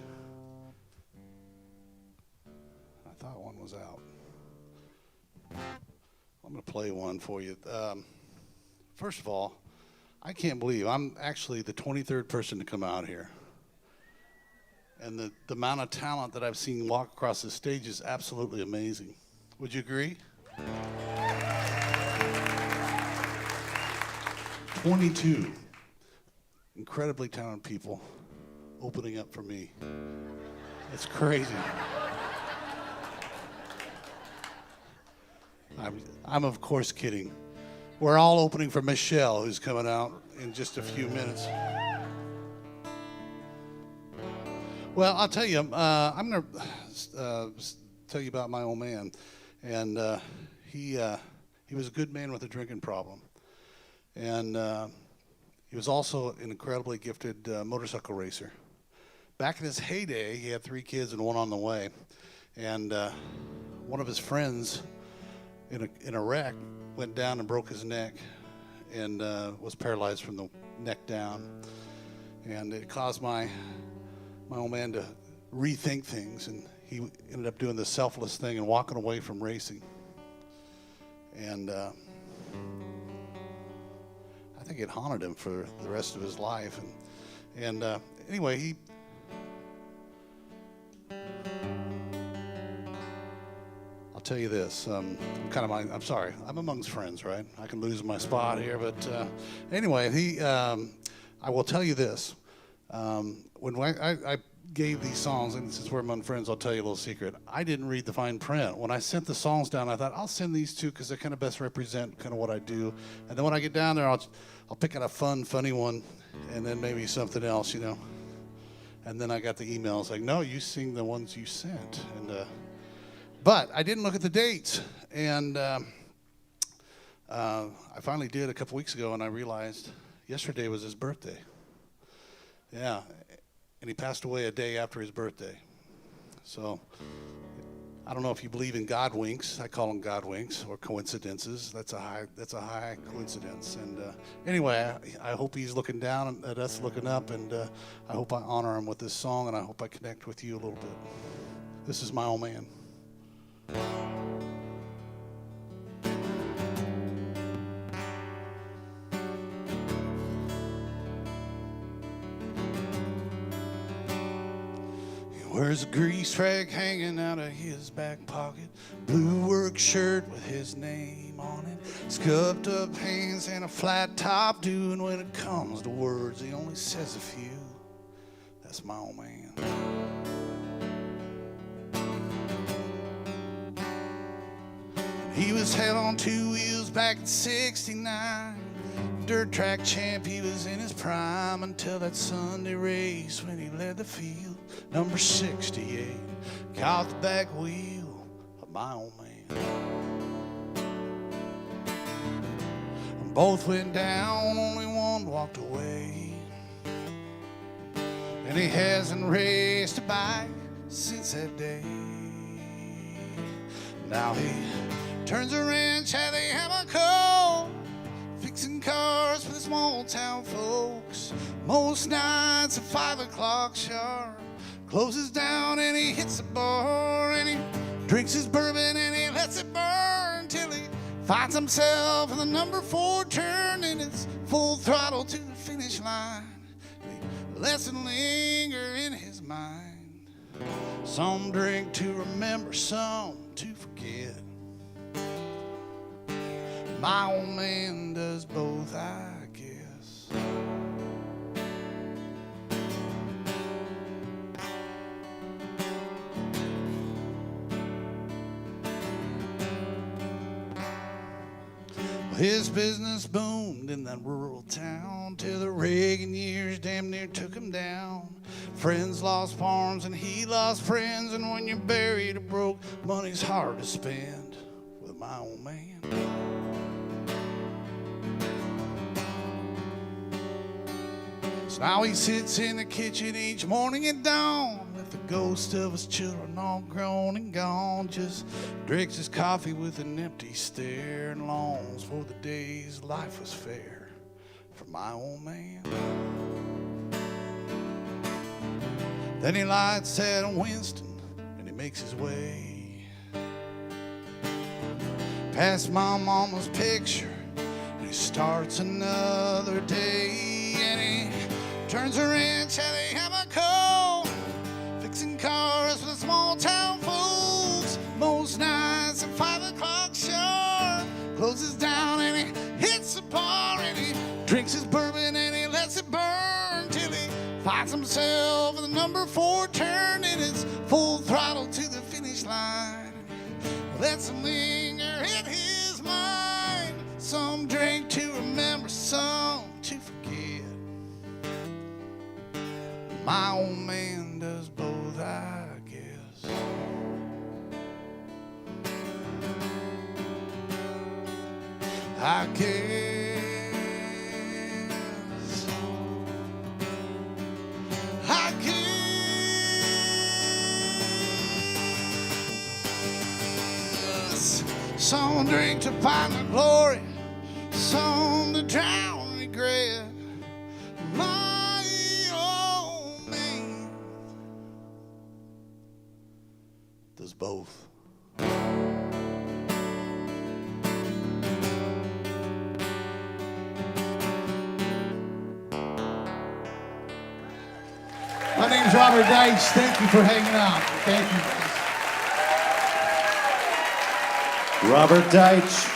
I thought one was out. I'm going to play one for you. First of all, I can't believe I'm actually the 23rd person to come out here. And the amount of talent that I've seen walk across the stage is absolutely amazing. Would you agree? 22 incredibly talented people, opening up for me. It's crazy. I'm of course kidding. We're all opening for Michelle, who's coming out in just a few minutes. Well, I'll tell you, I'm going to tell you about my old man. And he was a good man with a drinking problem. And he was also an incredibly gifted motorcycle racer. Back in his heyday, he had 3 kids and 1 on the way. And one of his friends in a wreck went down and broke his neck and was paralyzed from the neck down. And it caused my old man to rethink things, and he ended up doing the selfless thing and walking away from racing. And I think it haunted him for the rest of his life. And anyway, I'll tell you this. I'm sorry. I'm amongst friends, right? I can lose my spot here, but anyway, I will tell you this. When I gave these songs, and since we're among friends, I'll tell you a little secret. I didn't read the fine print. When I sent the songs down, I thought, I'll send these 2 because they kind of best represent kind of what I do. And then when I get down there, I'll pick out a funny one, and then maybe something else, you know. And then I got the emails like, no, you sing the ones you sent. And but I didn't look at the dates. And I finally did a couple weeks ago, and I realized yesterday was his birthday. Yeah, and he passed away a day after his birthday. So I don't know if you believe in God winks. I call them God winks or coincidences. That's a high coincidence. And anyway, I hope he's looking down at us looking up, and I hope I honor him with this song, and I hope I connect with you a little bit. This is my old man. Wears a grease rag hanging out of his back pocket, blue work shirt with his name on it, scuffed up hands and a flat top, doing when it comes to words he only says a few. That's my old man. He was held on 2 wheels back in '69. Dirt track champ, he was in his prime until that Sunday race when he led the field. Number 68, caught the back wheel of my old man. Both went down, only one walked away. And he hasn't raced a bike since that day. Now he turns a wrench at the hammer, fixing cars for the small town folks. Most nights at 5 o'clock sharp, closes down and he hits the bar and he drinks his bourbon and he lets it burn till he finds himself in the number 4 turn and it's full throttle to the finish line. He lets it linger in his mind. Some drink to remember, some to forget. My old man does both, I guess. His business boomed in that rural town till the Reagan years damn near took him down. Friends lost farms and he lost friends, and when you're buried or broke, money's hard to spend with my old man. So now he sits in the kitchen each morning at dawn with the ghost of his children all grown and gone. Just drinks his coffee with an empty stare and longs for the days life was fair for my old man. Then he lights at Winston and he makes his way past my mama's picture and he starts another day. And he turns a wrench at a hammer, fixing cars for the small town folks. Most nights at 5 o'clock sharp, closes down and he hits the bar and he drinks his bourbon and he lets it burn till he finds himself in before turning its full throttle to the finish line. Let's linger in his mind. Some drink to remember, some to forget. My old man does both, I guess. I guess. I guess. Some drink to find the glory, some to drown regret. My old man does both. My name's Robert Deitch. Thank you for hanging out. Thank you. Robert Deitch.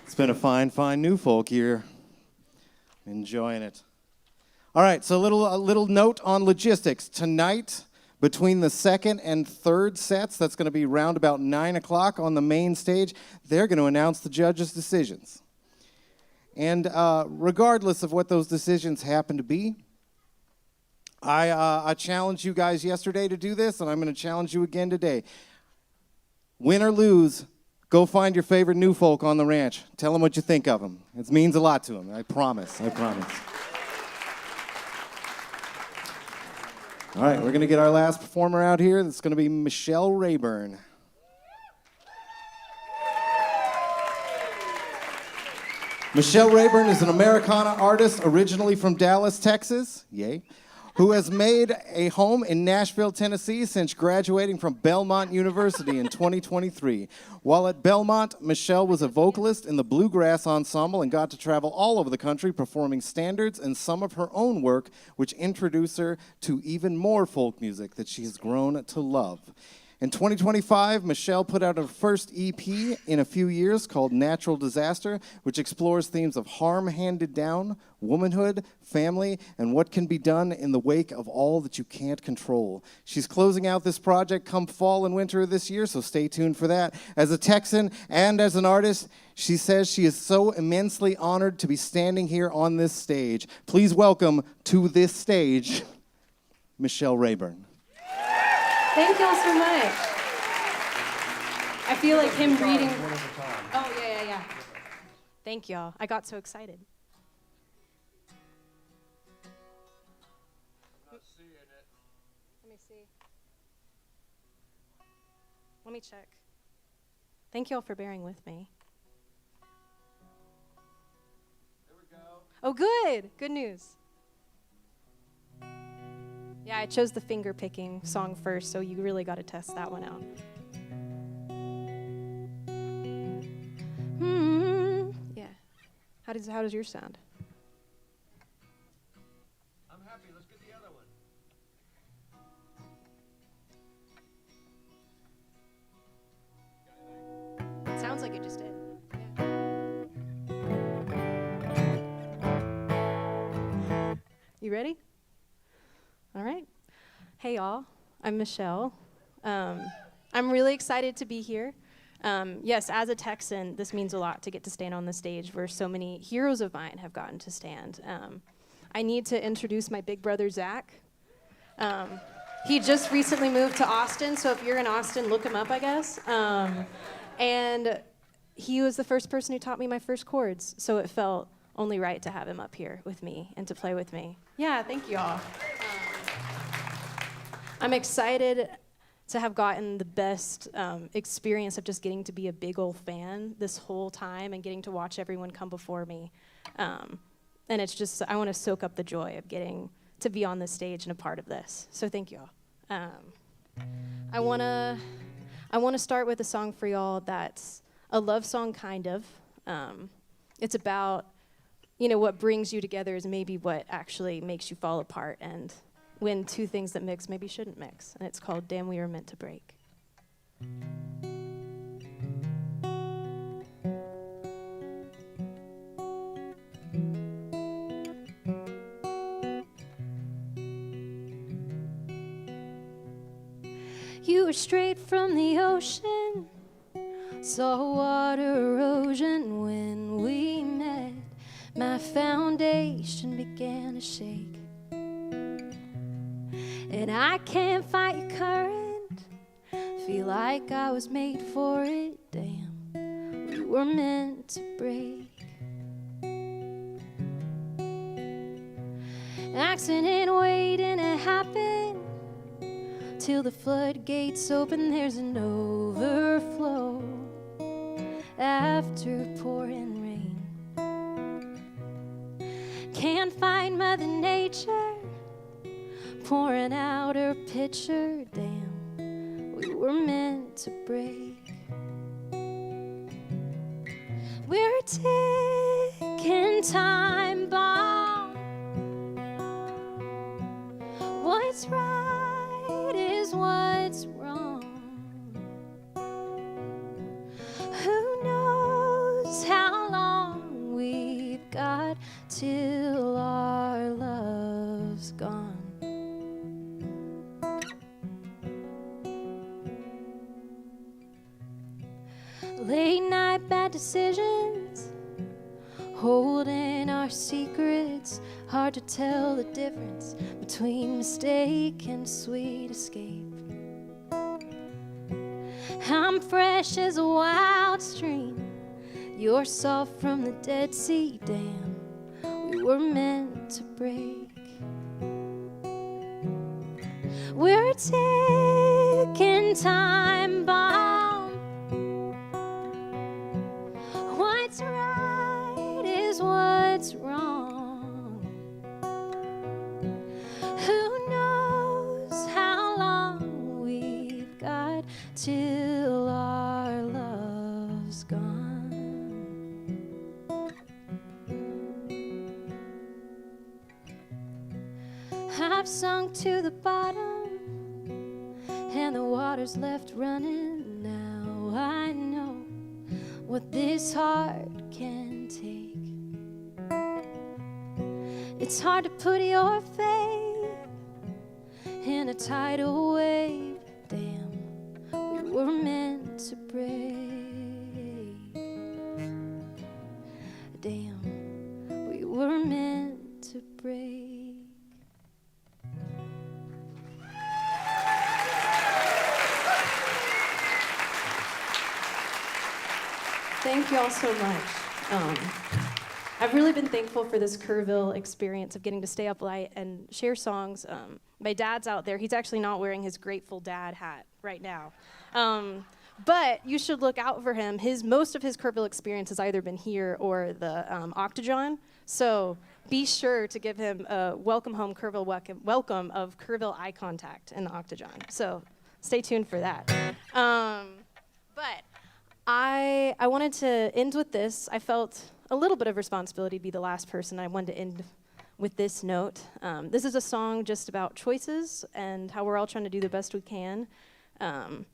It's been a fine new folk year. Enjoying it. All right, so a little note on logistics. Tonight, between the second and third sets, that's going to be round about 9 o'clock on the main stage, they're going to announce the judges' decisions. And regardless of what those decisions happen to be, I challenged you guys yesterday to do this, and I'm going to challenge you again today. Win or lose, go find your favorite new folk on the ranch. Tell them what you think of them. It means a lot to them. I promise. I promise. All right, we're going to get our last performer out here. That's going to be Michelle Rayburn. Michelle Rayburn is an Americana artist originally from Dallas, Texas, yay, who has made a home in Nashville, Tennessee since graduating from Belmont University in 2023. While at Belmont, Michelle was a vocalist in the Bluegrass Ensemble and got to travel all over the country performing standards and some of her own work, which introduced her to even more folk music that she has grown to love. In 2025, Michelle put out her first EP in a few years called Natural Disaster, which explores themes of harm handed down, womanhood, family, and what can be done in the wake of all that you can't control. She's closing out this project come fall and winter of this year, so stay tuned for that. As a Texan and as an artist, she says she is so immensely honored to be standing here on this stage. Please welcome to this stage, Michelle Rayburn. Thank y'all so much. I feel like him reading. Oh, yeah. Thank y'all. I got so excited. I'm not seeing it. Let me see. Let me check. Thank y'all for bearing with me. There we go. Oh, good. Good news. Yeah, I chose the finger picking song first, so you really got to test that one out. Yeah. How does yours sound? I'm happy. Let's get the other one. It sounds like it just did. Yeah. You ready? All right. Hey, y'all. I'm Michelle. I'm really excited to be here. Yes, as a Texan, this means a lot to get to stand on the stage where so many heroes of mine have gotten to stand. I need to introduce my big brother, Zach. He just recently moved to Austin, so if you're in Austin, look him up, I guess. And he was the first person who taught me my first chords, so it felt only right to have him up here with me and to play with me. Yeah, thank you all. I'm excited to have gotten the best experience of just getting to be a big old fan this whole time and getting to watch everyone come before me. And it's just, I want to soak up the joy of getting to be on this stage and a part of this. So thank you all. I want to start with a song for y'all that's a love song, kind of. It's about, what brings you together is maybe what actually makes you fall apart, and when two things that mix maybe shouldn't mix. And it's called Damn We Were Meant to Break. You were straight from the ocean, saw water erosion when we met. My foundation began to shake, and I can't fight your current. Feel like I was made for it. Damn, we were meant to break. Accident waiting to happen till the floodgates open. There's an overflow after pouring rain. Can't find Mother Nature pouring out her pitcher. Damn, we were meant to break. We're a ticking time bomb. What's right is what's wrong. Who knows how long we've got till our love's gone. Late night bad decisions, holding our secrets. Hard to tell the difference between mistake and sweet escape. I'm fresh as a wild stream, you're soft from the Dead Sea. Damn, we were meant to break. We're a ticking time bomb. What's right is what's wrong. Who knows how long we've got till our love's gone. I've sunk to the bottom and the water's left running. Now I know what this heart can take. It's hard to put your faith in a tidal wave. Damn, we were meant to break. Damn, we were meant to break. Thank you all so much. I've really been thankful for this Kerrville experience of getting to stay up late and share songs. My dad's out there. He's actually not wearing his Grateful Dad hat right now. But you should look out for him. Most of his Kerrville experience has either been here or the Octagon. So be sure to give him a welcome home Kerrville welcome of Kerrville eye contact in the Octagon. So stay tuned for that. But I wanted to end with this. I felt a little bit of responsibility to be the last person. I wanted to end with this note. This is a song just about choices and how we're all trying to do the best we can. And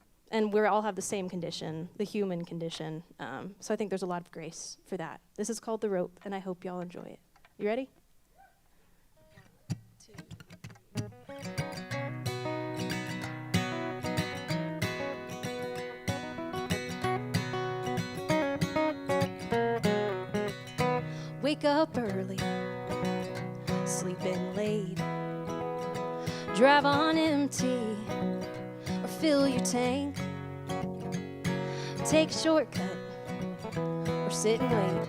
we all have the same condition, the human condition. So I think there's a lot of grace for that. This is called The Rope, and I hope y'all enjoy it. You ready? Wake up early, sleeping late, drive on empty, or fill your tank, take a shortcut, or sit and wait.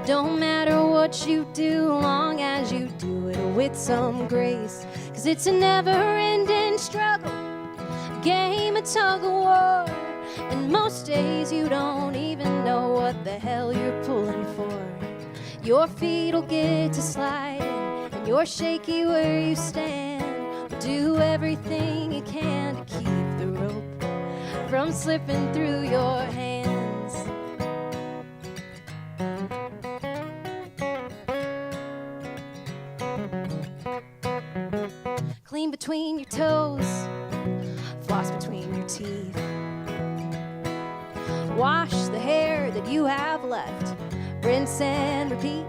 Don't matter what you do, long as you do it with some grace, 'cause it's a never-ending struggle, a game of tug-of-war. And most days you don't even know what the hell you're pulling for. Your feet'll get to sliding, and you're shaky where you stand. But do everything you can to keep the rope from slipping through your hands. Clean between your toes, floss between your teeth. Wash the hair that you have left, rinse and repeat.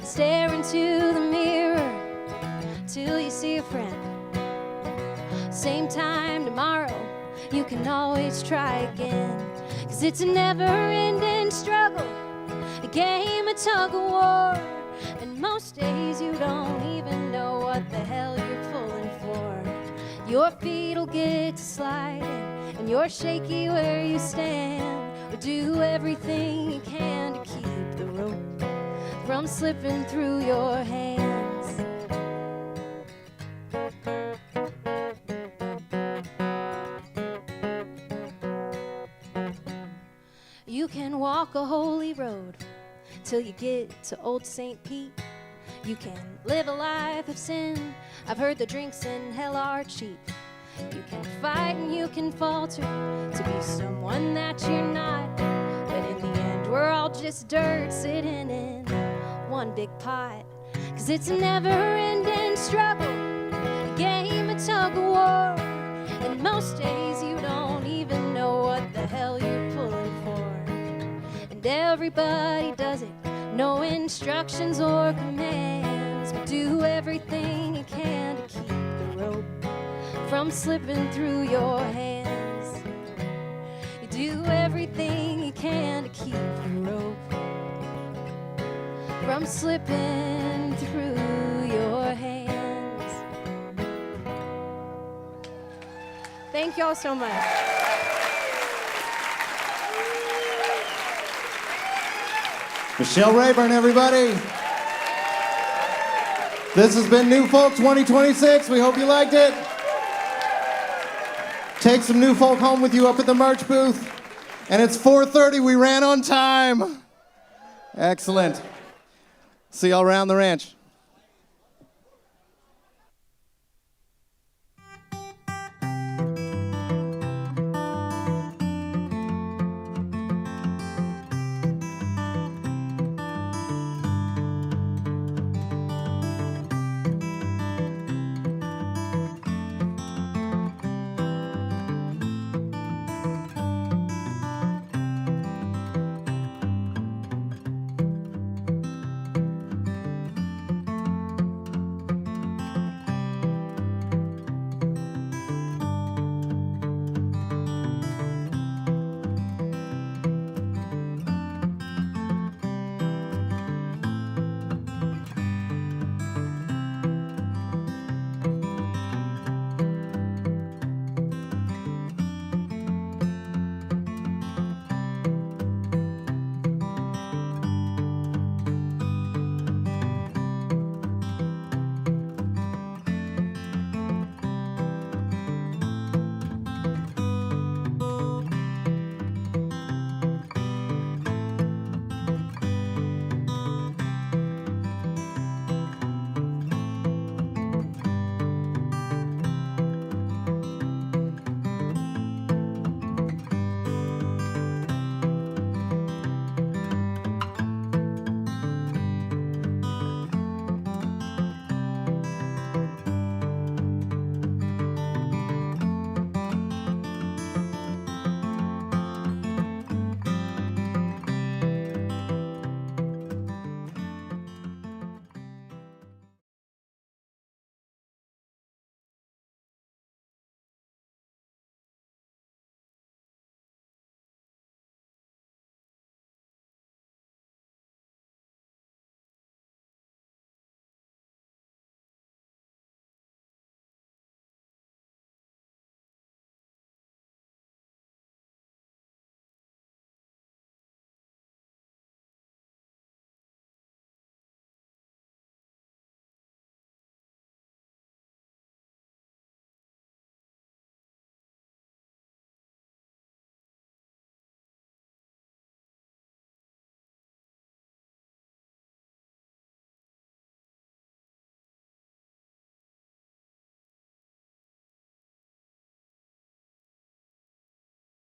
Stare into the mirror till you see a friend. Same time tomorrow, you can always try again. 'Cause it's a never-ending struggle, a game of tug-of-war. And most days you don't even know what the hell you're pulling for. Your feet'll get to sliding, and you're shaky where you stand. But do everything you can to keep the rope from slipping through your hands. You can walk a holy road till you get to Old St. Pete. You can live a life of sin. I've heard the drinks in hell are cheap. You can fight and you can falter to be someone that you're not. But in the end, we're all just dirt sitting in one big pot. 'Cause it's a never-ending struggle, a game of tug-of-war. And most days you don't even know what the hell you're pulling for. And everybody does it, no instructions or commands. But do everything you can to keep the rope from slipping through your hands. You do everything you can to keep the rope from slipping through your hands. Thank y'all so much. Michelle Rayburn, everybody. This has been New Folk 2026. We hope you liked it. Take some New Folk home with you up at the merch booth. And it's 4:30. We ran on time. Excellent. See y'all around the ranch.